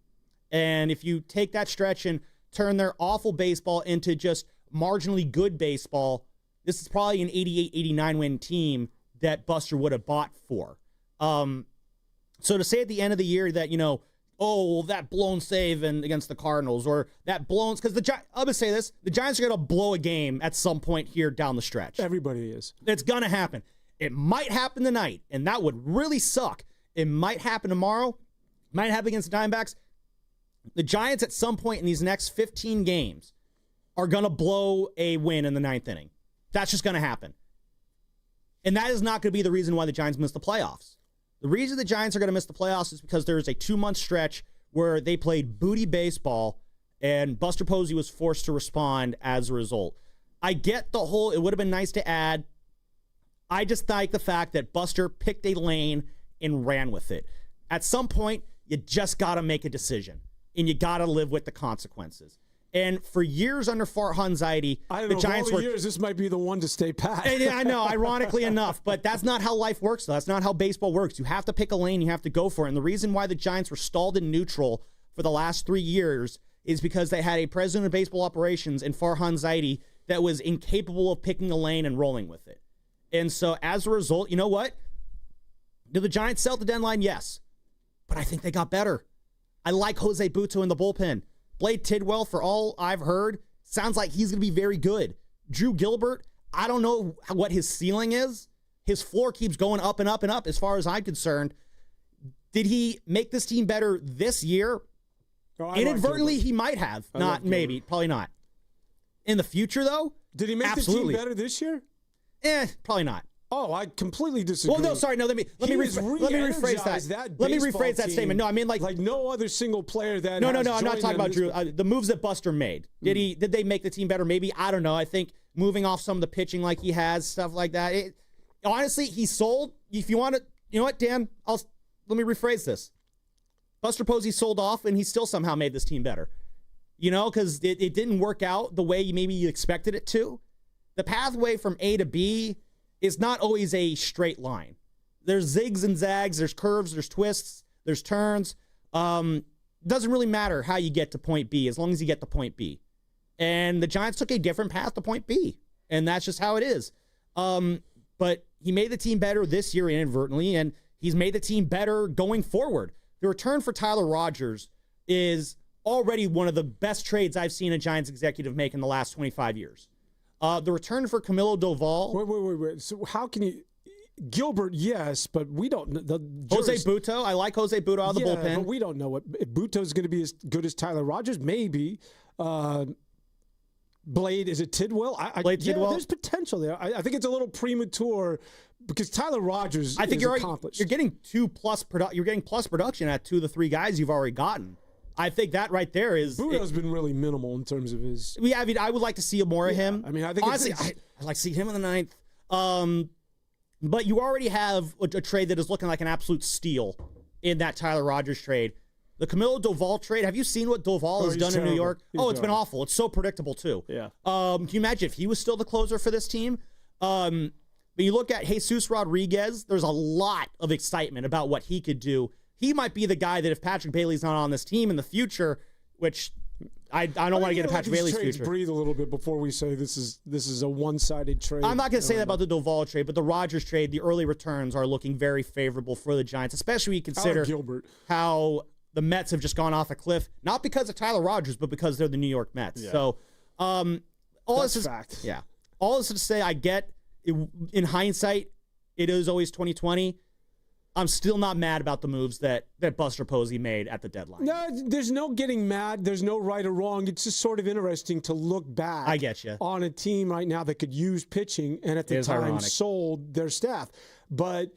Speaker 8: And if you take that stretch and turn their awful baseball into just marginally good baseball, this is probably an 88-89 win team that Buster would have bought for. So to say at the end of the year that, that blown save against the Cardinals, or that blown, because I'm going to say this, the Giants are going to blow a game at some point here down the stretch.
Speaker 11: Everybody is.
Speaker 8: It's going to happen. It might happen tonight, and that would really suck. It might happen tomorrow. Might happen against the Diamondbacks. The Giants at some point in these next 15 games are going to blow a win in the 9th inning. That's just going to happen. And that is not going to be the reason why the Giants miss the playoffs. The reason the Giants are going to miss the playoffs is because there's a 2-month stretch where they played booty baseball and Buster Posey was forced to respond as a result. I get the whole, it would have been nice to add. I just like the fact that Buster picked a lane and ran with it. At some point, you just got to make a decision, and you got to live with the consequences. And for years under Farhan Zaidi,
Speaker 11: the
Speaker 8: Giants were
Speaker 11: years. This might be the one to stay pat.
Speaker 8: I know, ironically enough, but that's not how life works, though. That's not how baseball works. You have to pick a lane. You have to go for it. And the reason why the Giants were stalled in neutral for the last 3 years is because they had a president of baseball operations in Farhan Zaidi that was incapable of picking a lane and rolling with it. And so as a result, you know what? Did the Giants sell at the deadline? Yes. But I think they got better. I like Jose Butto in the bullpen. Blade Tidwell, for all I've heard, sounds like he's going to be very good. Drew Gilbert, I don't know what his ceiling is. His floor keeps going up and up and up as far as I'm concerned. Did he make this team better this year? Inadvertently, he might have. Not maybe. Probably not. In the future, though?
Speaker 11: Did he make
Speaker 8: absolutely.
Speaker 11: the team better this year?
Speaker 8: Probably not.
Speaker 11: Oh, I completely disagree.
Speaker 8: Well, no, sorry, no. Let me rephrase that. Let me rephrase that statement. No, I mean like
Speaker 11: no other single player that.
Speaker 8: No. I'm not talking about Drew. The moves that Buster made. Did they make the team better? Maybe, I don't know. I think moving off some of the pitching like he has, stuff like that. Honestly, he sold. If you want to, you know what, Dan? Let me rephrase this. Buster Posey sold off, and he still somehow made this team better. You know, because it didn't work out the way maybe you expected it to. The pathway from A to B is not always a straight line. There's zigs and zags, there's curves, there's twists, there's turns. Doesn't really matter how you get to point B as long as you get to point B. And the Giants took a different path to point B, and that's just how it is. But he made the team better this year inadvertently, and he's made the team better going forward. The return for Tyler Rogers is already one of the best trades I've seen a Giants executive make in the last 25 years. The return for Camilo Doval.
Speaker 11: Wait. So how can you... Gilbert, yes, but we don't...
Speaker 8: Jose Butto. I like Jose Butto out of the bullpen.
Speaker 11: But we don't know if Butto's going to be as good as Tyler Rogers. Maybe. Blade, is it Tidwell? Tidwell? There's potential there. I think it's a little premature because Tyler Rogers is accomplished.
Speaker 8: You're getting you're getting plus production at 2 of the 3 guys you've already gotten. I think that right there is...
Speaker 11: Butto's been really minimal in terms of his...
Speaker 8: Yeah, I mean, I would like to see more of him.
Speaker 11: I mean, I think
Speaker 8: honestly, I'd like to see him in the 9th. But you already have a trade that is looking like an absolute steal in that Tyler Rogers trade. The Camilo Doval trade, have you seen what Doval has done in New York? It's been awful. It's so predictable, too.
Speaker 11: Yeah.
Speaker 8: Can you imagine if he was still the closer for this team? When you look at Jesus Rodriguez, there's a lot of excitement about what he could do. He might be the guy that if Patrick Bailey's not on this team in the future, which I don't want to get into Patrick Bailey's future.
Speaker 11: Breathe a little bit before we say this is a one-sided trade.
Speaker 8: I'm not going to say that about the Doval trade, but the Rogers trade, the early returns are looking very favorable for the Giants, especially when you consider how the Mets have just gone off a cliff, not because of Tyler Rogers, but because they're the New York Mets. Yeah. So all this is fact. Yeah. All this is to say, I get in hindsight, it is always 2020. I'm still not mad about the moves that Buster Posey made at the deadline.
Speaker 11: No, there's no getting mad. There's no right or wrong. It's just sort of interesting to look back
Speaker 8: I get you.
Speaker 11: On a team right now that could use pitching and at the time sold their staff. But,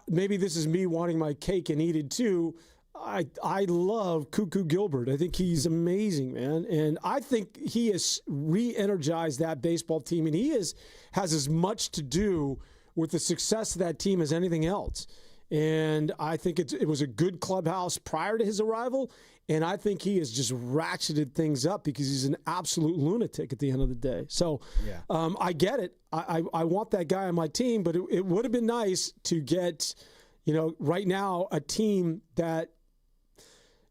Speaker 11: maybe this is me wanting my cake and eat it too. I love Cuckoo Gilbert. I think he's amazing, man. And I think he has re-energized that baseball team, and he has as much to do with the success of that team as anything else. And I think it was a good clubhouse prior to his arrival, and I think he has just ratcheted things up because he's an absolute lunatic at the end of the day. So I get it. I want that guy on my team, but it would have been nice to get, right now a team that,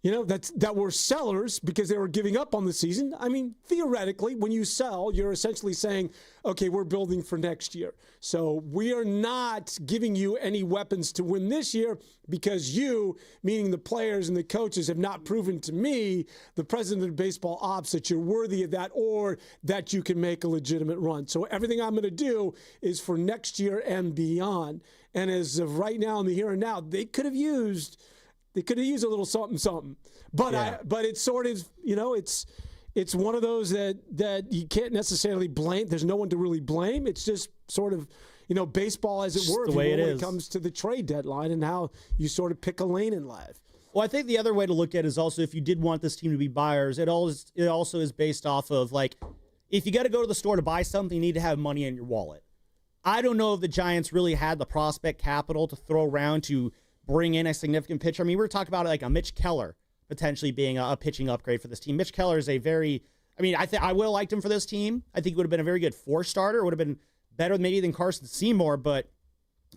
Speaker 11: that were sellers because they were giving up on the season. I mean, theoretically, when you sell, you're essentially saying, okay, we're building for next year. So we are not giving you any weapons to win this year because you, meaning the players and the coaches, have not proven to me, the president of baseball ops, that you're worthy of that or that you can make a legitimate run. So everything I'm going to do is for next year and beyond. And as of right now in the here and now, they could have used They could have used a little something. But but it's sort of, it's one of those that you can't necessarily blame. There's no one to really blame. It's just sort of, baseball as it were, when it comes to the trade deadline and how you sort of pick a lane in life.
Speaker 8: Well, I think the other way to look at it is also if you did want this team to be buyers, it also is based off of, like, if you got to go to the store to buy something, you need to have money in your wallet. I don't know if the Giants really had the prospect capital to throw around to bring in a significant pitcher. I mean, we were talking about like a Mitch Keller potentially being a pitching upgrade for this team. Mitch Keller is I would have liked him for this team. I think he would have been a very good 4-starter. It would have been better maybe than Carson Seymour, but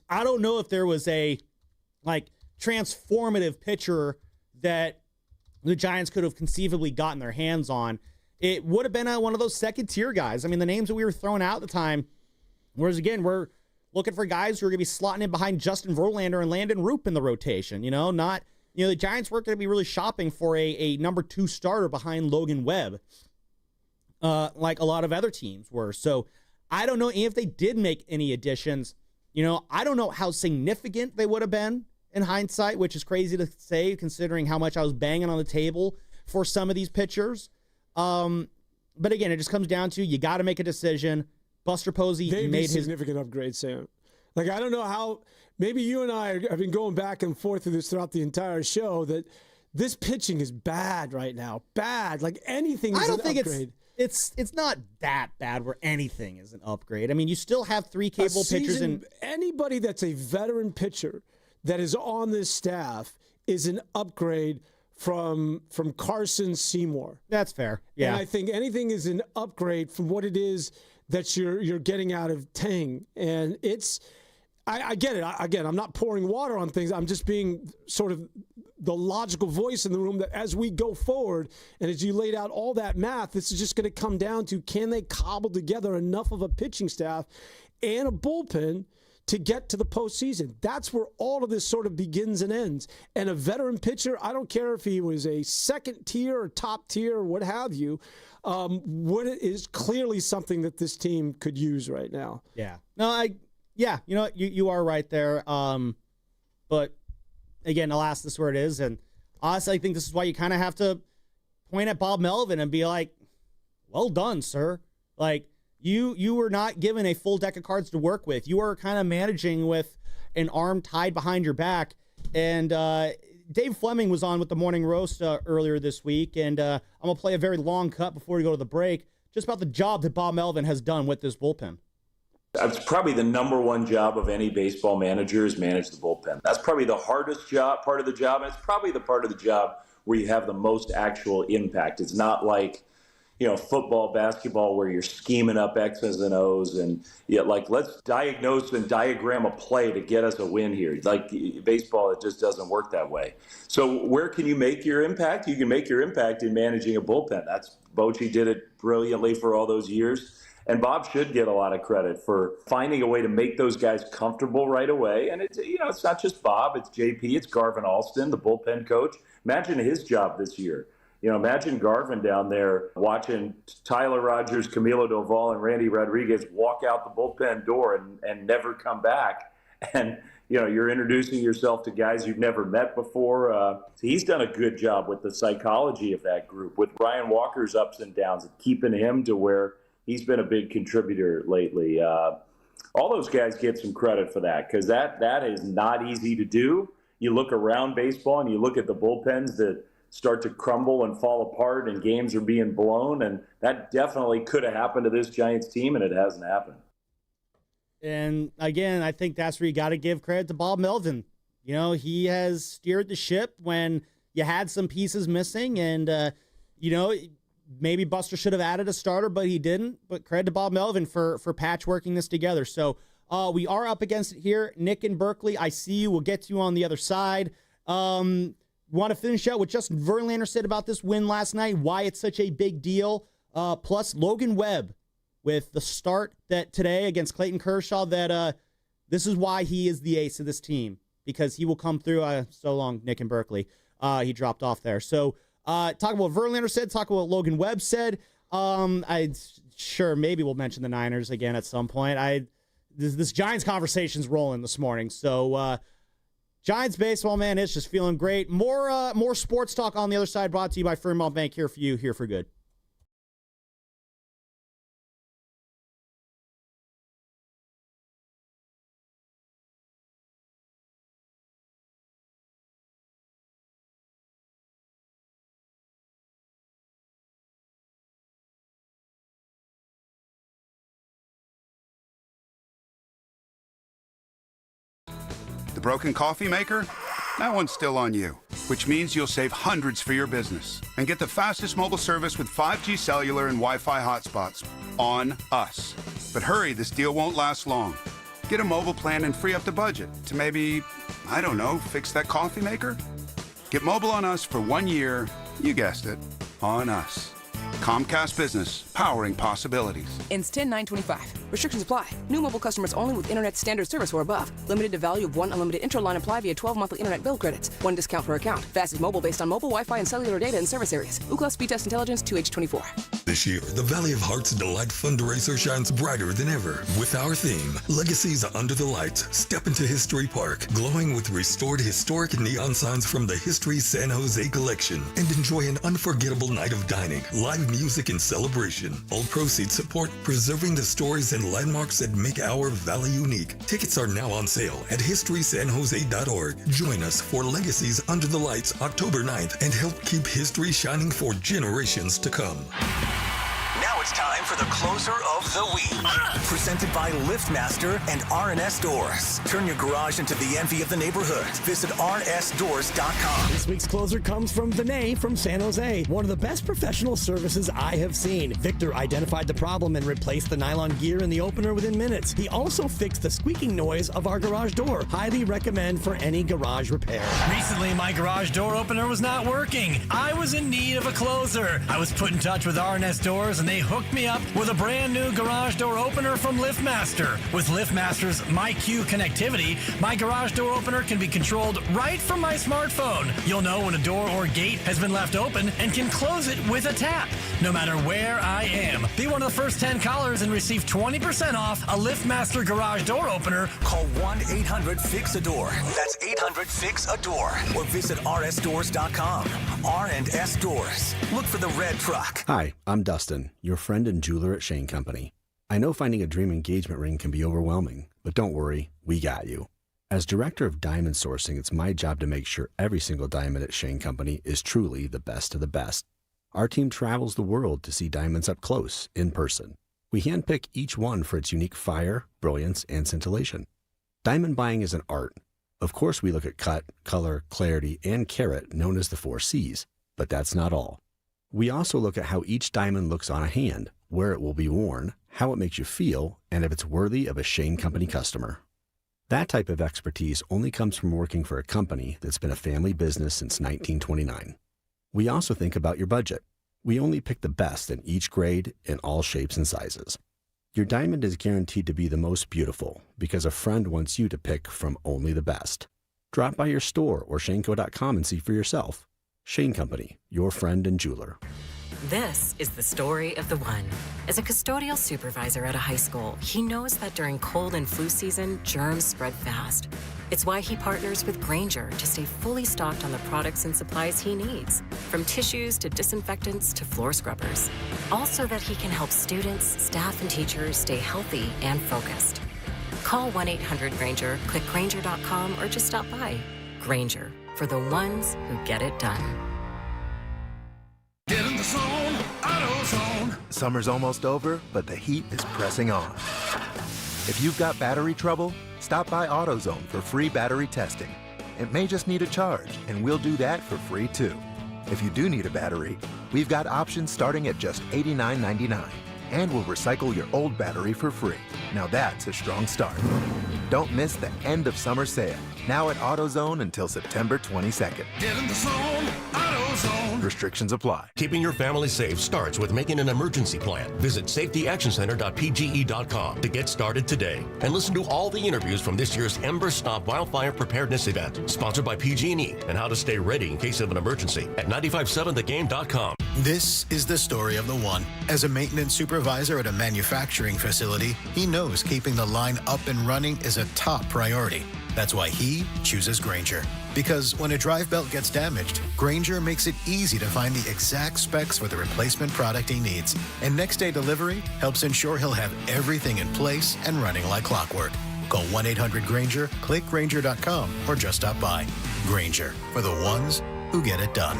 Speaker 8: I don't know if there was a, like, transformative pitcher that the Giants could have conceivably gotten their hands on. It would have been one of those second-tier guys. I mean, the names that we were throwing out at the time, whereas, again, we're looking for guys who are going to be slotting in behind Justin Verlander and Landon Roop in the rotation, the Giants weren't going to be really shopping for a number 2 starter behind Logan Webb, like a lot of other teams were. So I don't know if they did make any additions. I don't know how significant they would have been in hindsight, which is crazy to say considering how much I was banging on the table for some of these pitchers. But again, it just comes down to you got to make a decision. Buster Posey made his
Speaker 11: significant upgrade, Sam. Like, I don't know how. Maybe you and I have been going back and forth through this throughout the entire show that this pitching is bad right now. Bad. Like, anything is an upgrade. I don't think
Speaker 8: it's not that bad where anything is an upgrade. I mean, you still have 3 capable pitchers. And
Speaker 11: anybody that's a veteran pitcher that is on this staff is an upgrade from Carson Seymour.
Speaker 8: That's fair. Yeah.
Speaker 11: And I think anything is an upgrade from what it is that you're getting out of Tang. And I get it. Again, I'm not pouring water on things. I'm just being sort of the logical voice in the room that as we go forward and as you laid out all that math, this is just going to come down to, can they cobble together enough of a pitching staff and a bullpen to get to the postseason? That's where all of this sort of begins and ends. And a veteran pitcher, I don't care if he was a second tier or top tier or what have you, what is clearly something that this team could use right now.
Speaker 8: Yeah. No, you are right there. But again, alas, this is where it is. And honestly, I think this is why you kind of have to point at Bob Melvin and be like, well done, sir. Like, you were not given a full deck of cards to work with. You are kind of managing with an arm tied behind your back. And Dave Fleming was on with the Morning Roast earlier this week, and I'm going to play a very long cut before we go to the break, just about the job that Bob Melvin has done with this bullpen.
Speaker 3: It's probably the number one job of any baseball manager is manage the bullpen. That's probably the hardest part of the job. And it's probably the part of the job where you have the most actual impact. It's not like, football, basketball, where you're scheming up X's and O's and let's diagnose and diagram a play to get us a win here. Like baseball, it just doesn't work that way. So where can you make your impact? You can make your impact in managing a bullpen. Bochy did it brilliantly for all those years. And Bob should get a lot of credit for finding a way to make those guys comfortable right away. And it's not just Bob, it's JP, it's Garvin Alston, the bullpen coach. Imagine his job this year. Imagine Garvin down there watching Tyler Rogers, Camilo Doval, and Randy Rodriguez walk out the bullpen door and never come back. And, you're introducing yourself to guys you've never met before. So he's done a good job with the psychology of that group, with Ryan Walker's ups and downs, and keeping him to where he's been a big contributor lately. All those guys get some credit for that because that is not easy to do. You look around baseball and you look at the bullpens that start to crumble and fall apart and games are being blown, and that definitely could have happened to this Giants team, and it hasn't happened.
Speaker 8: And again, I think that's where you got to give credit to Bob Melvin. He has steered the ship when you had some pieces missing, and maybe Buster should have added a starter, but he didn't. But credit to Bob Melvin for patchworking this together. So we are up against it here. Nick in Berkeley, I see you. We'll get to you on the other side. Want to finish out what Justin Verlander said about this win last night, why it's such a big deal. Plus Logan Webb with the start that today against Clayton Kershaw, that this is why he is the ace of this team, because he will come through. So long, Nick in Berkeley. He dropped off there. So talk about what Verlander said, talk about what Logan Webb said. Maybe we'll mention the Niners again at some point. This Giants conversation's rolling this morning. So Giants baseball, man, it's just feeling great. More sports talk on the other side, brought to you by Fremont Bank, here for you, here for good.
Speaker 4: The broken coffee maker? That one's still on you, which means you'll save hundreds for your business and get the fastest mobile service with 5G cellular and Wi-Fi hotspots on us. But hurry, this deal won't last long. Get a mobile plan and free up the budget to maybe, I don't know, fix that coffee maker? Get mobile on us for 1 year, you guessed it, on us. Comcast Business, powering possibilities.
Speaker 9: Ends 10/9/25. Restrictions apply. New mobile customers only with internet standard service or above. Limited to value of one unlimited interline apply via 12 monthly internet bill credits. One discount per account. Fastest mobile based on mobile Wi-Fi and cellular data in service areas. Ookla Speed Test Intelligence 2H24.
Speaker 12: This year, the Valley of Hearts Delight fundraiser shines brighter than ever with our theme, Legacies Under the Lights. Step into History Park, glowing with restored historic neon signs from the History San Jose collection, and enjoy an unforgettable night of dining, live music, and celebration. All proceeds support preserving the stories and landmarks that make our valley unique. Tickets are now on sale at historysanjose.org. Join us for Legacies Under the Lights October 9th and help keep history shining for generations to come.
Speaker 7: Now it's time for the closer of the week. Presented by LiftMaster and RNS Doors. Turn your garage into the envy of the neighborhood. Visit rnsdoors.com.
Speaker 6: This week's closer comes from Vinay from San Jose. One of the best professional services I have seen. Victor identified the problem and replaced the nylon gear in the opener within minutes. He also fixed the squeaking noise of our garage door. Highly recommend for any garage repair.
Speaker 13: Recently, my garage door opener was not working. I was in need of a closer. I was put in touch with RNS Doors and they hooked me up with a brand new garage door opener from LiftMaster. With LiftMaster's MyQ connectivity, my garage door opener can be controlled right from my smartphone. You'll know when a door or gate has been left open and can close it with a tap, no matter where I am. Be one of the first 10 callers and receive 20% off a LiftMaster garage door opener.
Speaker 7: Call 1-800-FIX-A-DOOR. That's 800-FIX-A-DOOR. Or visit rsdoors.com. R&S Doors. Look for the red truck.
Speaker 21: Hi, I'm Dustin, your friend and jeweler at Shane Company. I know finding a dream engagement ring can be overwhelming, but don't worry, we got you. As director of diamond sourcing, it's my job to make sure every single diamond at Shane Company is truly the best of the best. Our team travels the world to see diamonds up close, in person. We handpick each one for its unique fire, brilliance, and scintillation. Diamond buying is an art. Of course, we look at cut, color, clarity, and carat, known as the 4 C's, but that's not all. We also look at how each diamond looks on a hand, where it will be worn, how it makes you feel, and if it's worthy of a Shane Company customer. That type of expertise only comes from working for a company that's been a family business since 1929. We also think about your budget. We only pick the best in each grade in all shapes and sizes. Your diamond is guaranteed to be the most beautiful because a friend wants you to pick from only the best. Drop by your store or shaneco.com and see for yourself. Shane Company, your friend and jeweler.
Speaker 15: This is the story of the one. As a custodial supervisor at a high school, he knows that during cold and flu season, germs spread fast. It's why he partners with Grainger to stay fully stocked on the products and supplies he needs, from tissues to disinfectants to floor scrubbers. All so that he can help students, staff, and teachers stay healthy and focused. Call 1-800-GRAINGER, click Grainger.com, or just stop by. Grainger, for the ones who get it done.
Speaker 22: Get in the zone, AutoZone.
Speaker 23: Summer's almost over, but the heat is pressing on. If you've got battery trouble, stop by AutoZone for free battery testing. It may just need a charge, and we'll do that for free too. If you do need a battery, we've got options starting at just $89.99. And we'll recycle your old battery for free. Now that's a strong start. Don't miss the end of summer sale, now at AutoZone until September 22nd.
Speaker 22: Get in the zone, AutoZone.
Speaker 23: Restrictions apply.
Speaker 27: Keeping your family safe starts with making an emergency plan. Visit safetyactioncenter.pge.com to get started today. And listen to all the interviews from this year's Ember Stop Wildfire Preparedness event, sponsored by PG&E, and how to stay ready in case of an emergency at 957thegame.com.
Speaker 28: This is the story of the one. As a maintenance supervisor at a manufacturing facility, he knows keeping the line up and running is a top priority. That's why he chooses Grainger. Because when a drive belt gets damaged, Grainger makes it easy to find the exact specs for the replacement product he needs. And next day delivery helps ensure he'll have everything in place and running like clockwork. Call 1-800-GRAINGER, click Grainger.com, or just stop by. Grainger, for the ones who get it done.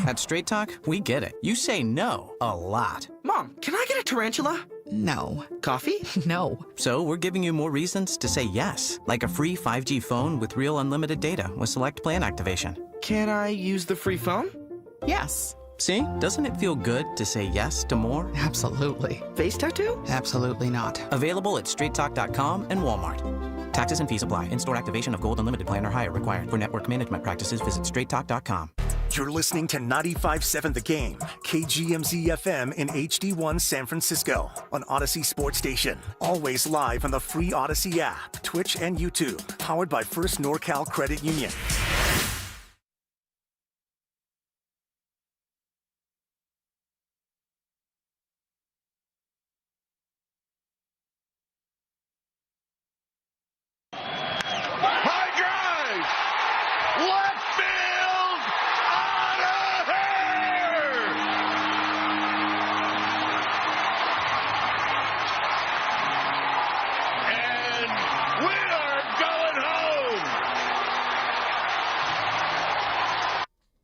Speaker 5: At Straight Talk, we get it. You say no a lot.
Speaker 14: Mom, can I get a tarantula?
Speaker 5: No.
Speaker 14: Coffee?
Speaker 5: No. So we're giving you more reasons to say yes, like a free 5G phone with real unlimited data with select plan activation.
Speaker 14: Can I use the free phone?
Speaker 5: Yes. See? Doesn't it feel good to say yes to more?
Speaker 14: Absolutely. Face tattoo?
Speaker 5: Absolutely not. Available at straighttalk.com and Walmart. Taxes and fees apply. In-store activation of Gold Unlimited plan or higher required. For network management practices, visit straighttalk.com.
Speaker 7: You're listening to 95.7 The Game, KGMZ FM in HD1 San Francisco on Odyssey Sports Station. Always live on the free Odyssey app, Twitch, and YouTube. Powered by First NorCal Credit Union.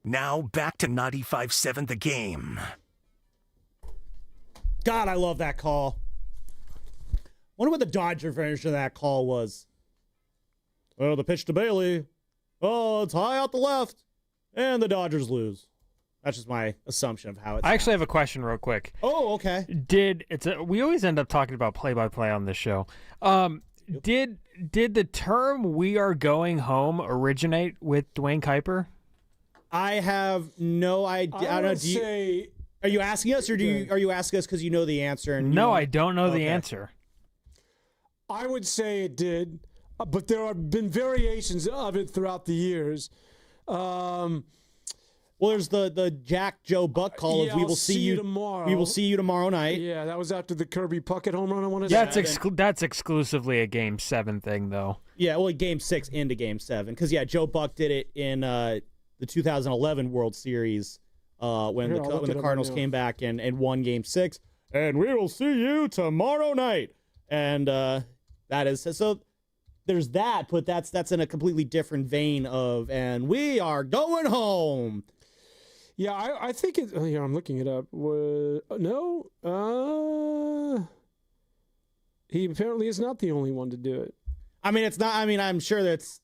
Speaker 7: Now back to 95.7 The Game.
Speaker 8: God, I love that call. Wonder what the Dodger version of that call was. Well, the pitch to Bailey. Oh, it's high out the left. And the Dodgers lose. That's just my assumption of how it's.
Speaker 2: I actually have a question real quick.
Speaker 8: Oh, okay.
Speaker 2: We always end up talking about play-by-play on this show. Did the term "we are going home" originate with Dwayne Kuiper?
Speaker 8: I have no idea. I don't know. Are you asking us, or are you asking us because you know the answer?
Speaker 2: No, I don't know the answer.
Speaker 11: I would say it did, but there have been variations of it throughout the years.
Speaker 8: Well, there's the Jack Joe Buck call of "We will see you tomorrow." We will see you tomorrow night.
Speaker 11: Yeah, that was after the Kirby Puckett home run. I want to say
Speaker 2: that's exclusively a Game 7 thing, though.
Speaker 8: Yeah, well, Game 6 into Game 7, because Joe Buck did it in the 2011 World Series when the Cardinals came back and won Game 6. And we will see you tomorrow night. And that is so. There's that, but that's in a completely different vein of "and we are going home."
Speaker 11: Yeah, I think it. Here, I'm looking it up. He apparently is not the only one to do it.
Speaker 8: I mean, it's not. I mean, I'm sure that's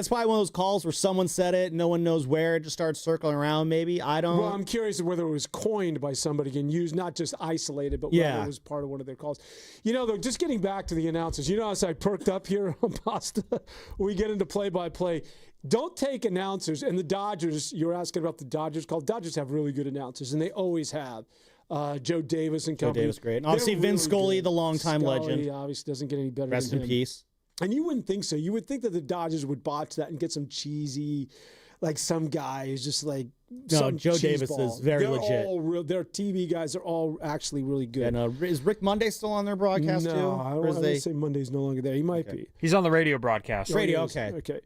Speaker 8: probably one of those calls where someone said it, no one knows where, it just starts circling around. Maybe I don't.
Speaker 11: Well, I'm curious whether it was coined by somebody and used, not just isolated, but whether it was part of one of their calls. Though, just getting back to the announcers. As I perked up here on Pasta, we get into play-by-play. Don't take announcers. And the Dodgers, you're asking about the Dodgers call. Dodgers have really good announcers, and they always have. Joe Davis and company.
Speaker 8: Joe Davis, great. And obviously, Vin Scully, the longtime legend.
Speaker 11: He obviously doesn't get any better.
Speaker 8: Rest in peace.
Speaker 11: And you wouldn't think so. You would think that the Dodgers would botch that and get some cheesy, like some guy who's just like
Speaker 8: no. Joe Davis is very legit.
Speaker 11: Their TV guys are all actually really good.
Speaker 8: And is Rick Monday still on their broadcast too?
Speaker 11: No, I would say Monday's no longer there. He might be.
Speaker 2: He's on the radio broadcast.
Speaker 8: Radio, okay.
Speaker 11: Okay,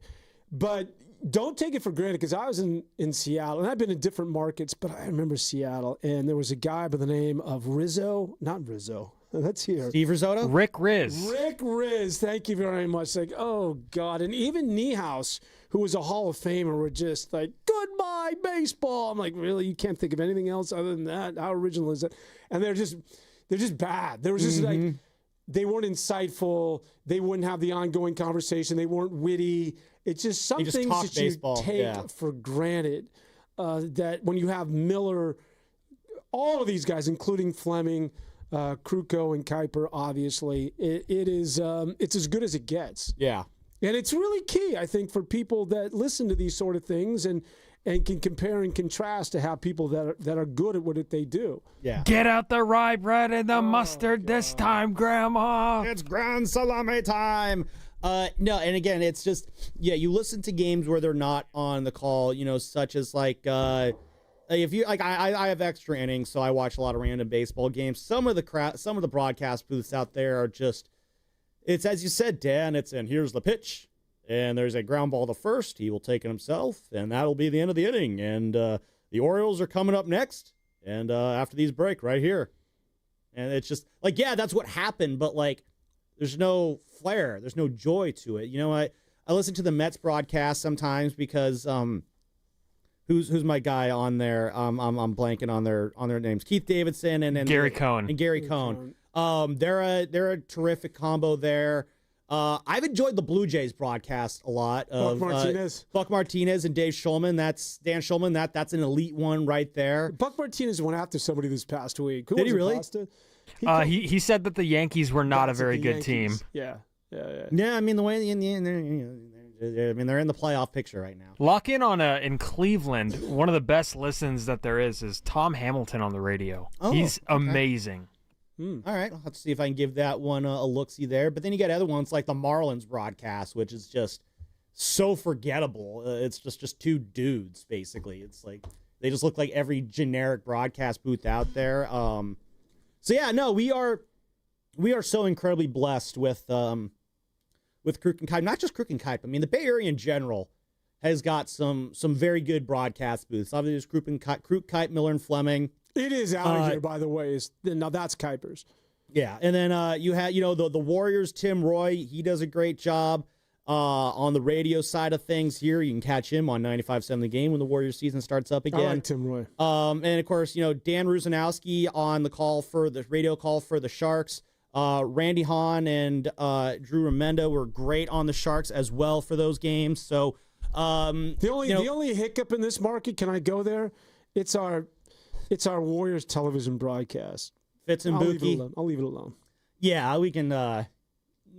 Speaker 11: but don't take it for granted, because I was in Seattle, and I've been in different markets, but I remember Seattle, and there was a guy by the name of not Rizzo. That's here.
Speaker 8: Steve Risotto?
Speaker 2: Rick Riz.
Speaker 11: Rick Riz. Thank you very much. Like, oh, God. And even Niehaus, who was a Hall of Famer, were just like, goodbye, baseball. I'm like, really? You can't think of anything else other than that? How original is that? And they're just bad. They were just like, they weren't insightful. They wouldn't have the ongoing conversation. They weren't witty. It's just some things that baseball. You take for granted, that when you have Miller, all of these guys, including Fleming, Kruko and Kuiper, obviously, it's as good as it gets.
Speaker 8: Yeah.
Speaker 11: And it's really key, I think, for people that listen to these sort of things and can compare and contrast to have people that are good at what they do.
Speaker 8: Yeah.
Speaker 2: Get out the rye bread and the mustard this time, Grandma.
Speaker 8: It's Grand Salami time. No, and again, it's just, you listen to games where they're not on the call, such as like, if you like, I have extra innings, so I watch a lot of random baseball games. Some of the broadcast booths out there are just, it's as you said, Dan. And here's the pitch, and there's a ground ball to first. He will take it himself, and that'll be the end of the inning. And the Orioles are coming up next, and after these break right here, and it's just like, yeah, that's what happened, but like, there's no flair, there's no joy to it. You know, I listen to the Mets broadcast sometimes because who's my guy on there? I'm blanking on their names. Keith Davidson and
Speaker 2: Gary Cohn.
Speaker 8: And Gary Cohn. They're a terrific combo there. I've enjoyed the Blue Jays broadcast a lot. Of, Buck Martinez and Dave Schulman. That's Dan Schulman. That's an elite one right there.
Speaker 11: Buck Martinez went after somebody this past week. Who
Speaker 8: Did
Speaker 11: was
Speaker 8: he
Speaker 11: it,
Speaker 8: really?
Speaker 11: Pasta?
Speaker 2: He said that the Yankees were not a very good team.
Speaker 11: Yeah.
Speaker 8: Yeah, I mean, the way they're in the playoff picture right now.
Speaker 2: Lock in on in Cleveland. One of the best listens that there is Tom Hamilton on the radio. He's amazing.
Speaker 8: All right, I'll have to see if I can give that one a look-see there. But then you got other ones like the Marlins broadcast, which is just so forgettable. It's just two dudes, basically. It's like they just look like every generic broadcast booth out there. So yeah, no, we are so incredibly blessed with Crook and Kipe. Not just Crook and Kipe. I mean, the Bay Area in general has got some very good broadcast booths. Obviously, there's Crook, Kipe, Miller, and Fleming.
Speaker 11: It is out here, by the way. Now that's Kuipers.
Speaker 8: Yeah, and then you had the Warriors. Tim Roy, he does a great job on the radio side of things. Here, you can catch him on 95.7 The Game when the Warriors season starts up again.
Speaker 11: I like Tim Roy.
Speaker 8: And of course, Dan Rusanowski on the radio call for the Sharks. Randy Hahn and Drew Remenda were great on the Sharks as well for those games. So
Speaker 11: the only hiccup in this market, can I go there? It's our Warriors television broadcast.
Speaker 8: Fitz and Buki.
Speaker 11: I'll leave it alone.
Speaker 8: Yeah, we can.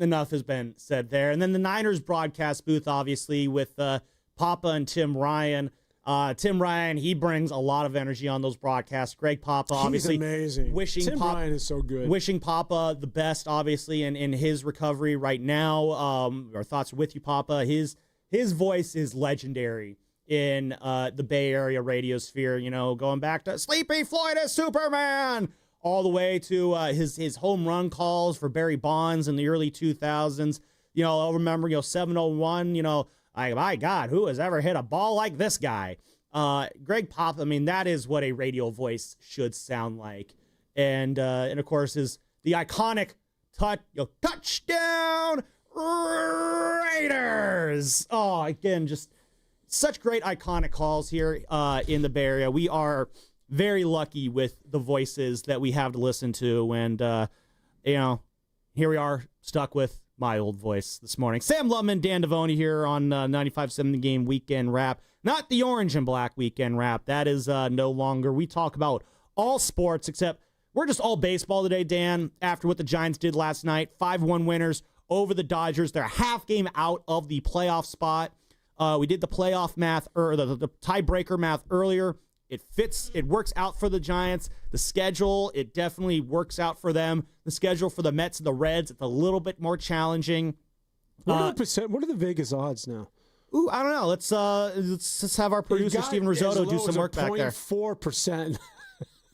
Speaker 8: Enough has been said there. And then the Niners broadcast booth, obviously, with Papa and Tim Ryan. Tim Ryan, he brings a lot of energy on those broadcasts. Greg Papa, obviously.
Speaker 11: He's amazing. Tim Ryan is so good.
Speaker 8: Wishing Papa the best, obviously, in his recovery right now. Our thoughts are with you, Papa. His voice is legendary in the Bay Area radio sphere, going back to Sleepy Floyd as Superman, all the way to his home run calls for Barry Bonds in the early 2000s. I'll remember, 701, my God, who has ever hit a ball like this guy? Greg Pop, I mean, that is what a radio voice should sound like. And of course, is the iconic touchdown Raiders. Oh, again, just such great iconic calls here in the Bay Area. We are very lucky with the voices that we have to listen to. And, here we are stuck with my old voice this morning. Sam Lubman, Dan Devoni here on 95.7 The Game Weekend Wrap. Not the orange and black weekend wrap. That is no longer. We talk about all sports, except we're just all baseball today, Dan, after what the Giants did last night. 5-1 winners over the Dodgers. They're a half game out of the playoff spot. We did the playoff math, or the tiebreaker math earlier. It fits. It works out for the Giants. The schedule, it definitely works out for them. The schedule for the Mets and the Reds, it's a little bit more challenging.
Speaker 11: What are the Vegas odds now?
Speaker 8: Ooh, I don't know. Let's have our producer Steven Risotto do some work back there.
Speaker 11: 0.4%.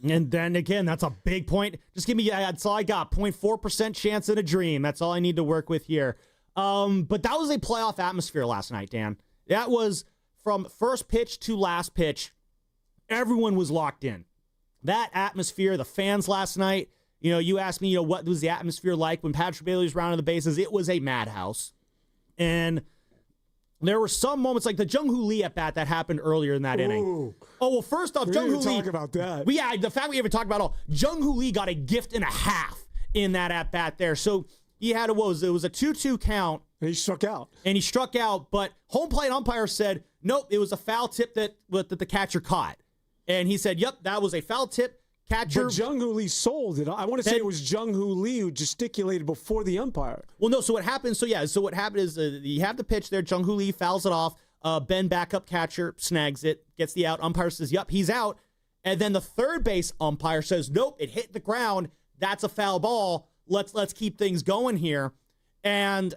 Speaker 8: And then again, that's a big point. Just give me, that's all I got. 0.4% chance in a dream. That's all I need to work with here. But that was a playoff atmosphere last night, Dan. That was from first pitch to last pitch. Everyone was locked in. That atmosphere, the fans last night, you asked me, what was the atmosphere like when Patrick Bailey was rounding the bases? It was a madhouse. And there were some moments like the Jung-Hoo Lee at bat that happened earlier in that inning. Oh, well, first off, Jung-Hoo Lee.
Speaker 11: Talk about that.
Speaker 8: The fact we haven't talked about Jung-Hoo Lee got a gift and a half in that at bat there. So he had it was a 2-2 count.
Speaker 11: And he struck out. But
Speaker 8: home plate umpire said, nope, it was a foul tip that the catcher caught. And he said, yep, that was a foul tip. Catcher.
Speaker 11: But Jung-Hoo Lee sold it. I want to say it was Jung-Hoo Lee who gesticulated before the umpire.
Speaker 8: Well, no, so what happened is you have the pitch there. Jung-Hoo Lee fouls it off. Ben, backup catcher, snags it, gets the out. Umpire says, yep, he's out. And then the third base umpire says, nope, it hit the ground. That's a foul ball. Let's keep things going here. And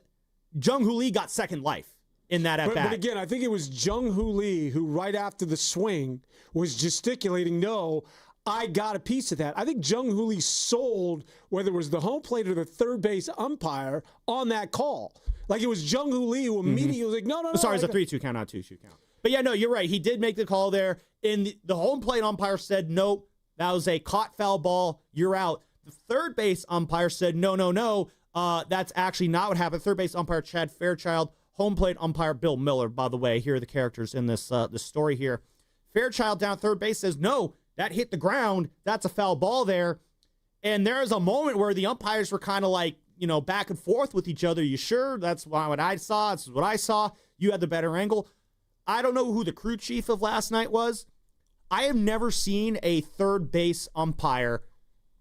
Speaker 8: Jung-Hoo Lee got second life in that at-bat.
Speaker 11: But again, I think it was Jung-Hoo Lee who, right after the swing, was gesticulating, no, I got a piece of that. I think Jung Hoo Lee sold whether it was the home plate or the third base umpire on that call. Like it was Jung Hoo Lee who immediately was like, no.
Speaker 8: Sorry, it's a 3-2 count, not 2-2 count. But yeah, no, you're right. He did make the call there. And the home plate umpire said, nope, that was a caught foul ball. You're out. The third base umpire said, no. That's actually not what happened. Third base umpire Chad Fairchild, home plate umpire Bill Miller, by the way. Here are the characters in this story here. Fairchild down third base says, no, that hit the ground. That's a foul ball there. And there is a moment where the umpires were kind of like, back and forth with each other. You sure? That's what I saw. This is what I saw. You had the better angle. I don't know who the crew chief of last night was. I have never seen a third base umpire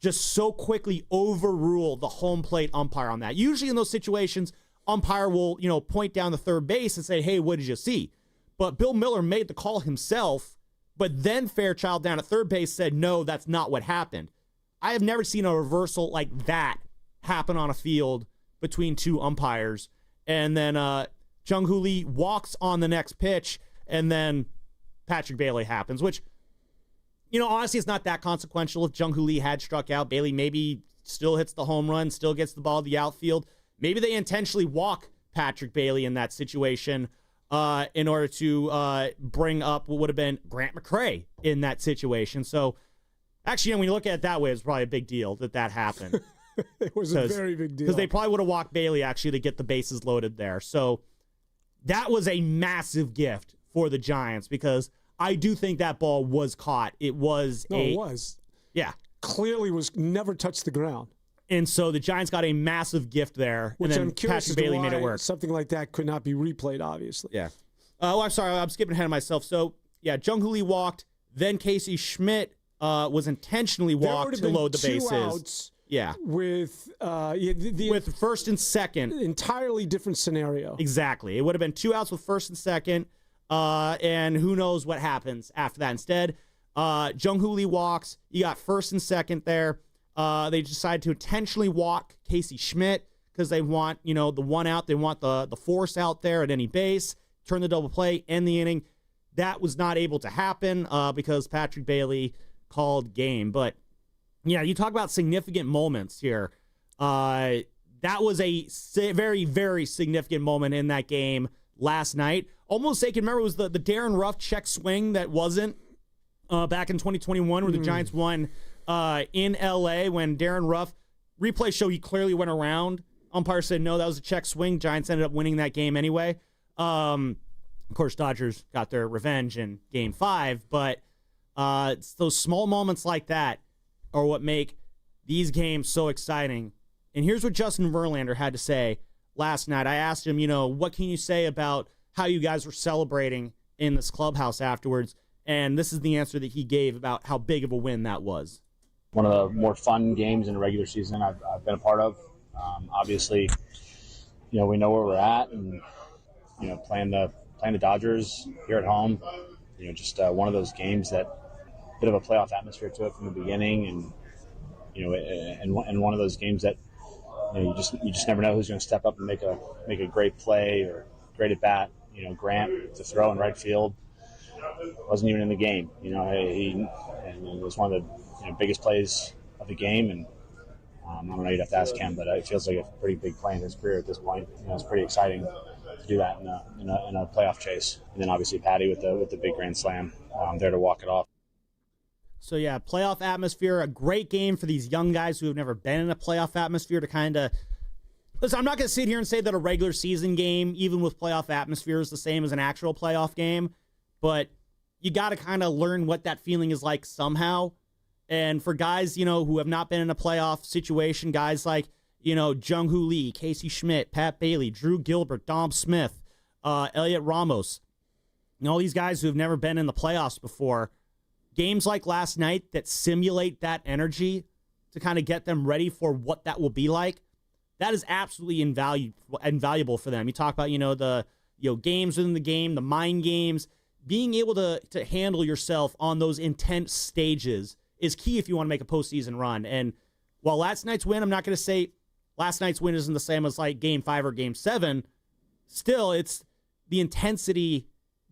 Speaker 8: just so quickly overrule the home plate umpire on that. Usually in those situations, umpire will, point down the third base and say, hey, what did you see? But Bill Miller made the call himself, but then Fairchild down at third base said, no, that's not what happened. I have never seen a reversal like that happen on a field between two umpires. And then Jung Hoo Lee walks on the next pitch, and then Patrick Bailey happens, which, honestly, it's not that consequential. If Jung Hoo Lee had struck out, Bailey maybe still hits the home run, still gets the ball to the outfield. Maybe they intentionally walk Patrick Bailey in that situation in order to bring up what would have been Grant McCray in that situation. So, actually, when you look at it that way, it's probably a big deal that happened.
Speaker 11: It was a very big deal.
Speaker 8: Because they probably would have walked Bailey, actually, to get the bases loaded there. So, that was a massive gift for the Giants because I do think that ball was caught. It was
Speaker 11: it was.
Speaker 8: Yeah.
Speaker 11: Clearly never touched the ground.
Speaker 8: And so the Giants got a massive gift there.
Speaker 11: Which
Speaker 8: and then
Speaker 11: I'm curious
Speaker 8: Patrick Bailey made it work.
Speaker 11: Something like that could not be replayed, obviously.
Speaker 8: Yeah. I'm sorry. I'm skipping ahead of myself. So, yeah, Jung Hoo Lee walked. Then Casey Schmidt was intentionally walked to load the bases.
Speaker 11: Outs
Speaker 8: yeah.
Speaker 11: With
Speaker 8: with first and second.
Speaker 11: Entirely different scenario.
Speaker 8: Exactly. It would have been 2 outs with first and second. And who knows what happens after that. Instead, Jung Hoo Lee walks. You got first and second there. They decided to intentionally walk Casey Schmidt because they want, the 1 out. They want the force out there at any base, turn the double play, end the inning. That was not able to happen because Patrick Bailey called game. But, yeah, you talk about significant moments here. That was a very, very significant moment in that game last night. Almost they can remember it was the Darren Ruff check swing that wasn't back in 2021 where the Giants won in L.A. when Darren Ruff, replay show he clearly went around. Umpire said, no, that was a check swing. Giants ended up winning that game anyway. Of course, Dodgers got their revenge in Game 5, but it's those small moments like that are what make these games so exciting. And here's what Justin Verlander had to say last night. I asked him, what can you say about how you guys were celebrating in this clubhouse afterwards? And this is the answer that he gave about how big of a win that was.
Speaker 1: One of the more fun games in the regular season I've been a part of. Obviously, we know where we're at, and playing the Dodgers here at home. Just one of those games that bit of a playoff atmosphere to it from the beginning, and and one of those games that you just never know who's going to step up and make a great play or great at bat. Grant to throw in right field wasn't even in the game. It was one of the biggest plays of the game, and I don't know, you'd have to ask him, but it feels like a pretty big play in his career at this point. It's pretty exciting to do that in a playoff chase. And then obviously Patty with the big grand slam there to walk it off.
Speaker 8: So yeah, playoff atmosphere, a great game for these young guys who have never been in a playoff atmosphere to kind of. Listen, I'm not going to sit here and say that a regular season game, even with playoff atmosphere, is the same as an actual playoff game, but you got to kind of learn what that feeling is like somehow. And for guys, who have not been in a playoff situation, guys like, Jung Hoo Lee, Casey Schmidt, Pat Bailey, Drew Gilbert, Dom Smith, Elliot Ramos, all these guys who have never been in the playoffs before, games like last night that simulate that energy to kind of get them ready for what that will be like, that is absolutely invaluable for them. You talk about, the games within the game, the mind games, being able to handle yourself on those intense stages is key if you want to make a postseason run. And while last night's win, I'm not going to say last night's win isn't the same as like Game 5 or Game 7, still it's the intensity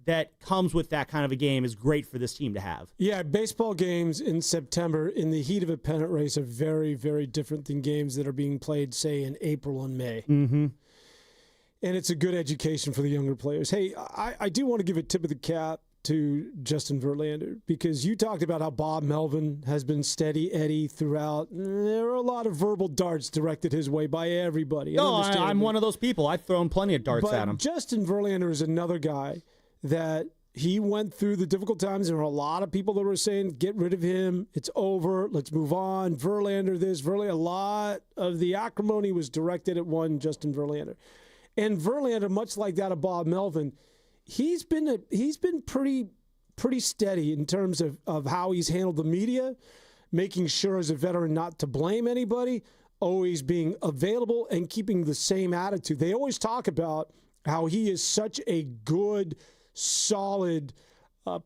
Speaker 8: that comes with that kind of a game is great for this team to have.
Speaker 11: Yeah, baseball games in September in the heat of a pennant race are very, very different than games that are being played, say, in April and May.
Speaker 8: Mm-hmm.
Speaker 11: And it's a good education for the younger players. Hey, I do want to give a tip of the cap to Justin Verlander, because you talked about how Bob Melvin has been steady Eddie throughout. There are a lot of verbal darts directed his way by everybody.
Speaker 8: No, I'm one of those people. I've thrown plenty of darts at him.
Speaker 11: Justin Verlander is another guy that he went through the difficult times. There were a lot of people that were saying, get rid of him. It's over. Let's move on. Verlander this, Verlander. A lot of the acrimony was directed at one Justin Verlander. And Verlander, much like that of Bob Melvin, he's been pretty steady in terms of how he's handled the media, making sure as a veteran not to blame anybody, always being available and keeping the same attitude. They always talk about how he is such a good, solid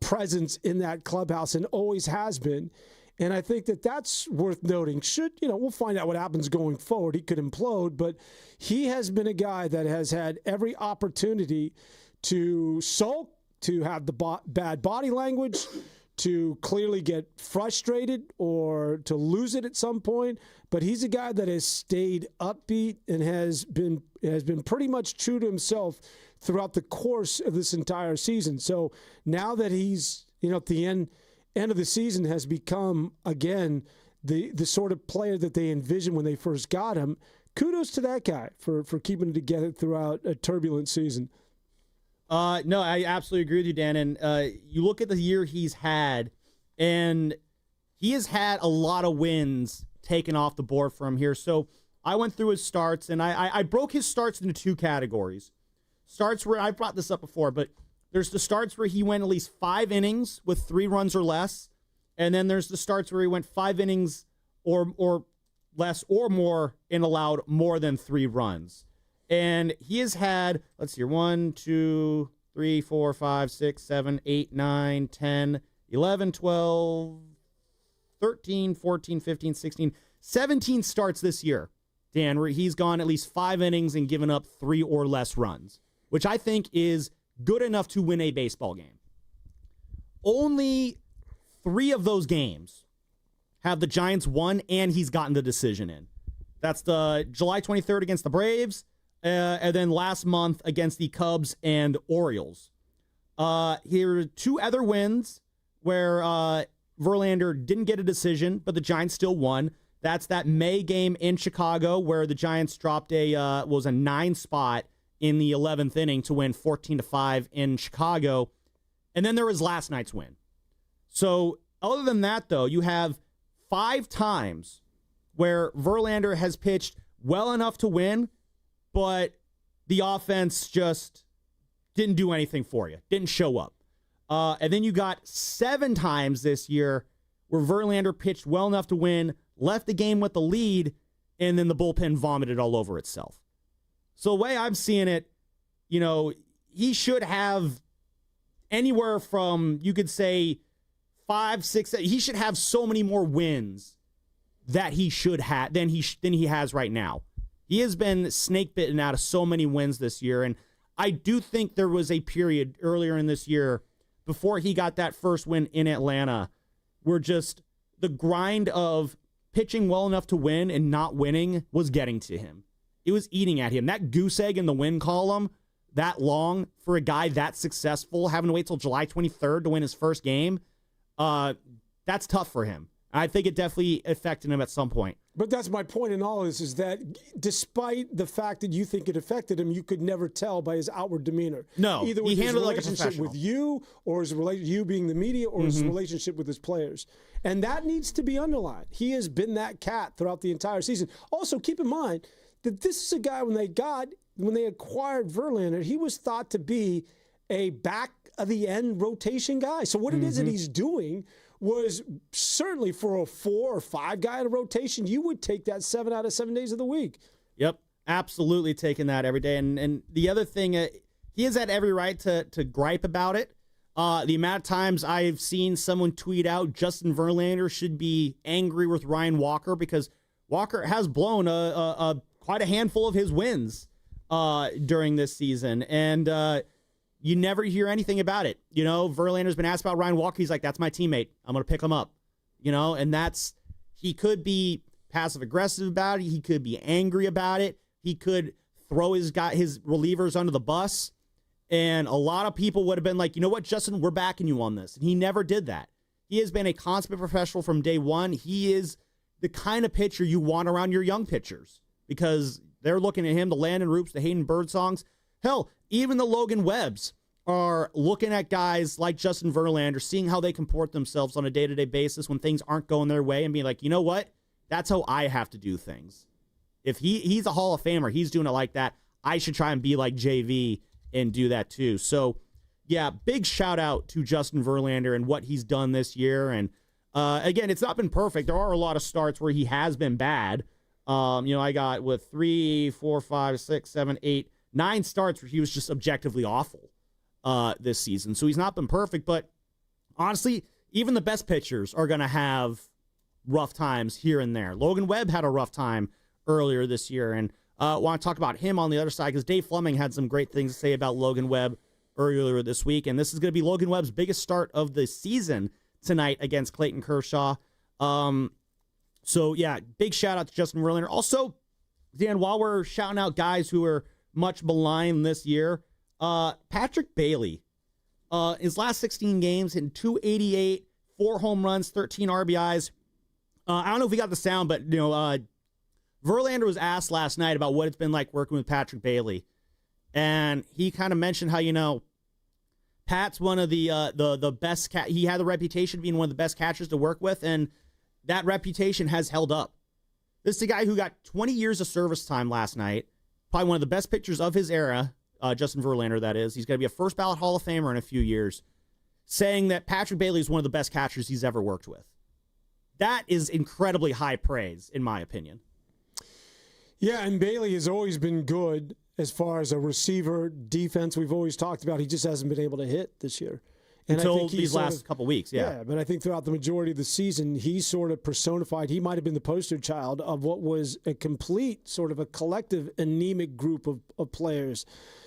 Speaker 11: presence in that clubhouse and always has been. And I think that that's worth noting. We'll find out what happens going forward. He could implode, but he has been a guy that has had every opportunity to sulk, to have the bad body language, to clearly get frustrated or to lose it at some point. But he's a guy that has stayed upbeat and has been pretty much true to himself throughout the course of this entire season. So now that he's at the end of the season has become again the sort of player that they envisioned when they first got him. Kudos to that guy for keeping it together throughout a turbulent season.
Speaker 8: No, I absolutely agree with you, Dan. And you look at the year he's had, and he has had a lot of wins taken off the board from here. So I went through his starts, and I broke his starts into two categories. Starts where I brought this up before, but there's the starts where he went at least 5 innings with 3 runs or less, and then there's the starts where he went 5 innings or less or more and allowed more than 3 runs. And he has had, let's see here, 1, 2, 3, 4, 5, 6, 7, 8, 9, 10, 11, 12, 13, 14, 15, 16, 17 starts this year, Dan, where he's gone at least 5 innings and given up 3 or less runs, which I think is good enough to win a baseball game. Only 3 of those games have the Giants won, and he's gotten the decision in. That's the July 23rd against the Braves, and then last month against the Cubs and Orioles. Here are 2 other wins where Verlander didn't get a decision, but the Giants still won. That's that May game in Chicago where the Giants dropped a 9 spot in the 11th inning to win 14-5 in Chicago. And then there was last night's win. So other than that, though, you have 5 times where Verlander has pitched well enough to win, but the offense just didn't do anything for you, didn't show up. And then you got 7 times this year where Verlander pitched well enough to win, left the game with the lead, and then the bullpen vomited all over itself. So the way I'm seeing it, he should have anywhere from, you could say, 5, 6, 7. He should have so many more wins that he should have than he has right now. He has been snake bitten out of so many wins this year, and I do think there was a period earlier in this year before he got that first win in Atlanta where just the grind of pitching well enough to win and not winning was getting to him. It was eating at him. That goose egg in the win column, that long for a guy that successful, having to wait till July 23rd to win his first game, that's tough for him. I think it definitely affected him at some point.
Speaker 11: But that's my point in all this, is that despite the fact that you think it affected him, you could never tell by his outward demeanor.
Speaker 8: No,
Speaker 11: either with
Speaker 8: he
Speaker 11: his
Speaker 8: handled it like a
Speaker 11: relationship
Speaker 8: professional.
Speaker 11: with you, or his you being the media, or his relationship with his players. And that needs to be underlined. He has been that cat throughout the entire season. Also, keep in mind that this is a guy when they acquired Verlander, he was thought to be a back of the end rotation guy. So what it is that he's doing was certainly for a 4 or 5 guy in a rotation, you would take that 7 out of 7 days of the week.
Speaker 8: Yep, absolutely taking that every day. And the other thing, he has had every right to gripe about it. The amount of times I've seen someone tweet out Justin Verlander should be angry with Ryan Walker because Walker has blown quite a handful of his wins during this season. And You never hear anything about it. You know, Verlander's been asked about Ryan Walker. He's like, that's my teammate. I'm going to pick him up. You know, and he could be passive-aggressive about it. He could be angry about it. He could throw his relievers under the bus. And a lot of people would have been like, you know what, Justin, we're backing you on this. And he never did that. He has been a consummate professional from day one. He is the kind of pitcher you want around your young pitchers because they're looking at him, the Landon Roops, the Hayden Birdsongs. Hell, even the Logan Webbs are looking at guys like Justin Verlander, seeing how they comport themselves on a day-to-day basis when things aren't going their way and being like, you know what? That's how I have to do things. If he's a Hall of Famer, he's doing it like that, I should try and be like JV and do that too. So, yeah, big shout out to Justin Verlander and what he's done this year. And again, it's not been perfect. There are a lot of starts where he has been bad. I got with 3, 4, 5, 6, 7, 8, 9 starts where he was just objectively awful this season. So he's not been perfect. But honestly, even the best pitchers are going to have rough times here and there. Logan Webb had a rough time earlier this year. And I want to talk about him on the other side because Dave Fleming had some great things to say about Logan Webb earlier this week. And this is going to be Logan Webb's biggest start of the season tonight against Clayton Kershaw. So, yeah, big shout out to Justin Verlander. Also, Dan, while we're shouting out guys who are much maligned this year, Patrick Bailey, his last 16 games, hitting .288, 4 home runs, 13 RBIs. I don't know if we got the sound, but, Verlander was asked last night about what it's been like working with Patrick Bailey. And he kind of mentioned how, Pat's one of the best. He had the reputation of being one of the best catchers to work with, and that reputation has held up. This is a guy who got 20 years of service time last night, probably one of the best pitchers of his era, Justin Verlander, that is. He's going to be a first-ballot Hall of Famer in a few years, saying that Patrick Bailey is one of the best catchers he's ever worked with. That is incredibly high praise, in my opinion.
Speaker 11: Yeah, and Bailey has always been good as far as a receiver, defense. We've always talked about he just hasn't been able to hit this year. And
Speaker 8: until
Speaker 11: I think
Speaker 8: these last couple weeks, yeah.
Speaker 11: But I think throughout the majority of the season, he sort of personified, he might have been the poster child of what was a complete sort of a collective anemic group of players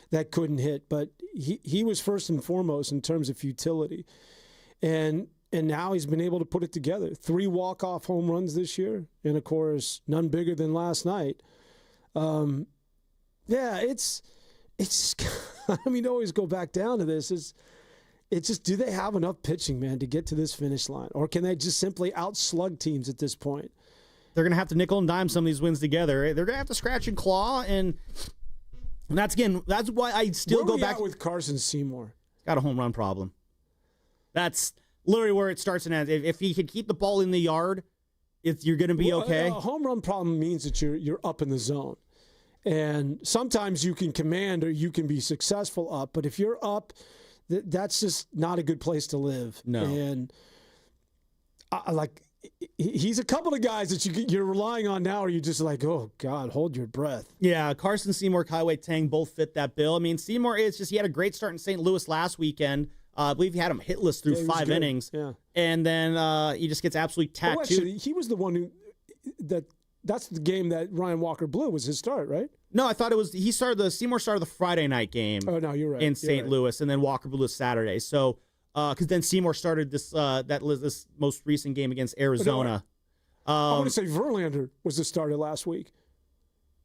Speaker 11: that couldn't hit. But he was first and foremost in terms of futility. And now he's been able to put it together. 3 walk-off home runs this year, and of course, none bigger than last night. It's I mean, always go back down to this. It's just, do they have enough pitching, man, to get to this finish line? Or can they just simply outslug teams at this point?
Speaker 8: They're going to have to nickel and dime some of these wins together. They're going to have to scratch and claw, and that's why I still go back
Speaker 11: with Carson Seymour.
Speaker 8: Got a home run problem. That's literally where it starts and ends. If he can keep the ball in the yard, you're going to be okay.
Speaker 11: A home run problem means that you're up in the zone. And sometimes you can command or you can be successful up. But if you're up, that's just not a good place to live.
Speaker 8: No.
Speaker 11: And he's a couple of guys that you're relying on now, or you're just like, oh, God, hold your breath.
Speaker 8: Yeah, Carson Seymour, Kaiwei Tang both fit that bill. I mean, Seymour he had a great start in St. Louis last weekend. I believe he had him hitless through 5 innings.
Speaker 11: Yeah.
Speaker 8: And then he just gets absolutely tattooed.
Speaker 11: Oh, actually, he was the one that's the game that Ryan Walker blew was his start, right?
Speaker 8: No, I thought it was Seymour started the Friday night game.
Speaker 11: Oh, no, you're right.
Speaker 8: In St. Louis, and then Walker blew Saturday. So, because then Seymour started this most recent game against Arizona.
Speaker 11: I want to say Verlander was the starter last week.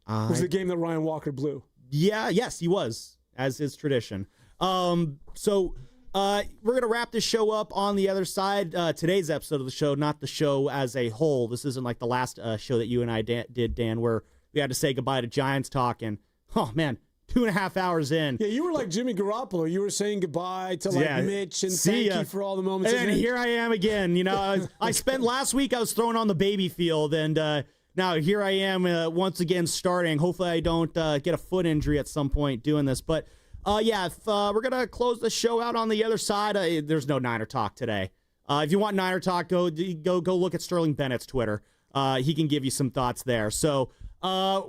Speaker 11: It was the game that Ryan Walker blew.
Speaker 8: Yes, he was, as is tradition. So we're going to wrap this show up on the other side. Today's episode of the show, not the show as a whole. This isn't like the last show that you and I did, Dan, where we had to say goodbye to Giants talk. And, oh, man, 2.5 hours in.
Speaker 11: Yeah, you were like Jimmy Garoppolo. You were saying goodbye to Mitch and thank you for all the moments.
Speaker 8: And then here I am again. I spent last week I was thrown on the baby field, and now here I am once again starting. Hopefully I don't get a foot injury at some point doing this. But, if we're going to close the show out on the other side, there's no Niner Talk today. If you want Niner Talk, go look at Sterling Bennett's Twitter. He can give you some thoughts there. So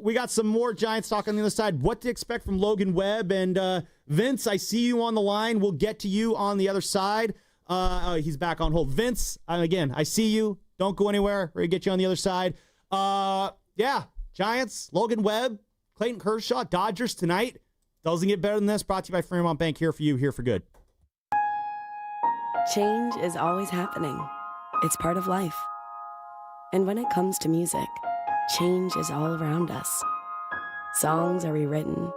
Speaker 8: we got some more Giants talk on the other side. What to expect from Logan Webb. And Vince, I see you on the line. We'll get to you on the other side. He's back on hold. Vince, again, I see you. Don't go anywhere. We're going to get you on the other side. Giants, Logan Webb, Clayton Kershaw, Dodgers tonight. Doesn't get better than this. Brought to you by Fremont Bank. Here for you, here for good.
Speaker 16: Change is always happening. It's part of life. And when it comes to music, change is all around us. Songs are rewritten.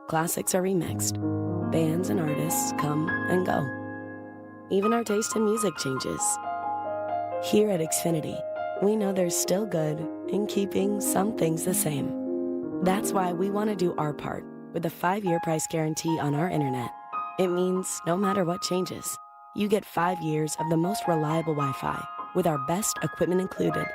Speaker 16: Classics are remixed. Bands and artists come and go. Even our taste in music changes. Here at Xfinity, we know there's still good in keeping some things the same. That's why we want to do our part with a 5-year price guarantee on our internet. It means no matter what changes, you get 5 years of the most reliable Wi-Fi with our best equipment included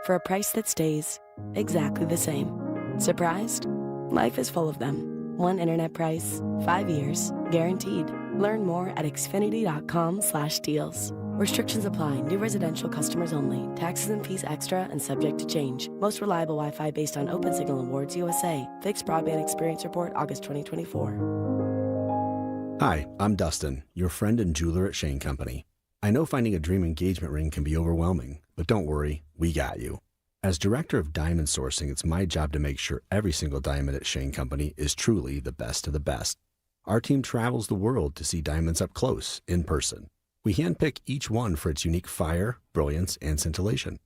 Speaker 16: for a price that stays exactly the same. Surprised? Life is full of them. One internet price, 5 years, guaranteed. Learn more at xfinity.com/deals. Restrictions apply. New residential customers only. Taxes and fees extra and subject to change. Most reliable Wi-Fi based on Open Signal Awards USA. Fixed Broadband Experience Report, August 2024.
Speaker 21: Hi, I'm Dustin, your friend and jeweler at Shane Company. I know finding a dream engagement ring can be overwhelming, but don't worry, we got you. As director of diamond sourcing, it's my job to make sure every single diamond at Shane Company is truly the best of the best. Our team travels the world to see diamonds up close, in person. We handpick each one for its unique fire, brilliance, and scintillation.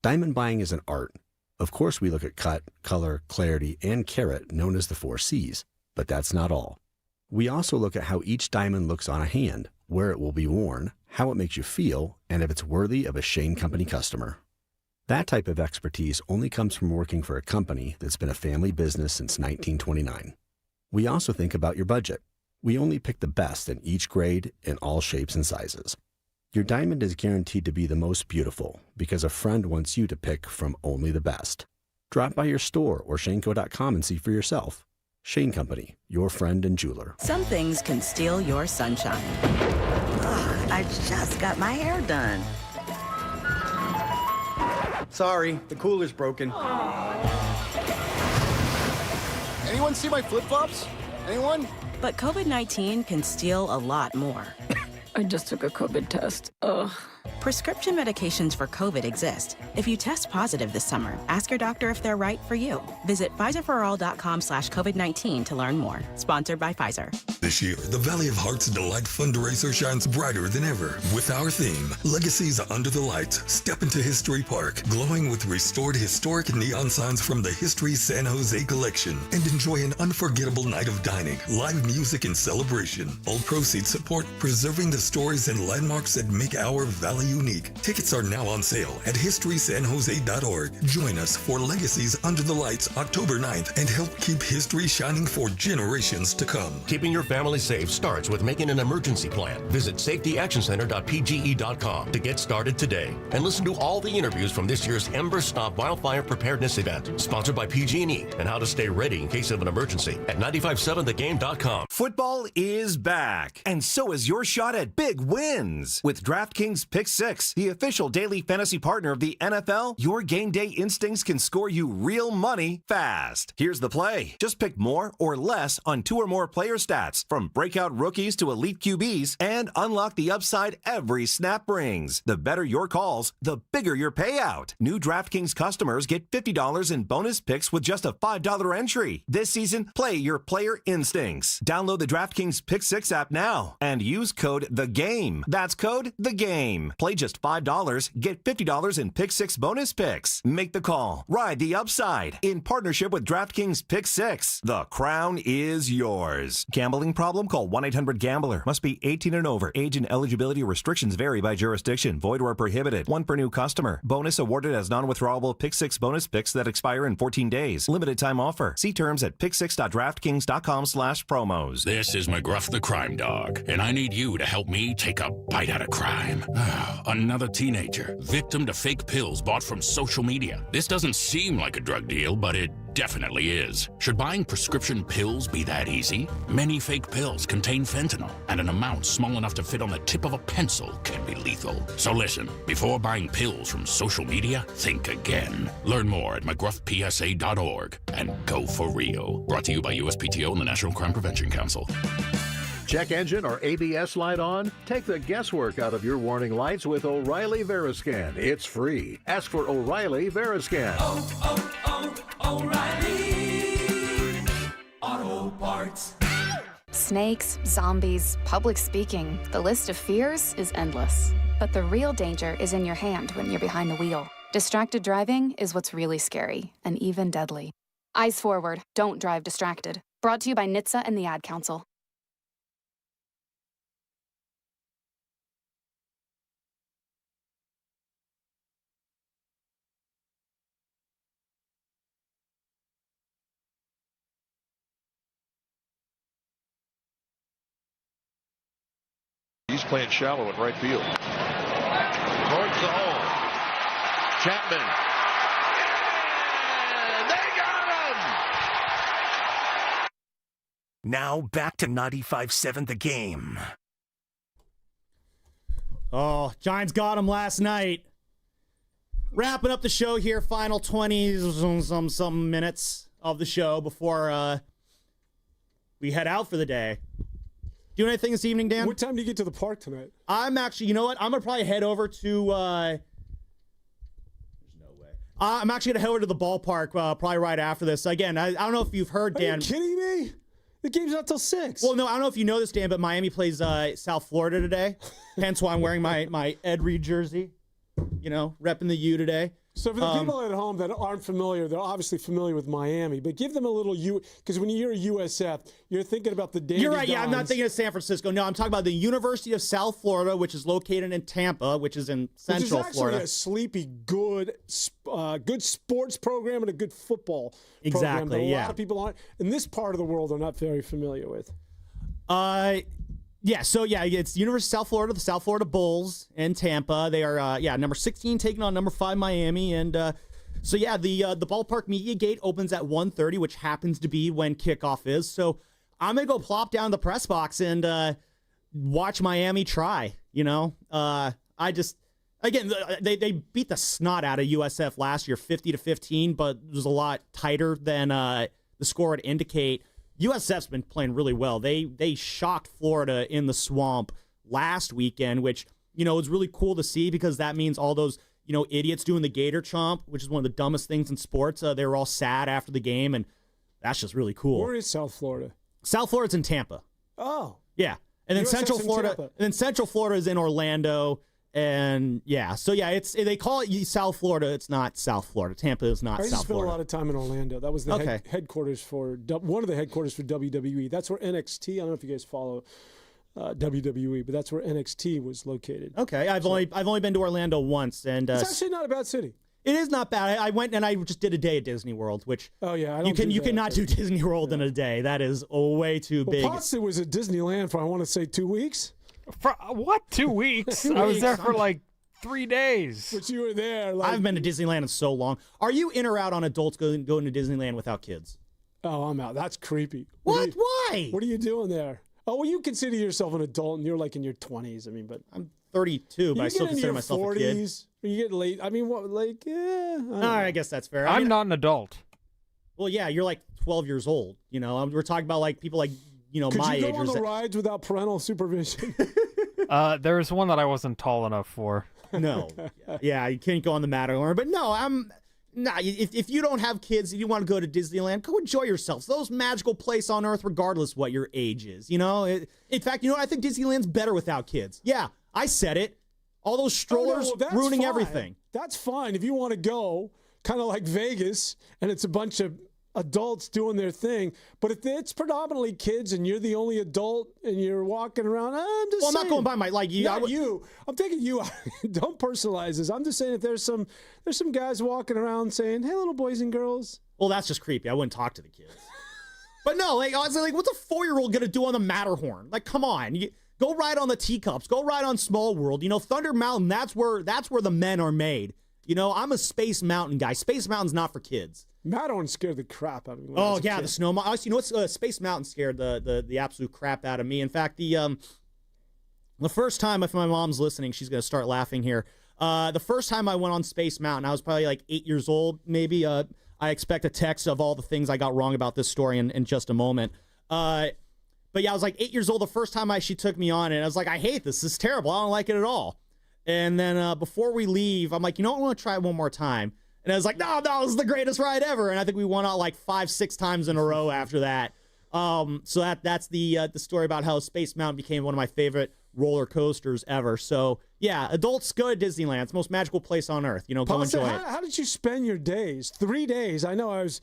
Speaker 21: Diamond buying is an art. Of course, we look at cut, color, clarity, and carat, known as the 4 C's, but that's not all. We also look at how each diamond looks on a hand, where it will be worn, how it makes you feel, and if it's worthy of a Shane Company customer. That type of expertise only comes from working for a company that's been a family business since 1929. We also think about your budget. We only pick the best in each grade in all shapes and sizes. Your diamond is guaranteed to be the most beautiful because a friend wants you to pick from only the best. Drop by your store or shaneco.com and see for yourself. Shane Company, your friend and jeweler.
Speaker 17: Some things can steal your sunshine. Ugh, I just got my hair done.
Speaker 18: Sorry, the cooler's broken. Anyone see my flip-flops? Anyone?
Speaker 17: But COVID-19 can steal a lot more.
Speaker 19: I just took a COVID test. Ugh.
Speaker 17: Prescription medications for COVID exist. If you test positive this summer, ask your doctor if they're right for you. Visit PfizerForAll.com/COVID-19 to learn more. Sponsored by Pfizer.
Speaker 12: This year, the Valley of Hearts Delight fundraiser shines brighter than ever with our theme, Legacies Under the Lights. Step into History Park, glowing with restored historic neon signs from the History San Jose collection, and enjoy an unforgettable night of dining, live music, and celebration. All proceeds support preserving the stories and landmarks that make our valley unique. Tickets are now on sale at historysanjose.org. Join us for Legacies Under the Lights October 9th and help keep history shining for generations to come.
Speaker 27: Keeping your family safe starts with making an emergency plan. Visit safetyactioncenter.pge.com to get started today. And listen to all the interviews from this year's Ember Stop Wildfire Preparedness event, sponsored by PG&E, and how to stay ready in case of an emergency at 957thegame.com.
Speaker 20: Football is back, and so is your shot at big wins. With DraftKings Pick 6, the official daily fantasy partner of the NFL, your game day instincts can score you real money fast. Here's the play. Just pick more or less on 2 or more player stats, from breakout rookies to elite QBs, and unlock the upside every snap brings. The better your calls, the bigger your payout. New DraftKings customers get $50 in bonus picks with just a $5 entry. This season, play your player instincts. Download the DraftKings Pick 6 app now and use code THEGAME. That's code THEGAME. Play just $5, get $50 in Pick 6 bonus picks. Make the call. Ride the upside. In partnership with DraftKings Pick 6. The crown is yours. Gambling problem? Call 1-800-GAMBLER. Must be 18 and over. Age and eligibility restrictions vary by jurisdiction. Void where prohibited. 1 per new customer. Bonus awarded as non-withdrawable Pick 6 bonus picks that expire in 14 days. Limited time offer. See terms at pick6.draftkings.com/promos.
Speaker 24: This is McGruff the Crime Dog, and I need you to help me take a bite out of crime. Another teenager, victim to fake pills bought from social media. This doesn't seem like a drug deal, but it definitely is. Should buying prescription pills be that easy? Many fake pills contain fentanyl, and an amount small enough to fit on the tip of a pencil can be lethal. So listen, before buying pills from social media, think again. Learn more at mcgruffpsa.org and go for real. Brought to you by USPTO and the National Crime Prevention Council.
Speaker 25: Check engine or ABS light on? Take the guesswork out of your warning lights with O'Reilly Veriscan. It's free. Ask for O'Reilly Veriscan.
Speaker 22: O'Reilly Auto Parts.
Speaker 3: Snakes, zombies, public speaking, the list of fears is endless. But the real danger is in your hand when you're behind the wheel. Distracted driving is what's really scary and even deadly. Eyes forward, don't drive distracted. Brought to you by NHTSA and the Ad Council.
Speaker 4: He's playing shallow in right field. Towards the hole. Chapman. And they got him!
Speaker 7: Now back to 95.7 The Game.
Speaker 8: Oh, Giants got him last night. Wrapping up the show here, final 20 some minutes of the show before we head out for the day. Doing anything this evening, Dan?
Speaker 11: What time do you get to the park tonight?
Speaker 8: I'm actually, you know what? I'm going to probably head over to, there's no way. I'm actually going to head over to the ballpark probably right after this. Again, I don't know if you've heard, Dan.
Speaker 11: Are you kidding me? The game's not till 6.
Speaker 8: Well, no, I don't know if you know this, Dan, but Miami plays South Florida today. Hence why I'm wearing my Ed Reed jersey. You know, repping the U today.
Speaker 11: So for the people at home that aren't familiar, they're obviously familiar with Miami, but give them a little because when you hear USF, you're thinking about the Dandy
Speaker 8: You're right, yeah, I'm not
Speaker 11: Dons.
Speaker 8: thinking of San Francisco. No, I'm talking about the University of South Florida, which is located in Tampa, which is in Central Florida.
Speaker 11: Which is actually a sleepy, good sports program and a good football program that a lot of people aren't, in this part of the world, are not very familiar with.
Speaker 8: It's University of South Florida, the South Florida Bulls in Tampa. They are, number 16 taking on number 5 Miami. And the ballpark media gate opens at 1:30, which happens to be when kickoff is. So I'm going to go plop down the press box and watch Miami try, you know. They beat the snot out of USF last year, 50-15, but it was a lot tighter than the score would indicate. USF's been playing really well. They shocked Florida in the Swamp last weekend, which, you know, is really cool to see because that means all those, you know, idiots doing the gator chomp, which is one of the dumbest things in sports. They were all sad after the game, and that's just really cool.
Speaker 11: Where is South Florida?
Speaker 8: South Florida's in Tampa.
Speaker 11: Oh.
Speaker 8: Yeah. And then
Speaker 11: USF's
Speaker 8: Central
Speaker 11: in
Speaker 8: Florida,
Speaker 11: Tampa.
Speaker 8: and then Central Florida is in Orlando. And they call it South Florida. It's not South Florida. Tampa is not
Speaker 11: I
Speaker 8: South
Speaker 11: spent
Speaker 8: Florida.
Speaker 11: a lot of time in Orlando. That was the headquarters for one of the headquarters for WWE. That's where NXT. I don't know if you guys follow WWE, but that's where NXT was located.
Speaker 8: Okay, I've only been to Orlando once, and
Speaker 11: it's actually not a bad city.
Speaker 8: It is not bad. I went and I just did a day at Disney World, which you cannot do Disney World in a day. That is way too big.
Speaker 11: Potts was at Disneyland for I want to say 2 weeks.
Speaker 2: For what? 2 weeks? I was there for like 3 days.
Speaker 11: But you were there.
Speaker 8: I haven't been to Disneyland in so long. Are you in or out on adults going to Disneyland without kids?
Speaker 11: Oh, I'm out. That's creepy.
Speaker 8: What? Why?
Speaker 11: What are you doing there? Oh, well, you consider yourself an adult, and you're like in your 20s. I mean, but
Speaker 8: I'm 32, but I still consider myself 40s, a kid.
Speaker 11: You get late. I mean, what? Like, yeah.
Speaker 8: All right, I guess that's fair.
Speaker 2: I'm not an adult.
Speaker 8: Well, yeah, you're like 12 years old. You know, we're talking about like people like my age.
Speaker 11: Could you go on the rides without parental supervision?
Speaker 2: There was one that I wasn't tall enough for.
Speaker 8: No. Yeah, you can't go on the Matterhorn. But no, if you don't have kids and you want to go to Disneyland, go enjoy yourselves. Those magical place on earth, regardless what your age is. You know, in fact, I think Disneyland's better without kids. Yeah, I said it. All those strollers ruining everything.
Speaker 11: That's fine if you want to go, kind of like Vegas, and it's a bunch of adults doing their thing. But if it's predominantly kids and you're the only adult and you're walking around, I'm just saying.
Speaker 8: I'm not going by my you.
Speaker 11: Not you. I'm taking you out. Don't personalize this. I'm just saying if there's some guys walking around saying, "Hey, little boys and girls."
Speaker 8: Well, that's just creepy. I wouldn't talk to the kids. But no, I was like, what's a 4-year-old gonna do on the Matterhorn? Like, come on. Go ride on the teacups. Go ride on Small World. Thunder Mountain. That's where the men are made. I'm a Space Mountain guy. Space Mountain's not for kids.
Speaker 11: Matterhorn scared the crap out of me.
Speaker 8: Oh yeah, the snow. What's Space Mountain scared the absolute crap out of me. In fact, the first time, if my mom's listening, she's gonna start laughing here. The first time I went on Space Mountain, I was probably like 8 years old, maybe. I expect a text of all the things I got wrong about this story in just a moment. But yeah, I was like 8 years old the first time she took me on, and I was like, I hate this. This is terrible. I don't like it at all. And then before we leave, I'm like, I want to try it one more time. And I was like, no, this is the greatest ride ever. And I think we went out like 5-6 times in a row after that. So that's the story about how Space Mountain became one of my favorite roller coasters ever. So yeah, adults go to Disneyland. It's the most magical place on earth. Go enjoy it.
Speaker 11: How did you spend your days? 3 days. I know I was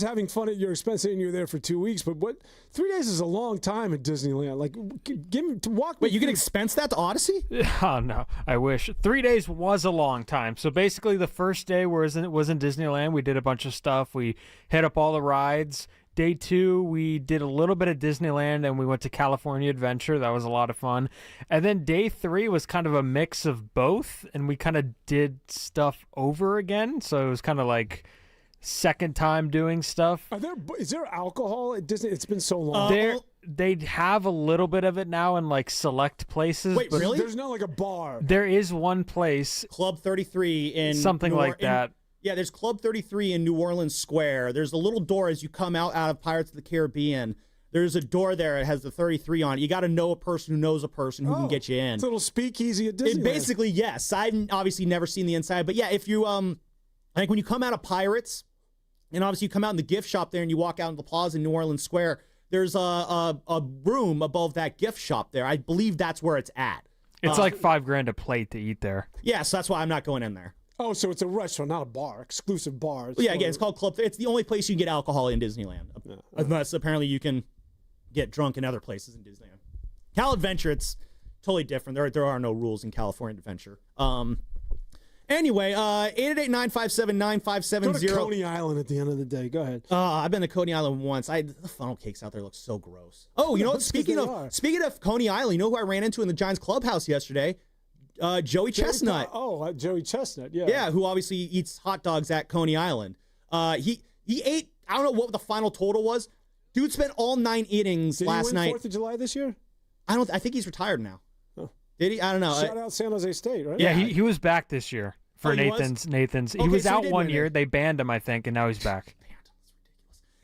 Speaker 11: having fun at your expense saying you were there for 2 weeks, but 3 days is a long time at Disneyland. Like, walk me.
Speaker 8: Wait, you can expense that to Odyssey?
Speaker 2: Oh no, I wish. 3 days was a long time. So basically, the first day was in Disneyland. We did a bunch of stuff. We hit up all the rides. Day 2, we did a little bit of Disneyland, and we went to California Adventure. That was a lot of fun. And then day 3 was kind of a mix of both, and we kind of did stuff over again. So it was kind of like second time doing stuff.
Speaker 11: Is there alcohol at Disney? It's been so long.
Speaker 2: They have a little bit of it now in like select places.
Speaker 8: Wait, really?
Speaker 11: There's not like a bar.
Speaker 2: There is one place,
Speaker 8: Club 33 in
Speaker 2: something like that.
Speaker 8: Yeah, there's Club 33 in New Orleans Square. There's a little door as you come out of Pirates of the Caribbean. There's a door there that has the 33 on it. You got to know a person who knows a person who can get you in.
Speaker 11: It's a little speakeasy at Disneyland.
Speaker 8: Basically, yes. I've obviously never seen the inside. But yeah, if you, like when you come out of Pirates, and obviously you come out in the gift shop there and you walk out into the plaza in New Orleans Square, there's a room above that gift shop there. I believe that's where it's at.
Speaker 2: It's like $5,000 a plate to eat there.
Speaker 8: Yeah, so that's why I'm not going in there.
Speaker 11: Oh, so it's a restaurant, not a bar, exclusive bar.
Speaker 8: Yeah, again, it's called Club. It's the only place you can get alcohol in Disneyland. Yeah. Unless apparently you can get drunk in other places in Disneyland. Cal Adventure, it's totally different. There are no rules in California Adventure. Anyway, 888-957-9570.
Speaker 11: Go to Coney Island at the end of the day. Go ahead.
Speaker 8: I've been to Coney Island once. The funnel cakes out there look so gross. Oh, you know what? Speaking of Coney Island, you know who I ran into in the Giants clubhouse yesterday? Joey Chestnut.
Speaker 11: Joey Chestnut, yeah.
Speaker 8: Yeah, who obviously eats hot dogs at Coney Island. He ate, I don't know what the final total was. Dude spent all 9 innings last night.
Speaker 11: Did he win 4th of July this year?
Speaker 8: I think he's retired now. Oh. Did he? I don't know.
Speaker 11: Shout out San Jose State, right?
Speaker 2: Yeah, he was back this year for Nathan's.
Speaker 8: Okay,
Speaker 2: he was
Speaker 8: so
Speaker 2: out 1 year. They banned him, I think, and now he's back.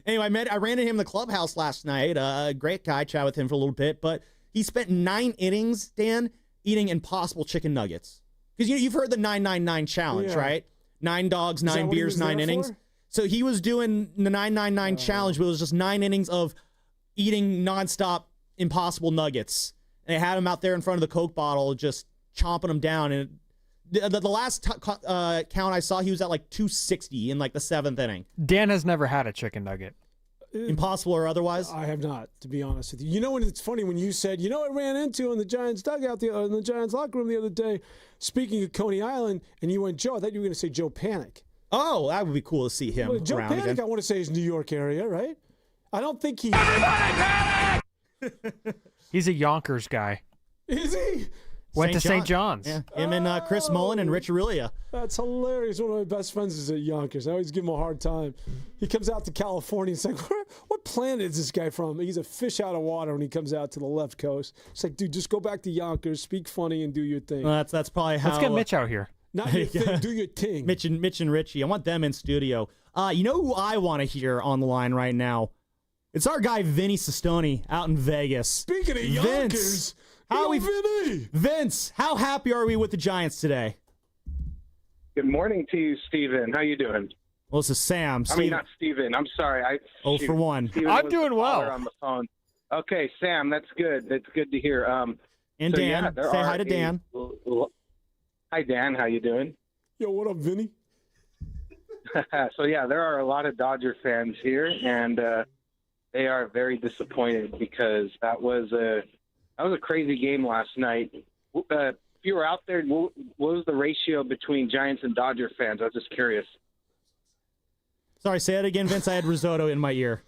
Speaker 8: Anyway, I ran into him in the clubhouse last night. Great guy. Chat with him for a little bit, but he spent 9 innings, Dan, eating Impossible chicken nuggets. Because you've heard the 999 challenge, right? 9 dogs, 9 beers, 9 innings. For? So he was doing the 999 challenge, but it was just 9 innings of eating nonstop Impossible nuggets. And they had him out there in front of the Coke bottle, just chomping them down. And the last count I saw, he was at like 260 in like the 7th inning.
Speaker 2: Dan has never had a chicken nugget.
Speaker 8: Impossible or otherwise?
Speaker 11: I have not, to be honest with you. You know, when it's funny when you said, I ran into in the Giants dugout, in the Giants locker room the other day, speaking of Coney Island, and you went, Joe, I thought you were going to say Joe Panic.
Speaker 8: Oh, that would be cool to see him
Speaker 11: Joe
Speaker 8: around
Speaker 11: Panic,
Speaker 8: again.
Speaker 11: I want to say, is New York area, right? I don't think he...
Speaker 4: Everybody panic!
Speaker 2: He's a Yonkers guy.
Speaker 11: Is he?
Speaker 2: Went to St. John's.
Speaker 8: Yeah, him and Chris Mullen and Rich Aurelia.
Speaker 11: That's hilarious. One of my best friends is at Yonkers. I always give him a hard time. He comes out to California. He's like, what planet is this guy from? He's a fish out of water when he comes out to the left coast. It's like, dude, just go back to Yonkers, speak funny, and do your thing.
Speaker 8: Well, that's probably how...
Speaker 2: Let's get Mitch out here.
Speaker 11: Not your thing, do your thing.
Speaker 8: Mitch and Richie. I want them in studio. You know who I want to hear on the line right now? It's our guy, Vinny Sestoni, out in Vegas.
Speaker 11: Speaking of Yonkers...
Speaker 8: Vince, how happy are we with the Giants today?
Speaker 6: Good morning to you, Steven. How you doing?
Speaker 8: Well, this is Sam.
Speaker 6: I mean, not Steven. I'm sorry.
Speaker 8: For 1.
Speaker 6: Steven
Speaker 2: I'm doing well.
Speaker 6: On the phone. Okay, Sam, that's good. That's good to hear.
Speaker 8: And so, Dan, say hi to Dan.
Speaker 6: Hi, Dan. How you doing?
Speaker 11: Yo, what up, Vinny?
Speaker 6: So, yeah, there are a lot of Dodger fans here, and they are very disappointed because that was a crazy game last night. If you were out there, what was the ratio between Giants and Dodger fans? I was just curious.
Speaker 8: Sorry, say that again, Vince. I had risotto in my ear.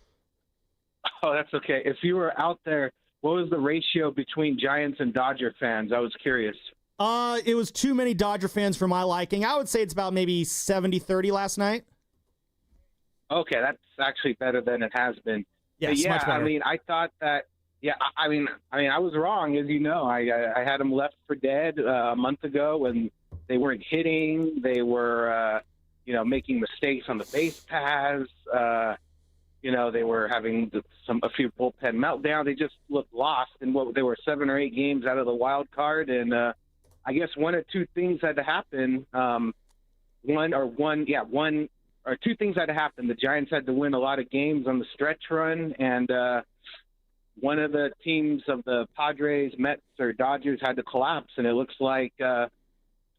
Speaker 6: Oh, that's okay. If you were out there, what was the ratio between Giants and Dodger fans? I was curious.
Speaker 8: It was too many Dodger fans for my liking. I would say it's about maybe 70-30 last night.
Speaker 6: Okay, that's actually better than it has been.
Speaker 8: Yes, much better.
Speaker 6: I mean, I thought that. Yeah, I mean, I was wrong, as you know. I had them left for dead a month ago when they weren't hitting. They were, making mistakes on the base paths. They were having a few bullpen meltdowns. They just looked lost. And they were 7 or 8 games out of the wild card. And I guess one or two things had to happen. One or two things had to happen. The Giants had to win a lot of games on the stretch run, and one of the teams of the Padres, Mets, or Dodgers had to collapse, and it looks like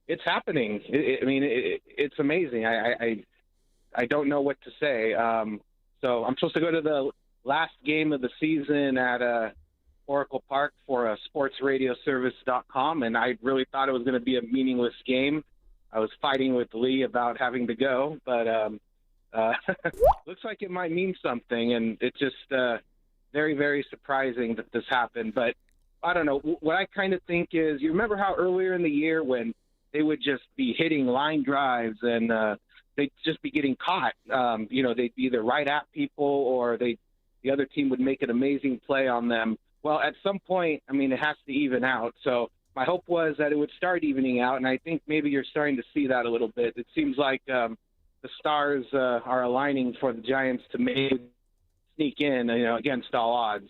Speaker 6: it's happening. It's amazing. I don't know what to say. So I'm supposed to go to the last game of the season at Oracle Park for sportsradioservice.com, and I really thought it was going to be a meaningless game. I was fighting with Lee about having to go, but looks like it might mean something, and it's just very, very surprising that this happened. But I don't know. What I kind of think is, you remember how earlier in the year when they would just be hitting line drives and they'd just be getting caught. They'd be either right at people or the other team would make an amazing play on them. Well, at some point, it has to even out. So my hope was that it would start evening out, and I think maybe you're starting to see that a little bit. It seems like the stars are aligning for the Giants to maybe sneak in, against all odds.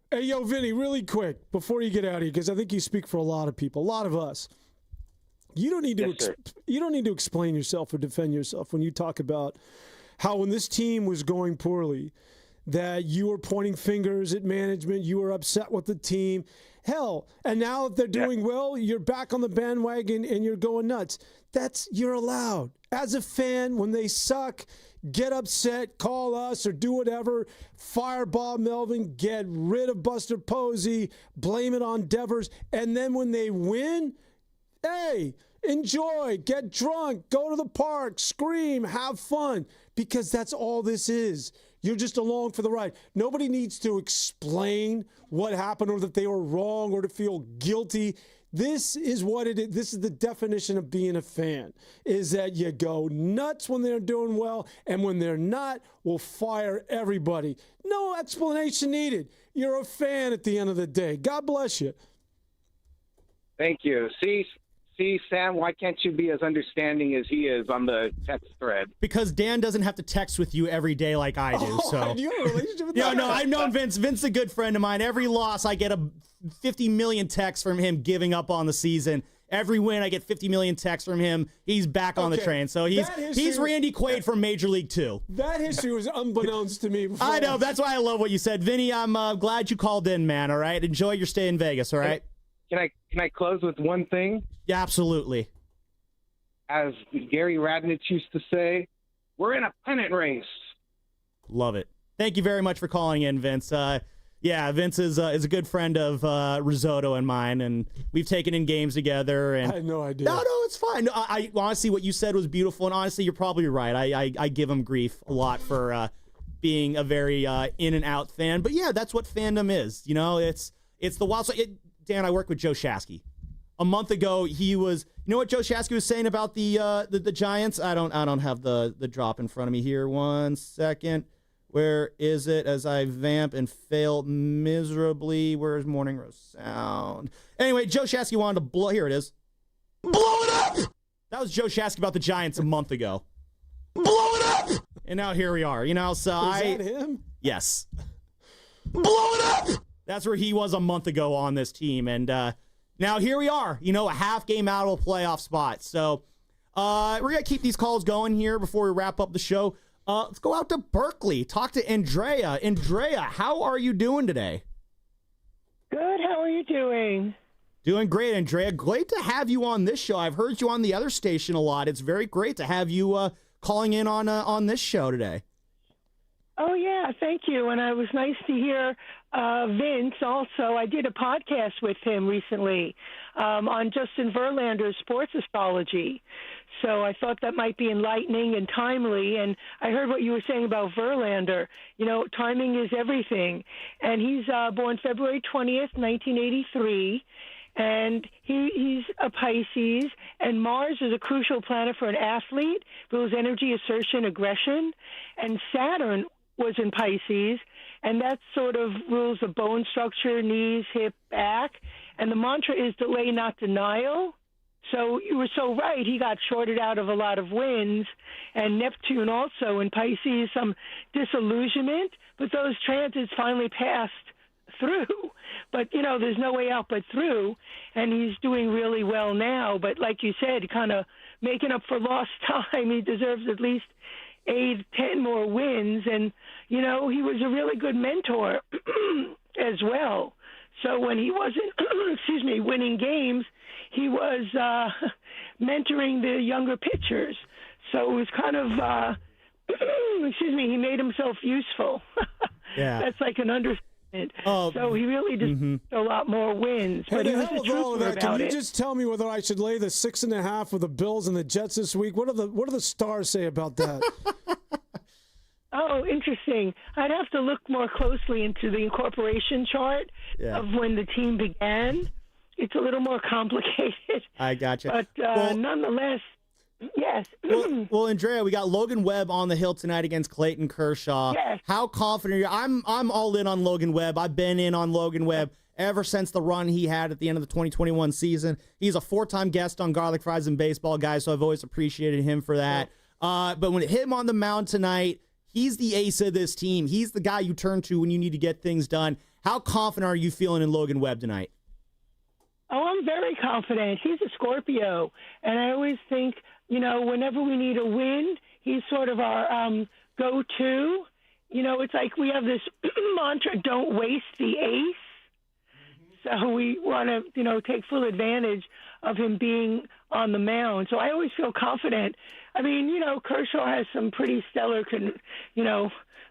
Speaker 11: Hey, yo, Vinny, really quick, before you get out of here, because I think you speak for a lot of people, a lot of us. You don't need to you don't need to explain yourself or defend yourself when you talk about how when this team was going poorly, that you were pointing fingers at management, you were upset with the team. Hell, and now if they're doing well, you're back on the bandwagon and you're going nuts. You're allowed. As a fan, when they suck, get upset, call us or do whatever, fire Bob Melvin, get rid of Buster Posey, blame it on Devers, and then when they win, hey, enjoy, get drunk, go to the park, scream, have fun, because that's all this is. You're just along for the ride. Nobody needs to explain what happened or that they were wrong or to feel guilty. This is what it is. This is the definition of being a fan, is that you go nuts when they're doing well, and when they're not, we'll fire everybody. No explanation needed. You're a fan at the end of the day. God bless you.
Speaker 6: Thank you. See, Sam, why can't you be as understanding as he is on the text thread?
Speaker 8: Because Dan doesn't have to text with you every day like I do. So
Speaker 11: do you have a relationship with that?
Speaker 8: No, I've known Vince. Vince is a good friend of mine. Every loss, I get a 50 million texts from him giving up on the season. Every win, I get 50 million texts from him. He's back on the train. So he's Randy Quaid from Major League 2.
Speaker 11: That history was unbeknownst to me before.
Speaker 8: I know. That's why I love what you said. Vinny, I'm glad you called in, man, all right? Enjoy your stay in Vegas, all right?
Speaker 6: Can I close with one thing?
Speaker 8: Yeah, absolutely.
Speaker 6: As Gary Radnich used to say, we're in a pennant race.
Speaker 8: Love it. Thank you very much for calling in, Vince. Vince is a good friend of Risotto and mine, and we've taken in games together. And
Speaker 11: I had no idea.
Speaker 8: No, it's fine. No, I honestly, what you said was beautiful, and honestly, you're probably right. I give him grief a lot for being a very in and out fan, but yeah, that's what fandom is. It's the wild. Dan, I work with Joe Shasky. A month ago, he was. You know what Joe Shasky was saying about the Giants? I don't have the drop in front of me here. 1 second. Where is it? As I vamp and fail miserably. Where's Morning Rose Sound? Anyway, Joe Shasky wanted to blow. Here it is. Blow it up. That was Joe Shasky about the Giants a month ago. Blow it up. And now here we are. So
Speaker 11: is that him?
Speaker 8: Yes. Blow it up. That's where he was a month ago on this team. And now here we are, a half game out of a playoff spot. So we're going to keep these calls going here before we wrap up the show. Let's go out to Berkeley, talk to Andrea. Andrea, how are you doing today?
Speaker 9: Good. How are you doing?
Speaker 8: Doing great, Andrea. Great to have you on this show. I've heard you on the other station a lot. It's very great to have you calling in on this show today.
Speaker 9: Oh, yeah. Thank you. And it was nice to hear Vince also. I did a podcast with him recently on Justin Verlander's sports astrology. So I thought that might be enlightening and timely. And I heard what you were saying about Verlander. Timing is everything. And he's born February 20th, 1983. And he's a Pisces, and Mars is a crucial planet for an athlete, rules energy, assertion, aggression. And Saturn was in Pisces, and that sort of rules the bone structure, knees, hip, back. And the mantra is delay, not denial. So you were so right. He got shorted out of a lot of wins. And Neptune also in Pisces, some disillusionment. But those transits finally passed through. But, there's no way out but through. And he's doing really well now. But like you said, kind of making up for lost time. He deserves at least 8, 10 more wins. And, he was a really good mentor as well. So when he wasn't, winning games, he was mentoring the younger pitchers. So it was kind of, he made himself useful.
Speaker 8: Yeah.
Speaker 9: That's like an understatement. So he really deserved a lot more wins.
Speaker 11: Hey,
Speaker 9: But he
Speaker 11: the
Speaker 9: was
Speaker 11: hell
Speaker 9: a
Speaker 11: with all of
Speaker 9: trooper
Speaker 11: that. Can
Speaker 9: about
Speaker 11: you
Speaker 9: it.
Speaker 11: just tell me whether I should lay the 6.5 with the Bills and the Jets this week? What do the stars say about that?
Speaker 9: Oh, interesting. I'd have to look more closely into the incorporation chart of when the team began. It's a little more complicated.
Speaker 8: I gotcha.
Speaker 9: But nonetheless, yes.
Speaker 8: Well, Andrea, we got Logan Webb on the hill tonight against Clayton Kershaw.
Speaker 9: Yes.
Speaker 8: How confident are you? I'm all in on Logan Webb. I've been in on Logan Webb ever since the run he had at the end of the 2021 season. He's a 4-time guest on Garlic Fries and Baseball, guys, so I've always appreciated him for that. But when it hit him on the mound tonight, he's the ace of this team. He's the guy you turn to when you need to get things done. How confident are you feeling in Logan Webb tonight?
Speaker 9: Oh, I'm very confident. He's a Scorpio, and I always think, whenever we need a win, he's sort of our go-to. It's like we have this mantra, don't waste the ace. So we want to, take full advantage of him being on the mound. So I always feel confident. I mean, Kershaw has some pretty stellar,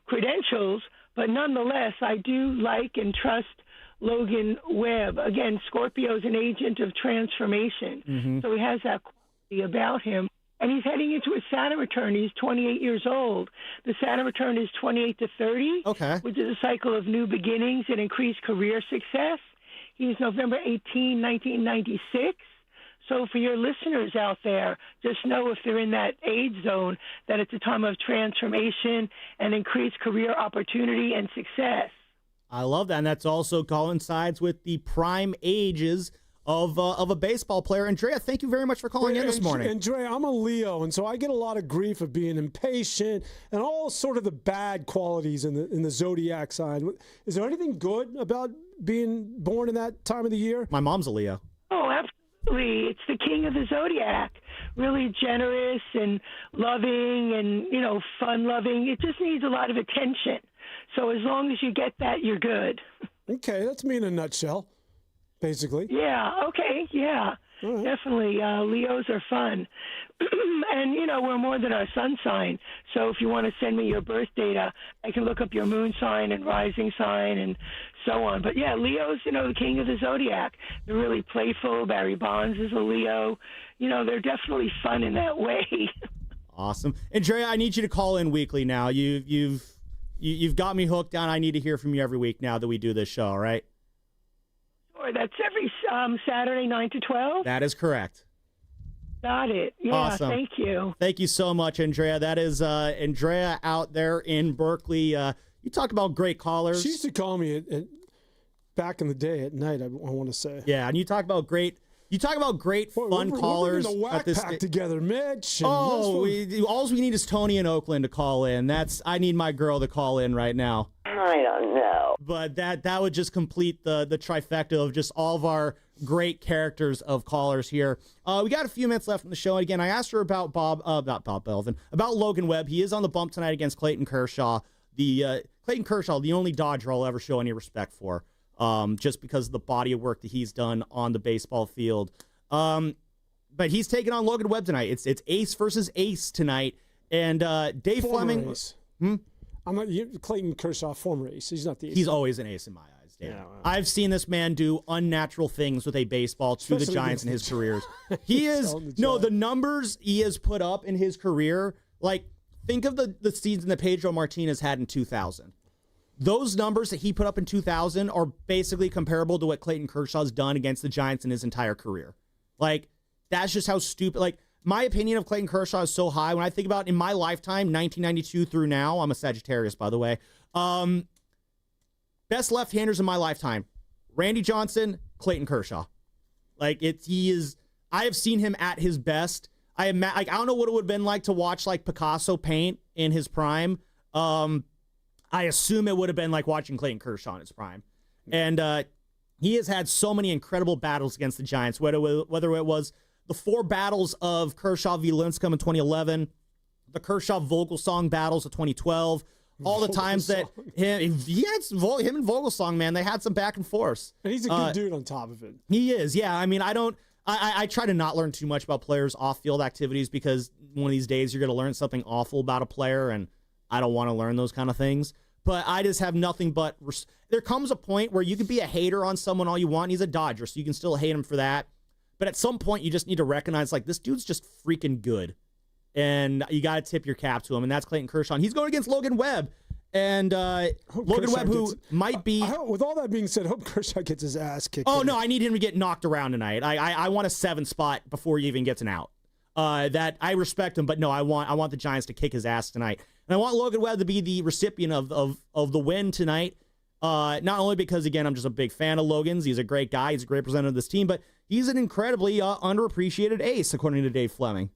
Speaker 9: credentials, but nonetheless, I do like and trust Logan Webb. Again, Scorpio's an agent of transformation, so he has that quality about him. And he's heading into his Saturn return. He's 28 years old. The Saturn return is 28 to 30, which is a cycle of new beginnings and increased career success. He's November 18, 1996. So for your listeners out there, just know if they're in that age zone, that it's a time of transformation and increased career opportunity and success.
Speaker 8: I love that, and that's also coincides with the prime ages of a baseball player. Andrea, thank you very much for calling in this morning.
Speaker 11: Andrea, I'm a Leo, and so I get a lot of grief of being impatient and all sort of the bad qualities in the zodiac sign. Is there anything good about being born in that time of the year?
Speaker 8: My mom's a Leo.
Speaker 9: Oh, absolutely. It's the king of the zodiac. Really generous and loving and, fun-loving. It just needs a lot of attention. So as long as you get that, you're good.
Speaker 11: Okay, that's me in a nutshell, basically.
Speaker 9: Yeah, okay, yeah.
Speaker 11: Right.
Speaker 9: Definitely. Leos are fun. And, we're more than our sun sign. So if you want to send me your birth data, I can look up your moon sign and rising sign and so on. But, yeah, Leo's, the king of the zodiac. They're really playful. Barry Bonds is a Leo. They're definitely fun in that way.
Speaker 8: Awesome. Andrea, I need you to call in weekly now. You've got me hooked on. I need to hear from you every week now that we do this show, all right?
Speaker 9: Sure. That's every Saturday, 9 to 12?
Speaker 8: That is correct.
Speaker 9: Got it. Yeah,
Speaker 8: awesome.
Speaker 9: Thank you.
Speaker 8: Thank you so much, Andrea. That is Andrea out there in Berkeley. You talk about great callers.
Speaker 11: She used to call me back in the day at night, I want to say.
Speaker 8: Yeah, and you talk about great fun callers.
Speaker 11: We're in the whack pack together, Mitch.
Speaker 8: All we need is Tony in Oakland to call in. I need my girl to call in right now.
Speaker 5: I don't know.
Speaker 8: But that would just complete the trifecta of just all of our great characters of callers here. We got a few minutes left in the show. And again, I asked her about about Logan Webb. He is on the bump tonight against Clayton Kershaw. Clayton Kershaw, the only Dodger I'll ever show any respect for, just because of the body of work that he's done on the baseball field. But he's taking on Logan Webb tonight. It's ace versus ace tonight. And Dave Fleming.
Speaker 11: Ace. I'm not Clayton Kershaw, former ace. He's not the ace.
Speaker 8: He's always an ace in my eyes, Dan. Yeah, well. I've seen this man do unnatural things with a baseball to the Giants in his careers. He is the numbers he has put up in his career. Like, think of the season that Pedro Martinez had in 2000. Those numbers that he put up in 2000 are basically comparable to what Clayton Kershaw's done against the Giants in his entire career. Like, that's just how stupid. Like, my opinion of Clayton Kershaw is so high. When I think about in my lifetime, 1992 through now, I'm a Sagittarius, by the way. Best left-handers in my lifetime: Randy Johnson, Clayton Kershaw. Like, I have seen him at his best. I don't know what it would have been like to watch like Picasso paint in his prime. I assume it would have been like watching Clayton Kershaw in his prime. And he has had so many incredible battles against the Giants, whether it was the 4 battles of Kershaw v. Lincecum in 2011, the Kershaw Vogelsong battles of 2012, all the times that him and Vogelsong, man, they had some back and forth.
Speaker 11: And he's a good dude on top of it.
Speaker 8: He is, yeah. I mean, I try to not learn too much about players' off-field activities because one of these days you're going to learn something awful about a player, and I don't want to learn those kind of things. But I just have nothing but there comes a point where you can be a hater on someone all you want. He's a Dodger, so you can still hate him for that. But at some point, you just need to recognize, like, this dude's just freaking good. And you got to tip your cap to him, and that's Clayton Kershaw. And he's going against Logan Webb. And Logan Webb, who might be...
Speaker 11: with all that being said, I hope Kershaw gets his ass kicked.
Speaker 8: Oh, no, I need him to get knocked around tonight. I want a 7 spot before he even gets an out. That I respect him, but no, I want the Giants to kick his ass tonight. And I want Logan Webb to be the recipient of the win tonight. Not only because, again, I'm just a big fan of Logan's. He's a great guy. He's a great representative of this team, but he's an incredibly underappreciated ace, according to Dave Fleming.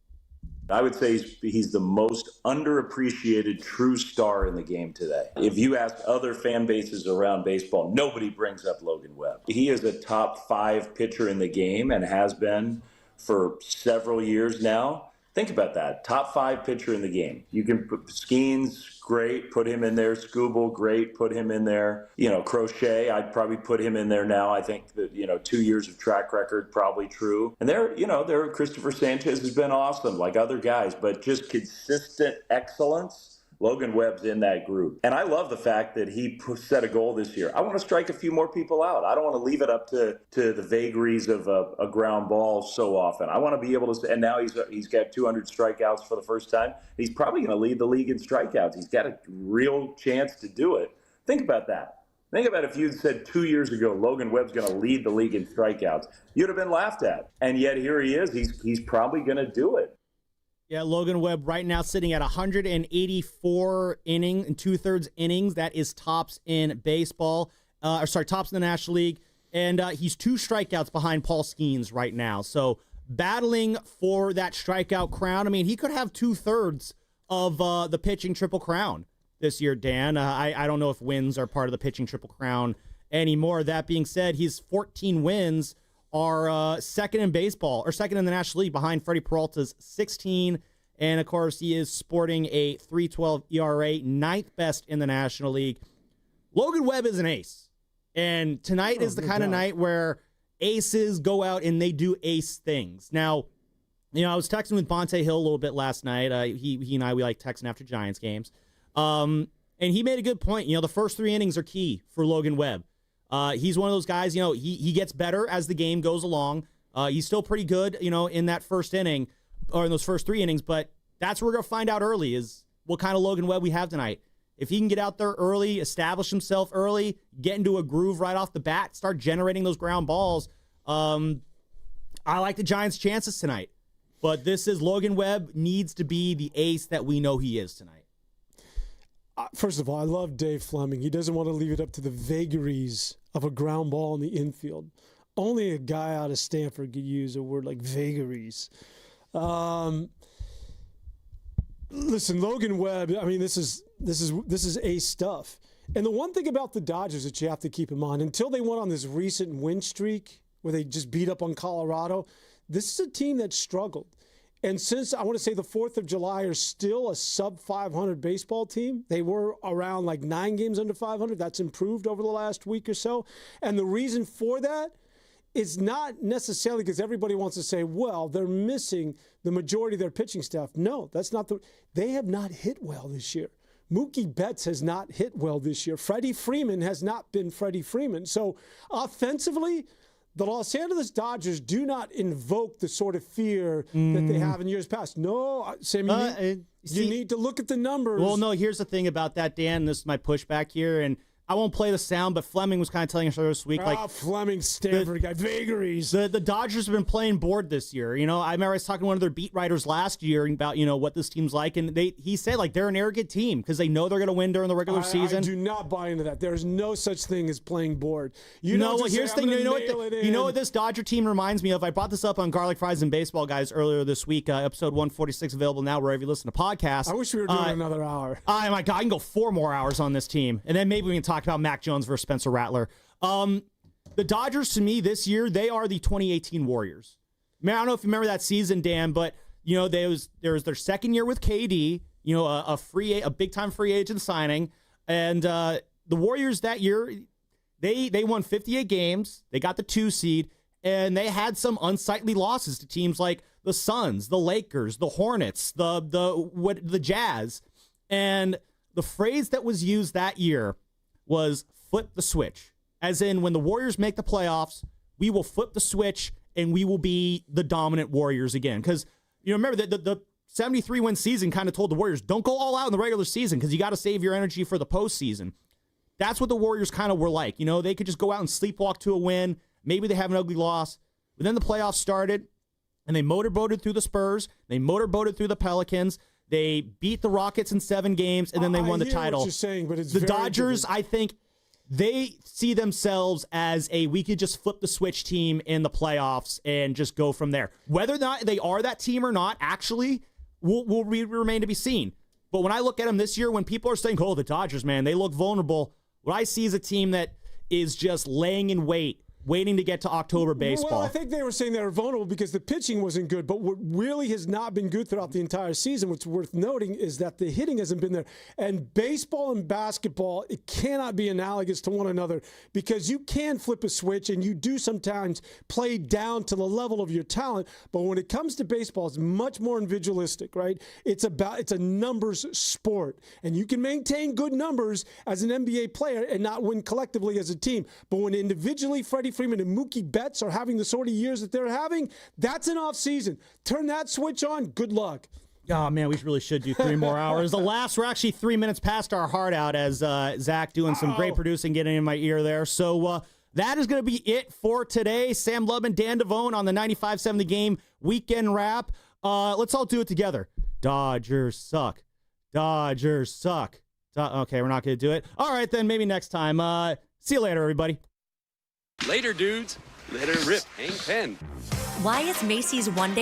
Speaker 5: I would say he's the most underappreciated true star in the game today. If you ask other fan bases around baseball, nobody brings up Logan Webb. He is a top 5 pitcher in the game and has been for several years now. Think about that. Top 5 pitcher in the game. You can put Skeens, great, put him in there. Scooble, great, put him in there. Crochet, I'd probably put him in there now. I think that, 2 years of track record, probably true. And there, Christopher Sanchez has been awesome, like other guys, but just consistent excellence. Logan Webb's in that group. And I love the fact that he set a goal this year. I want to strike a few more people out. I don't want to leave it up to the vagaries of a ground ball so often. I want to be able to, and now he's got 200 strikeouts for the first time. He's probably going to lead the league in strikeouts. He's got a real chance to do it. Think about that. Think about if you'd said 2 years ago, Logan Webb's going to lead the league in strikeouts. You'd have been laughed at. And yet here he is. He's probably going to do it.
Speaker 8: Yeah, Logan Webb right now sitting at 184 inning and 2/3 innings. That is tops in baseball. Tops in the National League. And he's 2 strikeouts behind Paul Skeens right now. So battling for that strikeout crown. I mean, he could have 2/3 of the pitching triple crown this year, Dan. I don't know if wins are part of the pitching triple crown anymore. That being said, his 14 wins are second in baseball, or second in the National League behind Freddie Peralta's 16. And, of course, he is sporting a 3.12 ERA, 9th best in the National League. Logan Webb is an ace. And tonight is the kind of night where aces go out and they do ace things. Now, I was texting with Bonte Hill a little bit last night. He and I, we like texting after Giants games. And he made a good point. The first 3 innings are key for Logan Webb. He's one of those guys, he gets better as the game goes along. He's still pretty good, in that first inning or in those first 3 innings, but that's what we're going to find out early is what kind of Logan Webb we have tonight. If he can get out there early, establish himself early, get into a groove right off the bat, start generating those ground balls, I like the Giants' chances tonight. But this is Logan Webb needs to be the ace that we know he is tonight.
Speaker 11: First of all, I love Dave Fleming. He doesn't want to leave it up to the vagaries of a ground ball in the infield. Only a guy out of Stanford could use a word like vagaries. Listen, Logan Webb, I mean, this is ace stuff. And the one thing about the Dodgers that you have to keep in mind, until they went on this recent win streak where they just beat up on Colorado, this is a team that struggled. And since, I want to say, the 4th of July are still a sub-500 baseball team. They were around like 9 games under 500. That's improved over the last week or so. And the reason for that is not necessarily because everybody wants to say, well, they're missing the majority of their pitching staff. No, that's not they have not hit well this year. Mookie Betts has not hit well this year. Freddie Freeman has not been Freddie Freeman. So offensively, the Los Angeles Dodgers do not invoke the sort of fear that they have in years past. No, Sammy, you need to look at the numbers.
Speaker 8: Well, no, here's the thing about that, Dan. This is my pushback here, and I won't play the sound, but Fleming was kind of telling us this week.
Speaker 11: Fleming, Stanford guy, vagaries.
Speaker 8: The Dodgers have been playing bored this year. I remember I was talking to one of their beat writers last year about, what this team's like, and he said, they're an arrogant team because they know they're going to win during the regular season.
Speaker 11: I do not buy into that. There's no such thing as playing bored.
Speaker 8: Here's the thing. You know what this Dodger team reminds me of? I brought this up on Garlic Fries and Baseball Guys earlier this week, episode 146, available now wherever you listen to podcasts.
Speaker 11: I wish we were doing another hour.
Speaker 8: Oh, my God, I can go 4 more hours on this team, and then maybe we can talk about Mac Jones versus Spencer Rattler. The Dodgers, to me, this year, they are the 2018 Warriors. I don't know if you remember that season, Dan, but there was their second year with KD. a big-time free agent signing. And the Warriors that year, they won 58 games. They got the 2 seed, and they had some unsightly losses to teams like the Suns, the Lakers, the Hornets, the Jazz. And the phrase that was used that year was flip the switch. As in, when the Warriors make the playoffs, we will flip the switch and we will be the dominant Warriors again. Because, remember that the 73-win season kind of told the Warriors, don't go all out in the regular season because you got to save your energy for the postseason. That's what the Warriors kind of were like. They could just go out and sleepwalk to a win. Maybe they have an ugly loss. But then the playoffs started, and they motorboated through the Spurs. They motorboated through the Pelicans. They beat the Rockets in 7 games, and then they won the title.
Speaker 11: What you're saying, but it's
Speaker 8: the
Speaker 11: very
Speaker 8: Dodgers,
Speaker 11: different.
Speaker 8: I think, they see themselves as we could just flip the switch team in the playoffs and just go from there. Whether or not they are that team or not, actually, will remain to be seen. But when I look at them this year, when people are saying, oh, the Dodgers, man, they look vulnerable, what I see is a team that is just laying in wait, waiting to get to October baseball.
Speaker 11: Well, I think they were saying they were vulnerable because the pitching wasn't good. But what really has not been good throughout the entire season, what's worth noting, is that the hitting hasn't been there. And baseball and basketball, it cannot be analogous to one another because you can flip a switch and you do sometimes play down to the level of your talent. But when it comes to baseball, it's much more individualistic, right? It's a numbers sport. And you can maintain good numbers as an NBA player and not win collectively as a team. But when individually Freddie Freeman and Mookie Betts are having the sort of years that they're having, that's an off season. Turn that switch on, good luck.
Speaker 8: Oh, man, we really should do 3 more hours. We're actually 3 minutes past our heart out as Zach doing some great producing, getting in my ear there. So that is going to be it for today. Sam Lubman, Dan Devone on the 95.7 The Game weekend wrap. Let's all do it together. Dodgers suck. Dodgers suck. Okay, we're not going to do it. All right, then, maybe next time. See you later, everybody.
Speaker 1: Later, dudes. Let her rip. Hang 10.
Speaker 10: Why is Macy's one-day